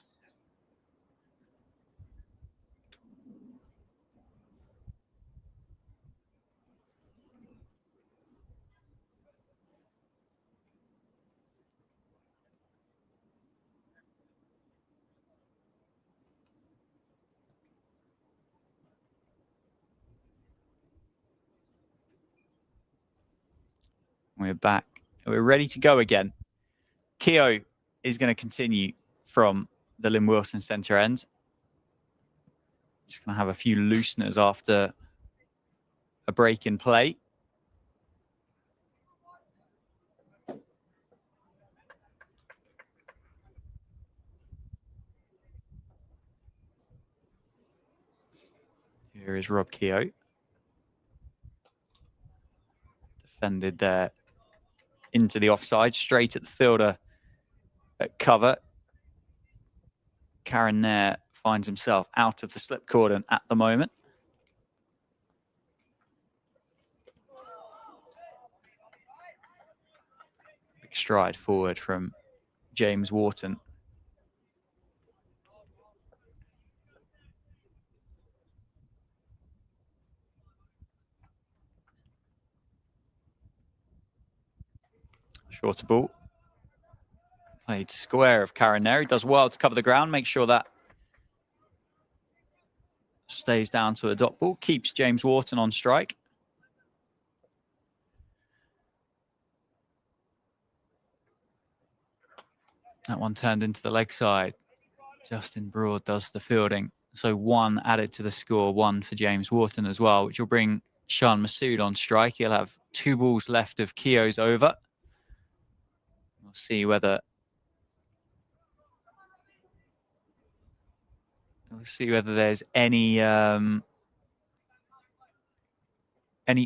We're back. We're ready to go again. Keogh is going to continue from the Lynn Wilson centre end. Just going to have a few looseners after a break in play. Here is Rob Keogh. Defended there into the offside, straight at the fielder at cover. Karen Nair finds himself out of the slip cordon at the moment. Big stride forward from James Wharton. Shorter ball. Played square of Karen there. He does well to cover the ground, make sure that stays down to a dot ball, keeps James Wharton on strike. That one turned into the leg side. Justin Broad does the fielding. So 1 added to the score, 1 for James Wharton as well, which will bring Sean Masood on strike. He'll have 2 balls left of Keogh's over. We'll see whether there's any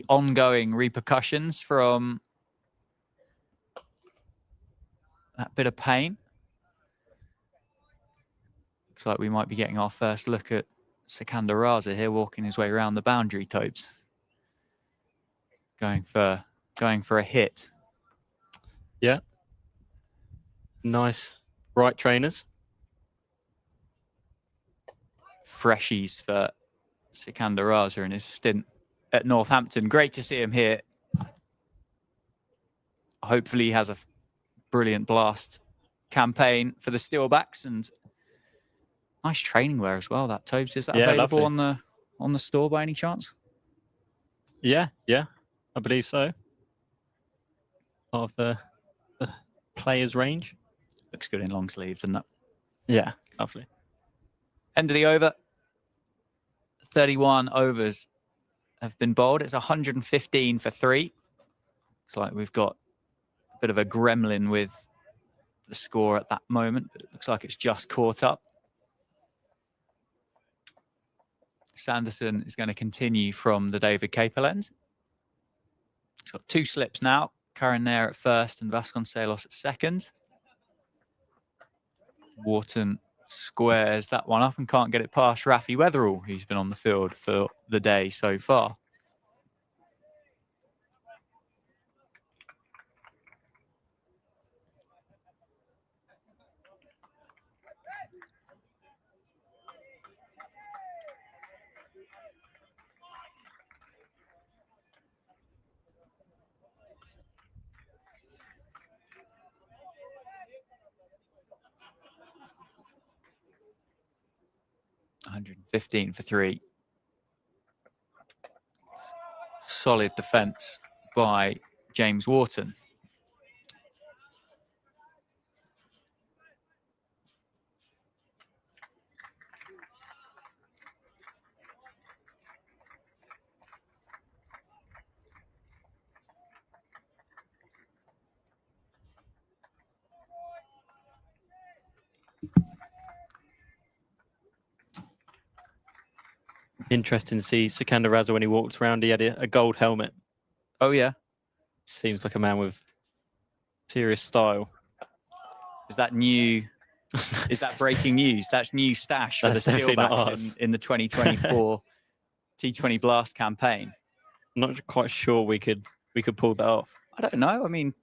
ongoing repercussions from that bit of pain. Looks like we might be getting our first look at Sikandar Raza here, walking his way around the boundary, Tobes. Going for a hit. Yeah. Nice right trainers. Freshies for Sikandar Raza in his stint at Northampton. Great to see him here. Hopefully he has a brilliant blast campaign for the Steelbacks, and nice training wear as well, that, Tobes. Is that available lovely. on the store by any chance? Yeah, I believe so. Part of the players range. Looks good in long sleeves, doesn't it? Yeah, lovely. End of the over. 31 overs have been bowled. It's 115 for 3. Looks like we've got a bit of a gremlin with the score at that moment, but it looks like it's just caught up. Sanderson is going to continue from the David Capel end. He's got 2 slips now. Karen Nair at first and Vasconcelos at second. Wharton squares that one up and can't get it past Rafi Weatherall, who's been on the field for the day so far. $115 for 3. Solid defence by James Wharton. Interesting to see Sikandar Raza when he walked around. He had a gold helmet. Oh, yeah. Seems like a man with serious style. Is that new? Is that breaking news? That's new stash for the Steelbacks in the 2024 T20 Blast campaign. I'm not quite sure we could pull that off. I don't know. I mean,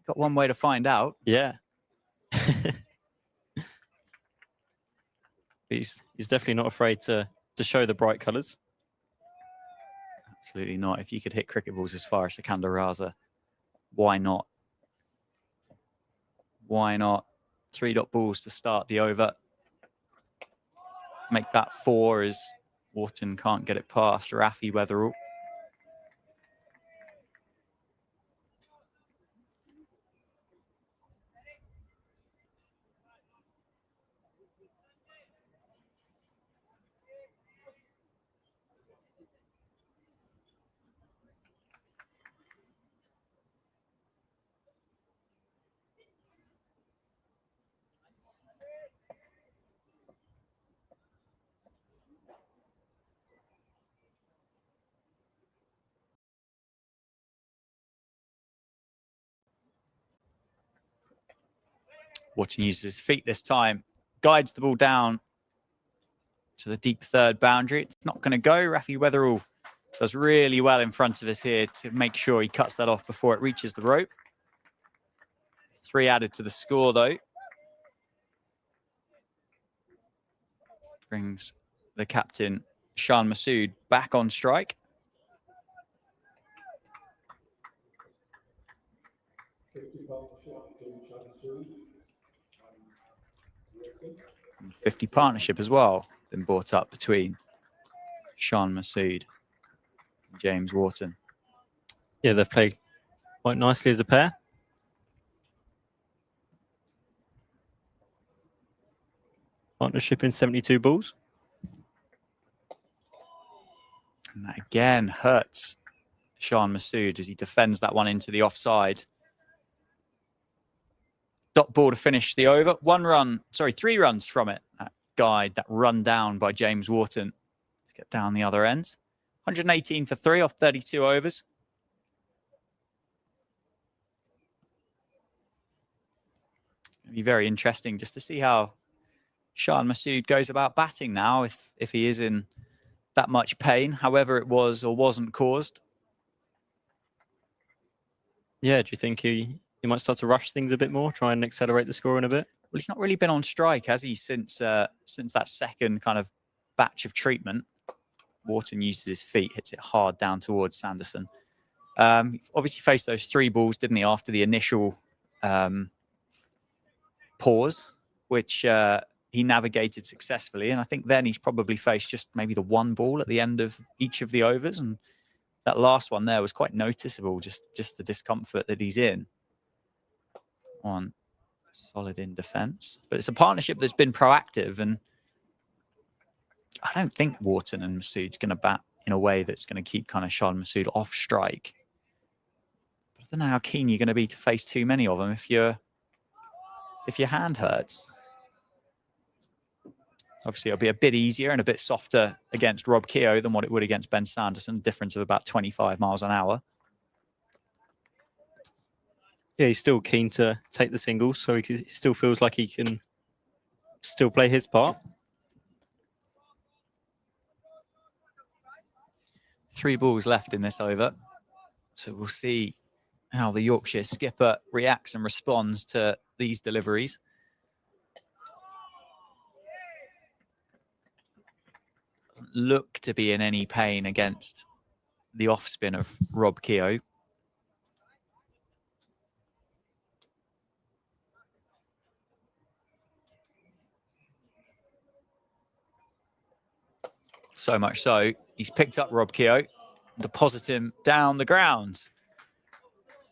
got one way to find out. Yeah. He's definitely not afraid to show the bright colours. Absolutely not. If you could hit cricket balls as far as Sikandar Raza, why not? Why not? 3 dot balls to start the over. Make that 4 as Wharton can't get it past Rafi Weatherall. Wharton uses his feet this time, guides the ball down to the deep third boundary. It's not going to go. Rafi Weatherall does really well in front of us here to make sure he cuts that off before it reaches the rope. 3 added to the score, though. Brings the captain, Sean Masood, back on strike. 50 partnership as well been brought up between Sean Masood and James Wharton. Yeah, they've played quite nicely as a pair. Partnership in 72 balls. And that again hurts Sean Masood as he defends that one into the offside. Dot ball to finish the over. 3 runs from it. That guide, that run down by James Wharton to get down the other end. 118 for 3 off 32 overs. It's going to be very interesting just to see how Sean Masood goes about batting now, if he is in that much pain, however it was or wasn't caused. Yeah, do you think he might start to rush things a bit more, try and accelerate the scoring a bit? Well, he's not really been on strike, has he, since that second kind of batch of treatment. Wharton uses his feet, hits it hard down towards Sanderson. Obviously faced those 3 balls, didn't he, after the initial pause, which he navigated successfully. And I think then he's probably faced just maybe the 1 ball at the end of each of the overs. And that last one there was quite noticeable, just the discomfort that he's in on solid in defence. But it's a partnership that's been proactive, and I don't think Wharton and Masood's going to bat in a way that's going to keep kind of Sean Masood off strike. But I don't know how keen you're going to be to face too many of them if your hand hurts. Obviously, it'll be a bit easier and a bit softer against Rob Keogh than what it would against Ben Sanderson, difference of about 25 miles an hour. Yeah, he's still keen to take the singles, so he still feels like he can still play his part. 3 balls left in this over. So we'll see how the Yorkshire skipper reacts and responds to these deliveries. Doesn't look to be in any pain against the off spin of Rob Keogh. So much so, he's picked up Rob Keogh and deposited him down the ground.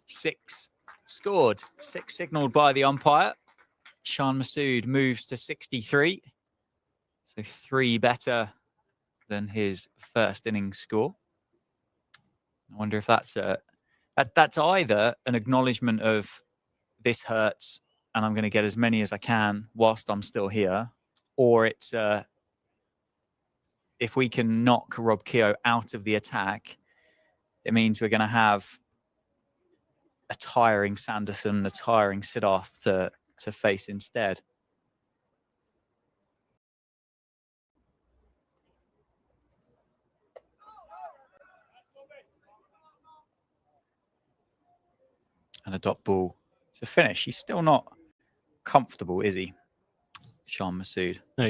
6 scored, 6 signalled by the umpire. Sean Masood moves to 63. So 3 better than his first innings score. I wonder if that's either an acknowledgement of this hurts and I'm going to get as many as I can whilst I'm still here, or it's if we can knock Rob Keogh out of the attack, it means we're going to have a tiring Sanderson, a tiring Siddharth to face instead. And a dot ball to finish. He's still not comfortable, is he, Sean Masood? No,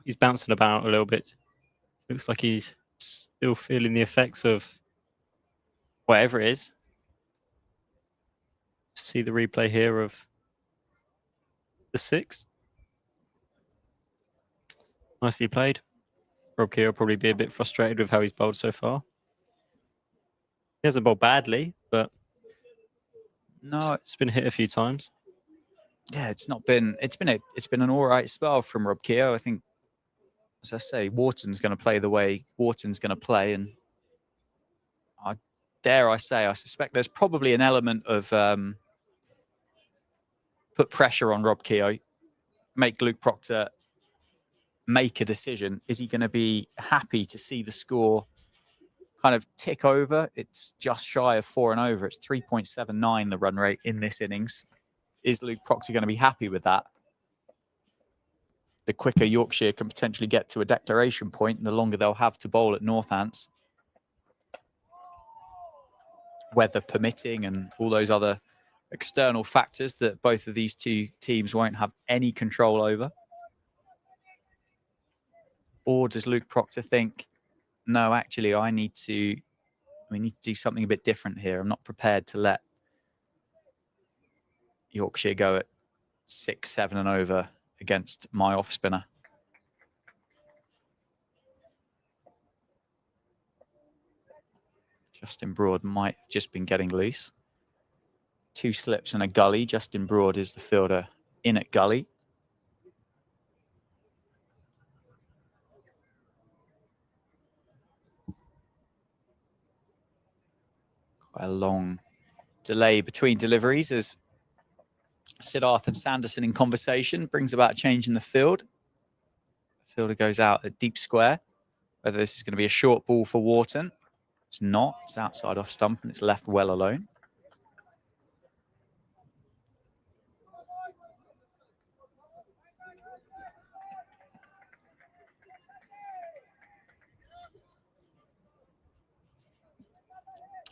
he's bouncing about a little bit. Looks like he's still feeling the effects of whatever it is. See the replay here of the 6. Nicely played. Rob Keogh will probably be a bit frustrated with how he's bowled so far. He hasn't bowled badly, but no, it's been hit a few times. Yeah, it's been an all right spell from Rob Keogh. I think, as I say, Wharton's going to play the way Wharton's going to play, and I suspect there's probably an element of put pressure on Rob Keogh, make Luke Proctor make a decision. Is he going to be happy to see the score kind of tick over? It's just shy of 4 and over. It's 3.79 the run rate in this innings. Is Luke Proctor going to be happy with that? The quicker Yorkshire can potentially get to a declaration point, the longer they'll have to bowl at Northants, weather permitting and all those other external factors that both of these 2 teams won't have any control over. Or does Luke Proctor think, no, actually, we need to do something a bit different here. I'm not prepared to let Yorkshire go at 6, 7 and over against my off spinner. Justin Broad might have just been getting loose. 2 slips and a gully. Justin Broad is the fielder in at gully. Quite a long delay between deliveries as Siddharth and Sanderson in conversation brings about a change in the field. The fielder goes out at deep square. Whether this is going to be a short ball for Wharton. It's not. It's outside off stump and it's left well alone.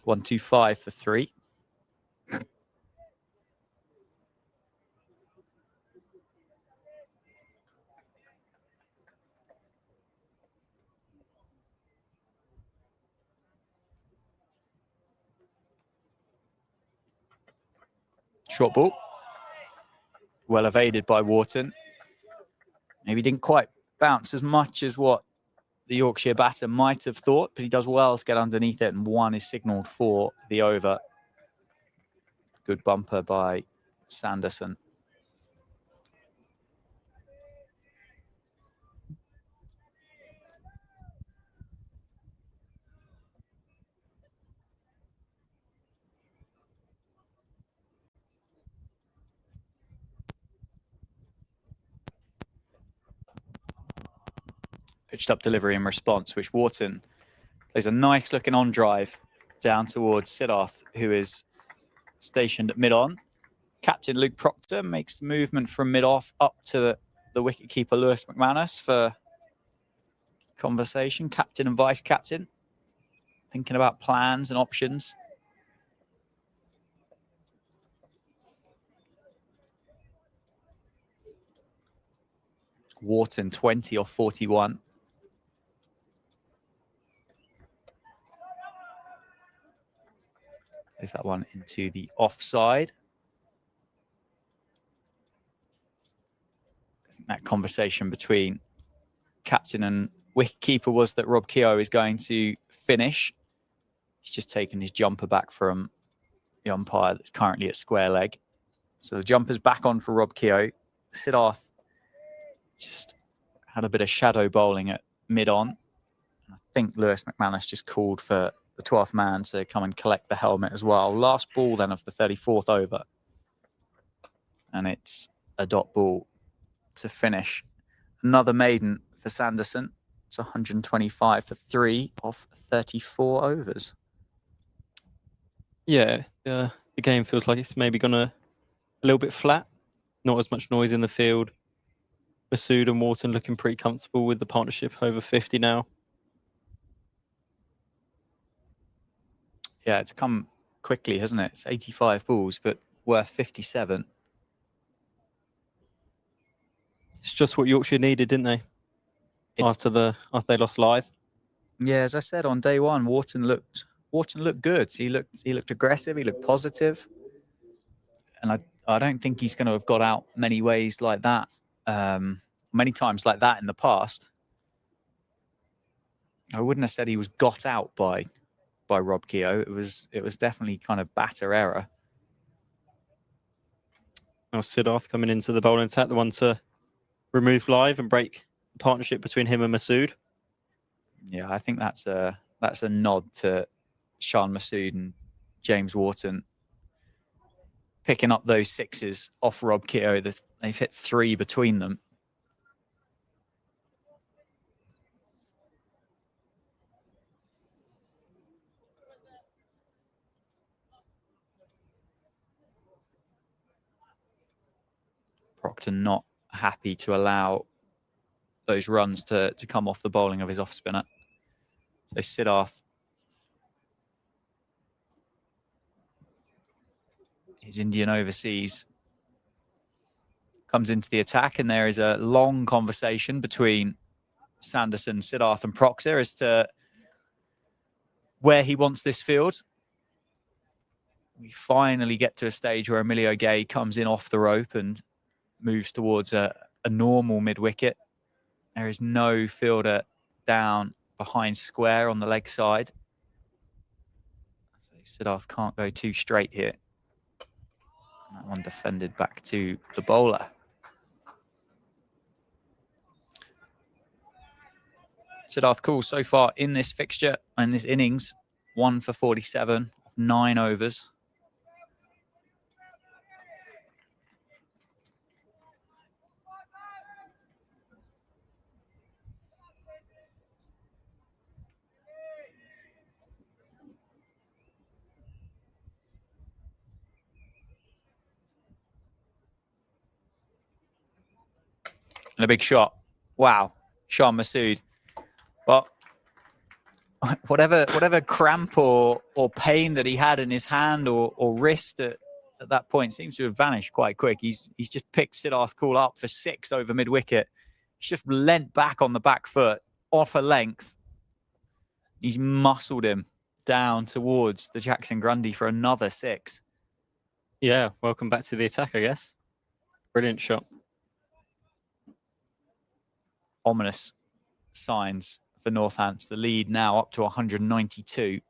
One, 2, 5 for 3. Short ball. Well evaded by Wharton. Maybe didn't quite bounce as much as what the Yorkshire batter might have thought, but he does well to get underneath it, and 1 is signalled for the over. Good bumper by Sanderson. Pitched up delivery in response, which Wharton plays a nice looking on drive down towards Siddharth, who is stationed at mid-on. Captain Luke Proctor makes the movement from mid-off up to the wicket-keeper Lewis McManus for conversation. Captain and vice-captain thinking about plans and options. Wharton 20 or 41. Is that one into the offside? I think that conversation between captain and wicketkeeper was that Rob Keogh is going to finish. He's just taken his jumper back from the umpire that's currently at square leg. So the jumper's back on for Rob Keogh. Siddharth just had a bit of shadow bowling at mid-on. I think Lewis McManus just called for the 12th man to come and collect the helmet as well. Last ball then of the 34th over. And it's a dot ball to finish. Another maiden for Sanderson. It's 125 for 3 off 34 overs. Yeah, the game feels like it's maybe gone a little bit flat. Not as much noise in the field. Masood and Wharton looking pretty comfortable with the partnership over 50 now. Yeah, it's come quickly, hasn't it? It's 85 balls, but worth 57. It's just what Yorkshire needed, didn't they? After they lost live. Yeah, as I said on day one, Wharton looked good. He looked aggressive. He looked positive, and I don't think he's going to have got out many ways like that, many times like that in the past. I wouldn't have said he was got out by Rob Keogh. It was definitely kind of batter error. Now Siddharth coming into the bowling attack, the one to remove live and break the partnership between him and Masood. Yeah, I think that's a nod to Sean Masood and James Wharton picking up those sixes off Rob Keogh. They've hit 3 between them. Proctor not happy to allow those runs to come off the bowling of his off spinner. So Siddharth, his Indian overseas, comes into the attack, and there is a long conversation between Sanderson, Siddharth and Proctor as to where he wants this field. We finally get to a stage where Emilio Gay comes in off the rope and moves towards a normal mid-wicket. There is no fielder down behind square on the leg side. Siddharth can't go too straight here. And that one defended back to the bowler. Siddharth Kaul so far in this fixture and this innings, 1 for 47 of 9 overs. And a big shot. Wow. Shan Masood. Well, whatever cramp or pain that he had in his hand or wrist at that point seems to have vanished quite quick. He's just picked Siddharth Kaul up for 6 over mid-wicket. He's just leant back on the back foot, off a length. He's muscled him down towards the Jackson Grundy for another 6. Yeah, welcome back to the attack, I guess. Brilliant shot. Ominous signs for Northants. The lead now up to 192.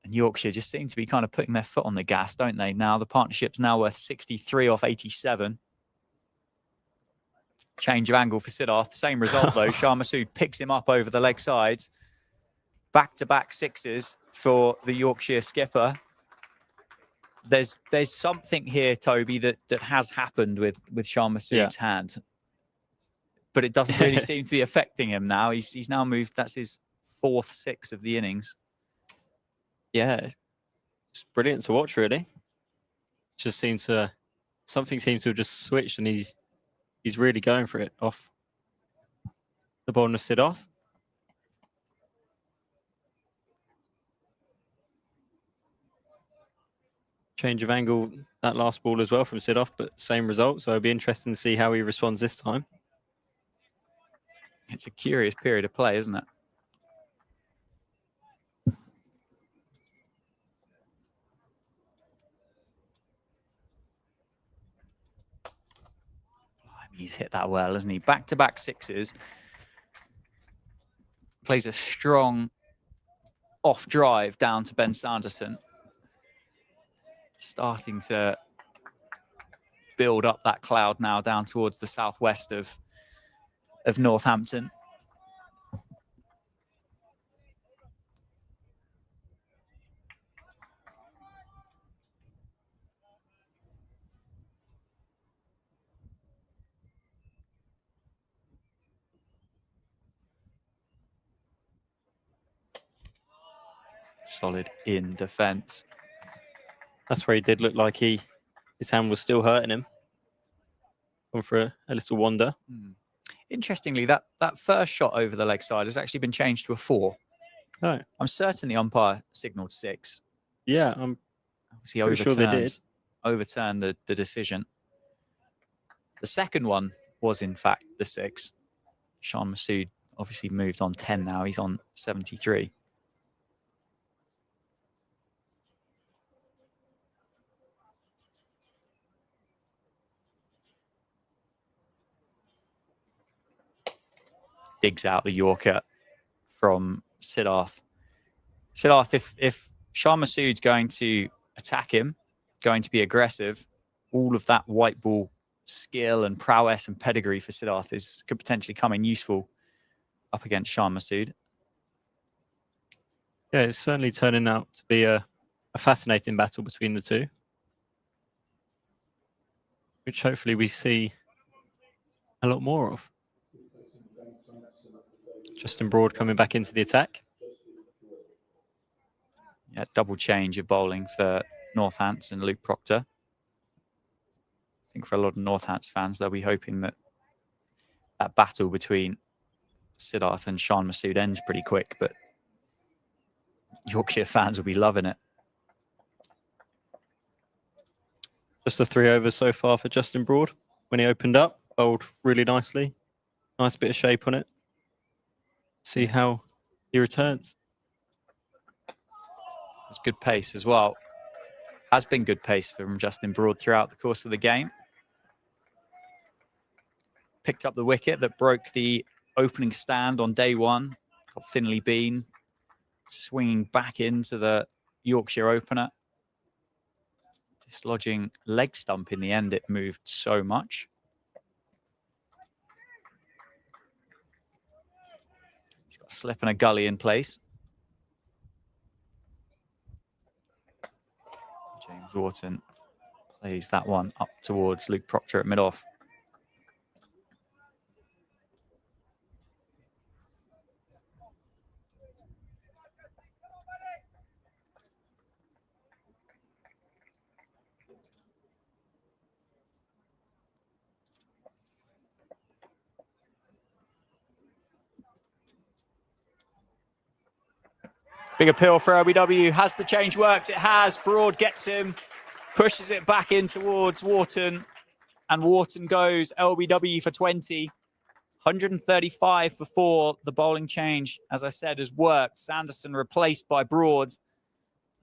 And Yorkshire just seem to be kind of putting their foot on the gas, don't they? Now the partnership's now worth 63 off 87. Change of angle for Siddharth. Same result though. Shan Masood picks him up over the leg sides. Back-to-back 6s for the Yorkshire skipper. There's something here, Toby, that has happened with Shan Masood's hand. But it doesn't really seem to be affecting him now. He's now moved. That's his 4th 6 of the innings. Yeah, it's brilliant to watch, really. Just seems to, something seems to have just switched, and he's really going for it off the ball of Siddharth. Change of angle that last ball as well from Siddharth, but same result. So it'll be interesting to see how he responds this time. It's a curious period of play, isn't it? He's hit that well, hasn't he? Back-to-back 6s. Plays a strong off drive down to Ben Sanderson. Starting to build up that cloud now down towards the southwest of Northampton. Solid in defence. That's where he did look like his hand was still hurting him. Gone for a little wander. Interestingly, that first shot over the leg side has actually been changed to a 4. Oh. I'm certain the umpire signalled 6. Yeah, I'm obviously sure they did. Overturned the decision. The second one was in fact the 6. Shan Masood obviously moved on 10 now. He's on 73. Digs out the Yorker from Siddharth. Siddharth, if Shan Masood's going to attack him, going to be aggressive, all of that white ball skill and prowess and pedigree for Siddharth could potentially come in useful up against Shan Masood. Yeah, it's certainly turning out to be a fascinating battle between the two, which hopefully we see a lot more of. Justin Broad coming back into the attack. Yeah, double change of bowling for Northants and Luke Proctor. I think for a lot of Northants fans, they'll be hoping that battle between Siddharth and Shan Masood ends pretty quick, but Yorkshire fans will be loving it. Just the 3 overs so far for Justin Broad. When he opened up, bowled really nicely. Nice bit of shape on it. See how he returns. It's good pace as well. Has been good pace from Justin Broad throughout the course of the game. Picked up the wicket that broke the opening stand on day 1. Got Finley Bean swinging back into the Yorkshire opener. Dislodging leg stump in the end, it moved so much. He's got a slip and a gully in place. James Wharton plays that one up towards Luke Proctor at mid-off. Big appeal for LBW. Has the change worked? It has. Broad gets him, pushes it back in towards Wharton, and Wharton goes LBW for 20. 135 for 4. The bowling change, as I said, has worked. Sanderson replaced by Broad,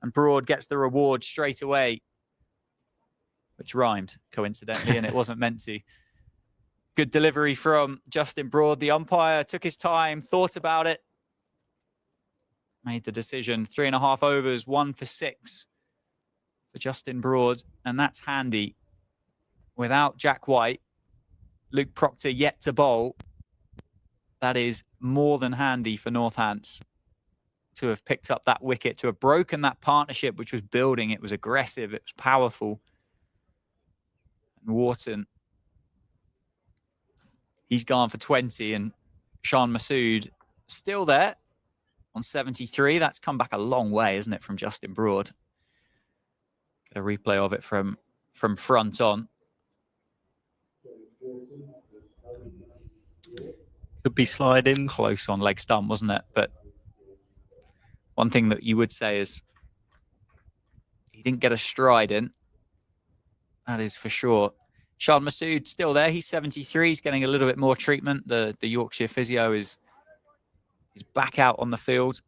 and Broad gets the reward straight away, which rhymed, coincidentally, and it wasn't meant to. Good delivery from Justin Broad. The umpire took his time, thought about it, made the decision. 3.5 overs, 1 for 6 for Justin Broad, and that's handy. Without Jack White, Luke Proctor yet to bowl, that is more than handy for Northants to have picked up that wicket, to have broken that partnership which was building. It was aggressive, it was powerful. And Wharton, he's gone for 20, and Shan Masood still there on 73. That's come back a long way, isn't it, from Justin Broad? Get a replay of it from front on. Could be sliding. Close on leg stump, wasn't it? But one thing that you would say is he didn't get a stride in. That is for sure. Shan Masood still there. He's 73. He's getting a little bit more treatment. The Yorkshire physio is back out on the field.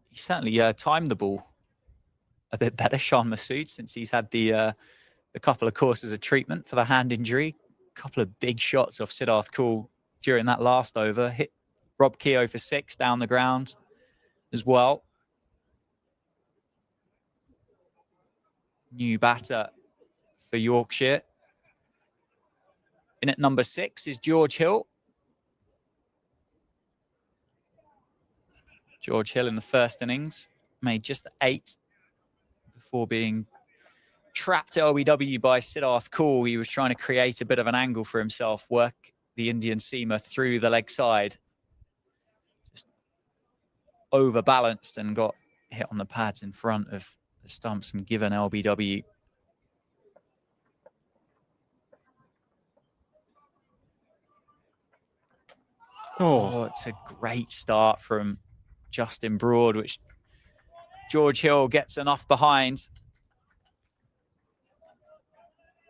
He certainly timed the ball a bit better, Shan Masood, since he's had the couple of courses of treatment for the hand injury. A couple of big shots off Siddharth Kaul during that last over. Hit Rob Keogh for 6 down the ground as well. New batter for Yorkshire. In at number 6 is George Hill. George Hill in the first innings made just 8 before being trapped LBW by Siddharth Kaul. He was trying to create a bit of an angle for himself, work the Indian seamer through the leg side. Just overbalanced and got hit on the pads in front of the stumps and given LBW. Oh, it's a great start from Justin Broad, which George Hill gets enough behind.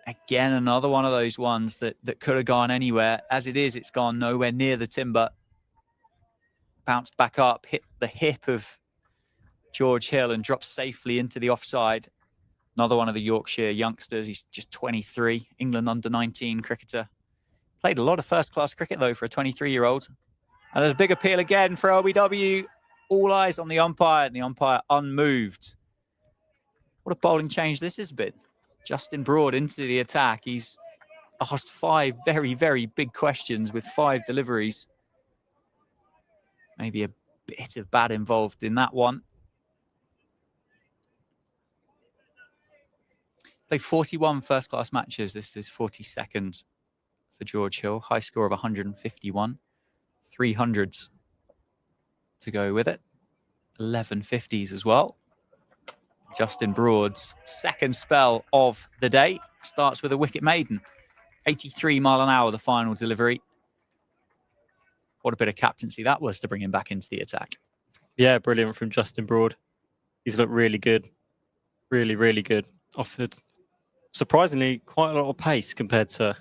Again, another one of those ones that could have gone anywhere. As it is, it's gone nowhere near the timber. Bounced back up, hit the hip of George Hill and dropped safely into the offside. Another one of the Yorkshire youngsters. He's just 23, England under-19 cricketer. Played a lot of first-class cricket, though, for a 23-year-old. And there's a big appeal again for LBW. All eyes on the umpire, and the umpire unmoved. What a bowling change this has been. Justin Broad into the attack. He's asked 5 very, very big questions with 5 deliveries. Maybe a bit of bat involved in that one. Played 41 first-class matches. This is 42nd for George Hill. High score of 151. 300s to go with it. 11 50s as well. Justin Broad's second spell of the day starts with a wicket maiden. 83 mile an hour, the final delivery. What a bit of captaincy that was to bring him back into the attack. Yeah, brilliant from Justin Broad. He's looked really good. Really, really good. Offered surprisingly quite a lot of pace compared to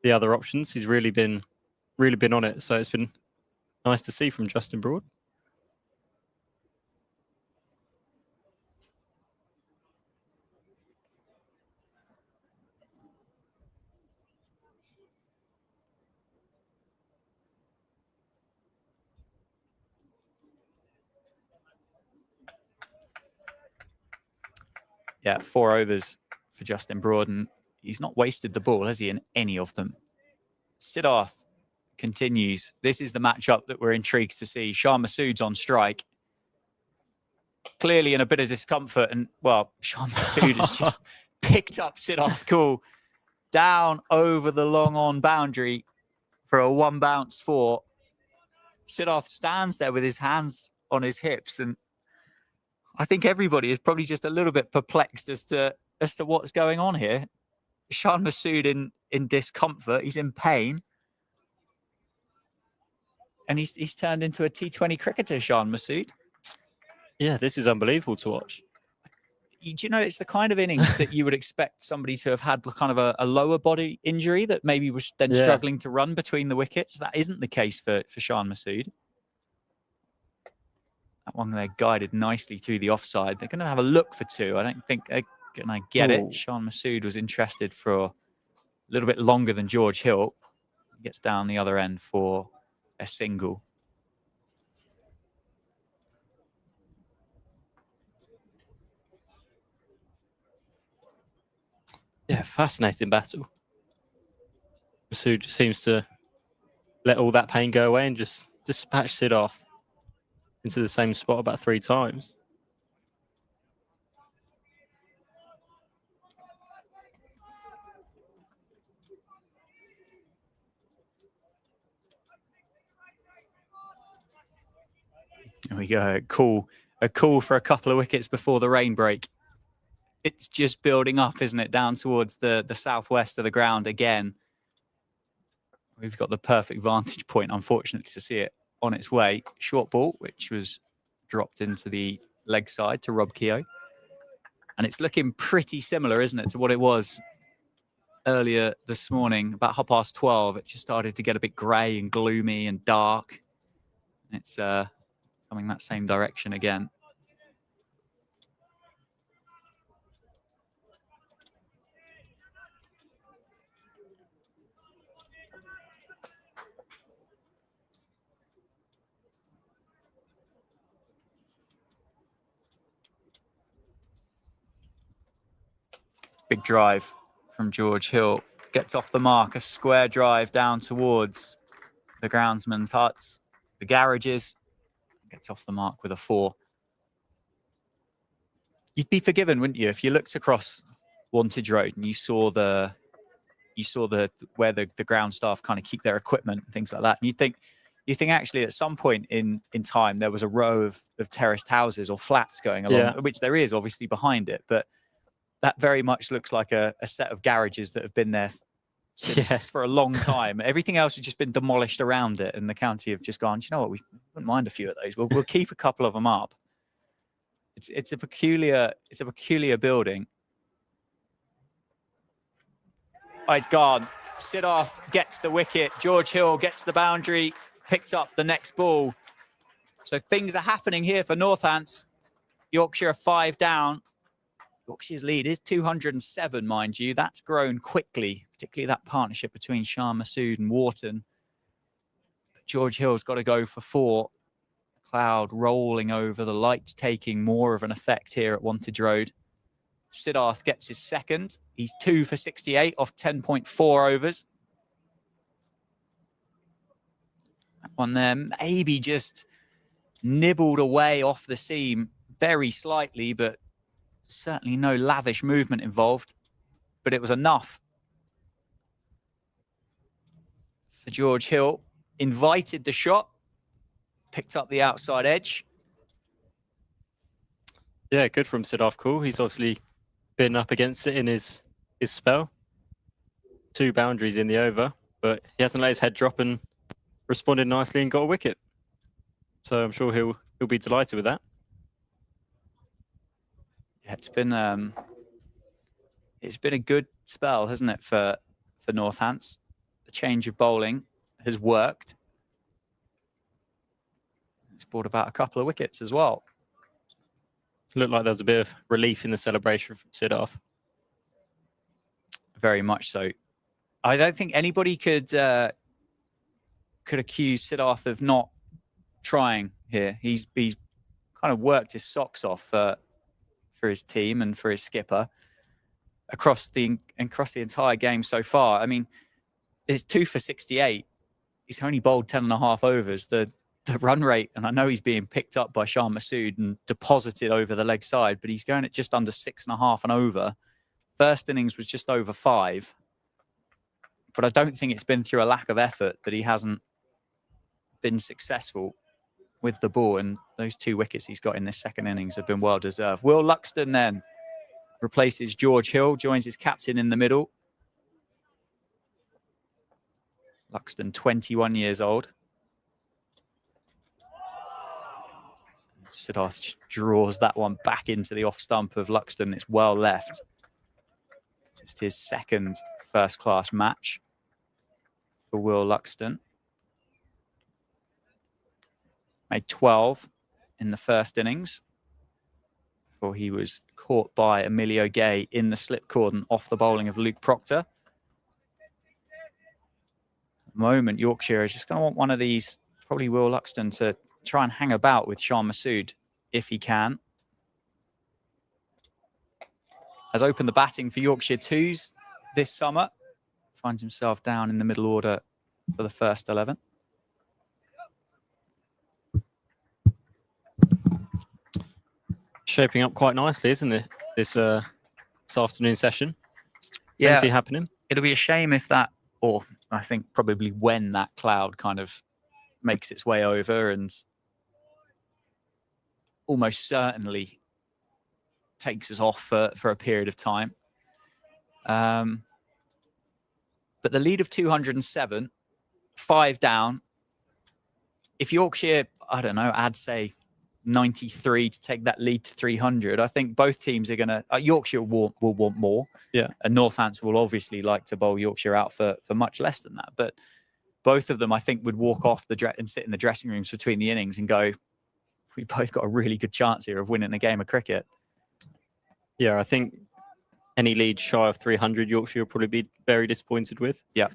the other options. He's really been on it. So it's been nice to see from Justin Broad. Yeah, 4 overs for Justin Broad, and he's not wasted the ball, has he, in any of them? Siddharth continues. This is the matchup that we're intrigued to see. Shah Massoud's on strike. Clearly in a bit of discomfort, and, well, Shah Massoud has just picked up Siddharth Kaul down over the long-on boundary for a 1-bounce 4. Siddharth stands there with his hands on his hips, and I think everybody is probably just a little bit perplexed as to what's going on here. Shah Massoud in discomfort. He's in pain. And he's turned into a T20 cricketer, Shah Massoud. Yeah, this is unbelievable to watch. Do you know, it's the kind of innings that you would expect somebody to have had kind of a lower body injury that maybe was then struggling to run between the wickets. That isn't the case for Shah Massoud. That one there guided nicely through the offside. They're going to have a look for 2. I don't think they're going to get it. Shah Massoud was interested for a little bit longer than George Hill. He gets down the other end for a single. Yeah, fascinating battle. Massoud just seems to let all that pain go away and just dispatch Siddharth into the same spot about 3 times. There we go. A call for a couple of wickets before the rain break. It's just building up, isn't it, down towards the southwest of the ground again. We've got the perfect vantage point, unfortunately, to see it on its way. Short ball, which was dropped into the leg side to Rob Keogh. And it's looking pretty similar, isn't it, to what it was earlier this morning, about 12:30. It just started to get a bit grey and gloomy and dark. It's coming that same direction again. Big drive from George Hill. Gets off the mark, a square drive down towards the groundsman's huts, the garages. Gets off the mark with a 4. You'd be forgiven, wouldn't you, if you looked across Wantage Road and you saw where the ground staff kind of keep their equipment and things like that. And you think actually at some point in time there was a row of terraced houses or flats going along, which there is obviously behind it, but that very much looks like a set of garages that have been there since for a long time. Everything else has just been demolished around it, and the county have just gone, do you know what, we wouldn't mind a few of those. We'll keep a couple of them up. It's a peculiar building. Oh, it's gone. Siddharth gets the wicket. George Hill gets the boundary, picked up the next ball. So things are happening here for Northants. Yorkshire are 5 down. Yorkshire's lead is 207, mind you. That's grown quickly, particularly that partnership between Shah Massoud and Wharton. But George Hill's got to go for 4. Cloud rolling over, the lights taking more of an effect here at Wantage Road. Siddharth gets his second. He's 2 for 68 off 10.4 overs. That one there maybe just nibbled away off the seam very slightly, but certainly no lavish movement involved. But it was enough for George Hill. Invited the shot, picked up the outside edge. Yeah, good from Siddharth Kaul. He's obviously been up against it in his spell. 2 boundaries in the over, but he hasn't let his head drop and responded nicely and got a wicket. So I'm sure he'll be delighted with that. Yeah, it's been a good spell, hasn't it, for Northants? The change of bowling has worked. It's brought about a couple of wickets as well. Looked like there was a bit of relief in the celebration from Siddharth. Very much so. I don't think anybody could accuse Siddharth of not trying here. He's kind of worked his socks off for for his team and for his skipper across the entire game so far. I mean, it's 2 for 68. He's only bowled 10.5 overs. The run rate, and I know he's being picked up by Shan Masood and deposited over the leg side, but he's going at just under 6.5 and over. First innings was just over 5. But I don't think it's been through a lack of effort that he hasn't been successful with the ball. And those 2 wickets he's got in this second innings have been well deserved. Will Luxton then replaces George Hill, joins his captain in the middle. Luxton, 21 years old. Siddharth just draws that one back into the off stump of Luxton. It's well left. Just his second first-class match for Will Luxton. Made 12 in the first innings before he was caught by Emilio Gay in the slip cordon off the bowling of Luke Proctor. At the moment, Yorkshire is just going to want one of these, probably Will Luxton, to try and hang about with Shan Masood if he can. Has opened the batting for Yorkshire twos this summer. Finds himself down in the middle order for the first 11. Shaping up quite nicely, isn't it? This afternoon session. Yeah, Plenty happening. It'll be a shame if that, or I think probably when that cloud kind of makes its way over and almost certainly takes us off for a period of time. But the lead of 207, 5 down. If Yorkshire, I don't know, add say 93 to take that lead to 300, I think both teams are going to, Yorkshire will want more. Yeah. And Northampton will obviously like to bowl Yorkshire out for much less than that. But both of them, I think, would walk off and sit in the dressing rooms between the innings and go, we both got a really good chance here of winning a game of cricket. Yeah, I think any lead shy of 300, Yorkshire will probably be very disappointed with. Yeah.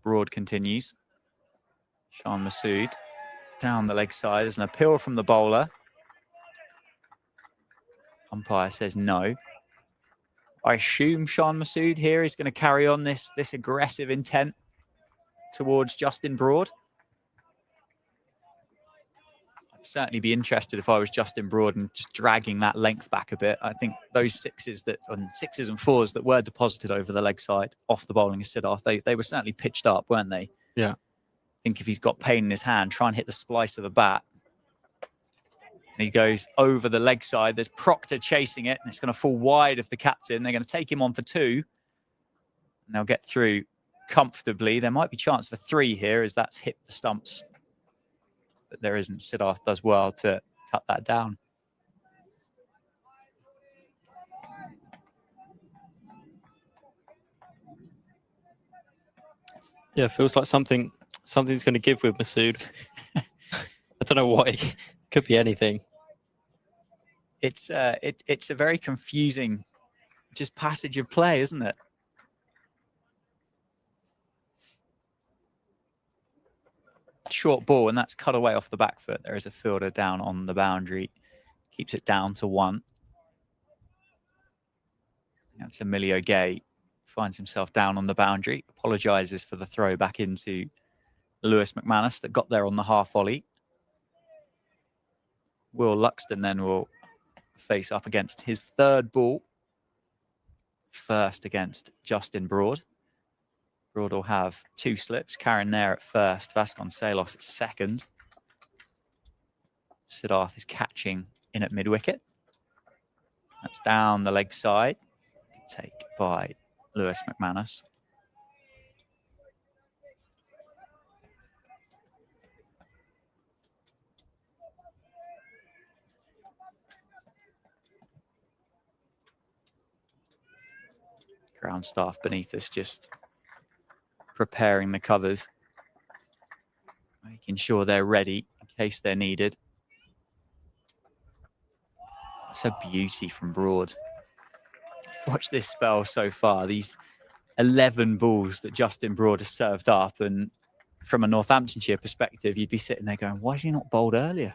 Broad continues. Shan Masood down the leg side. There's an appeal from the bowler. Umpire says no. I assume Shan Masood here is going to carry on this aggressive intent towards Justin Broad. I'd certainly be interested if I was Justin Broad and just dragging that length back a bit. I think those sixes and fours that were deposited over the leg side off the bowling of Siddharth, they were certainly pitched up, weren't they? Yeah. I think if he's got pain in his hand, try and hit the splice of the bat. And he goes over the leg side. There's Proctor chasing it, and it's going to fall wide of the captain. They're going to take him on for 2. And they'll get through comfortably. There might be chance for 3 here as that's hit the stumps. But there isn't. Siddharth does well to cut that down. Yeah, feels like something's going to give with Masood. I don't know what. It could be anything. It's a very confusing just passage of play, isn't it? Short ball, and that's cut away off the back foot. There is a fielder down on the boundary. Keeps it down to 1. That's Emilio Gay. Finds himself down on the boundary. Apologises for the throw back into Lewis McManus that got there on the half volley. Will Luxton then will face up against his 3rd ball. First against Justin Broad. Broad will have 2 slips. Karen Nair at first. Vasconcelos at second. Siddharth is catching in at mid-wicket. That's down the leg side. Take by Lewis McManus. Ground staff beneath us just preparing the covers, making sure they're ready in case they're needed. That's a beauty from Broad. Watch this spell so far. These 11 balls that Justin Broad has served up, and from a Northamptonshire perspective, you'd be sitting there going, why is he not bowled earlier?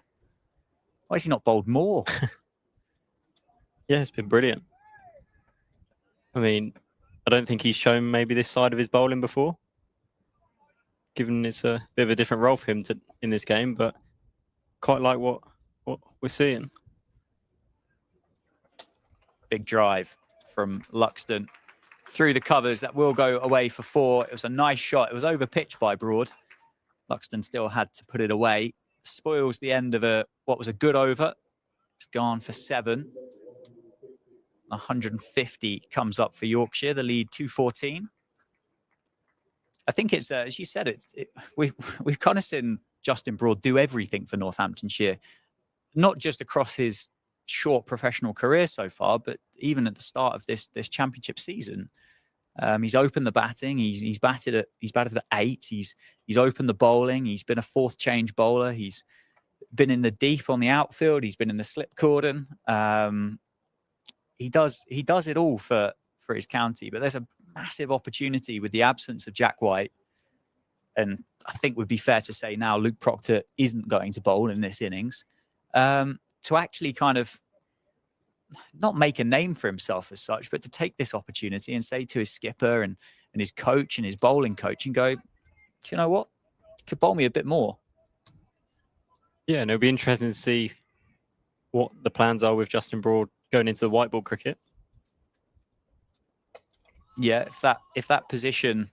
Why is he not bowled more? Yeah, it's been brilliant. I mean, I don't think he's shown maybe this side of his bowling before, given it's a bit of a different role for him in this game, but quite like what we're seeing. Big drive from Luxton through the covers. That will go away for 4. It was a nice shot. It was over pitched by Broad. Luxton still had to put it away. Spoils the end of what was a good over. It's gone for 7. 150 comes up for Yorkshire. The lead 214. I think it's as you said. We've kind of seen Justin Broad do everything for Northamptonshire, not just across his short professional career so far, but even at the start of this championship season. He's opened the batting. He's batted at 8. He's opened the bowling. He's been a 4th change bowler. He's been in the deep on the outfield. He's been in the slip cordon. He does it all for his county. But there's a massive opportunity with the absence of Jack White, and I think would be fair to say now Luke Proctor isn't going to bowl in this innings, to actually kind of not make a name for himself as such, but to take this opportunity and say to his skipper and his coach and his bowling coach and go, you know what, you could bowl me a bit more. Yeah, and it'll be interesting to see what the plans are with Justin Broad going into the white ball cricket. Yeah, if that position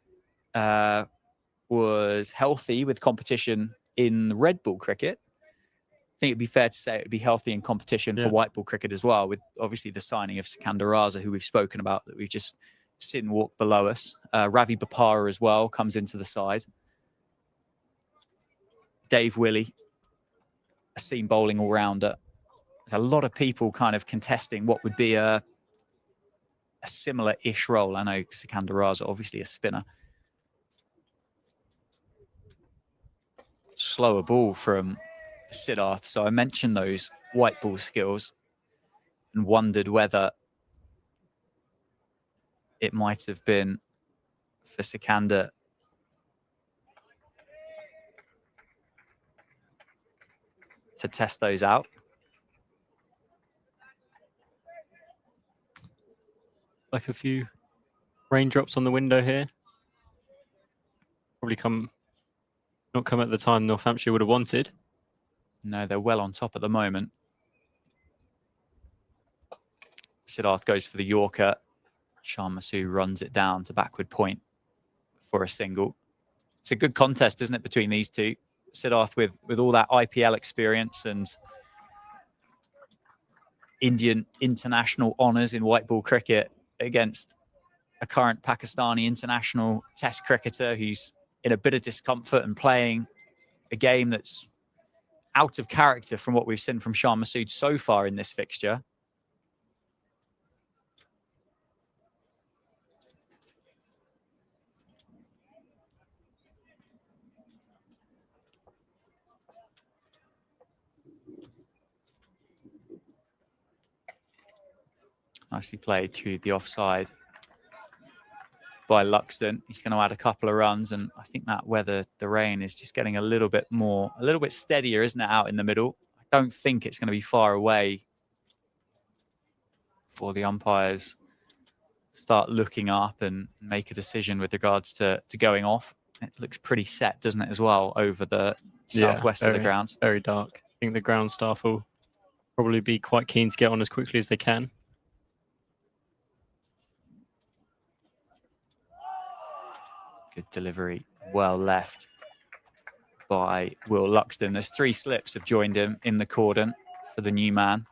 was healthy with competition in red ball cricket, I think it'd be fair to say it would be healthy in competition for white ball cricket as well, with obviously the signing of Sikandar Raza, who we've spoken about, that we've just seen walk below us. Ravi Bopara as well comes into the side. Dave Willey, a seam bowling all-rounder. There's a lot of people kind of contesting what would be a similar-ish role. I know Sikandar Raza, obviously a spinner. Slower ball from Siddharth. So I mentioned those white ball skills and wondered whether it might have been for Sikandar to test those out. Like a few raindrops on the window here. Probably not come at the time Northamptonshire would have wanted. No, they're well on top at the moment. Siddharth goes for the Yorker. Shan Masood runs it down to backward point for a single. It's a good contest, isn't it, between these two? Siddharth with all that IPL experience and Indian international honours in white ball cricket against a current Pakistani international test cricketer who's in a bit of discomfort and playing a game that's out of character from what we've seen from Shan Masood so far in this fixture. Nicely played to the offside by Luxton. He's going to add a couple of runs, and I think that weather, the rain, is just getting a little bit steadier, isn't it, out in the middle? I don't think it's going to be far away before the umpires start looking up and make a decision with regards to going off. It looks pretty set, doesn't it, as well, over the southwest of the grounds? Very dark. I think the ground staff will probably be quite keen to get on as quickly as they can. Good delivery, well left by Will Luxton. There's 3 slips have joined him in the cordon for the new man.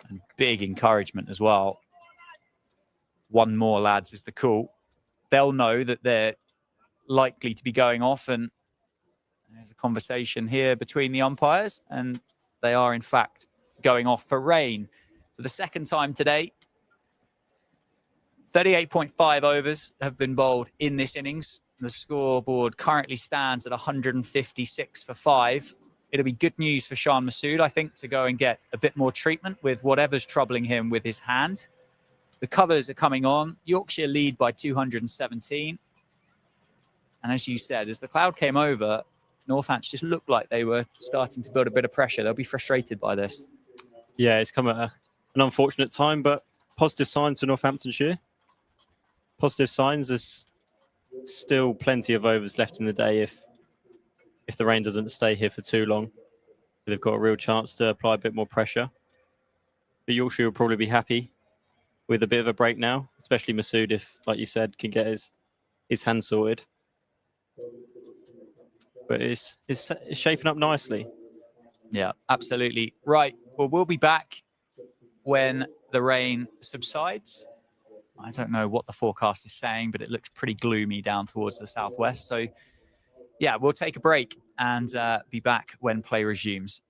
And big encouragement as well. 1 more, lads, is the call. They'll know that they're likely to be going off, and there's a conversation here between the umpires, and they are in fact going off for rain for the second time today. 38.5 overs have been bowled in this innings. The scoreboard currently stands at 156 for 5. It'll be good news for Shan Masood, I think, to go and get a bit more treatment with whatever's troubling him with his hand. The covers are coming on. Yorkshire lead by 217. And as you said, as the cloud came over, Northamptonshire just looked like they were starting to build a bit of pressure. They'll be frustrated by this. Yeah, it's come at an unfortunate time, but positive signs for Northamptonshire. Positive signs. There's still plenty of overs left in the day if the rain doesn't stay here for too long. They've got a real chance to apply a bit more pressure. But Yorkshire will probably be happy with a bit of a break now, especially Masood, if, like you said, can get his hand sorted. But it's shaping up nicely. Yeah, absolutely. Right. Well, we'll be back when the rain subsides. I don't know what the forecast is saying, but it looks pretty gloomy down towards the southwest. So, yeah, we'll take a break and be back when play resumes.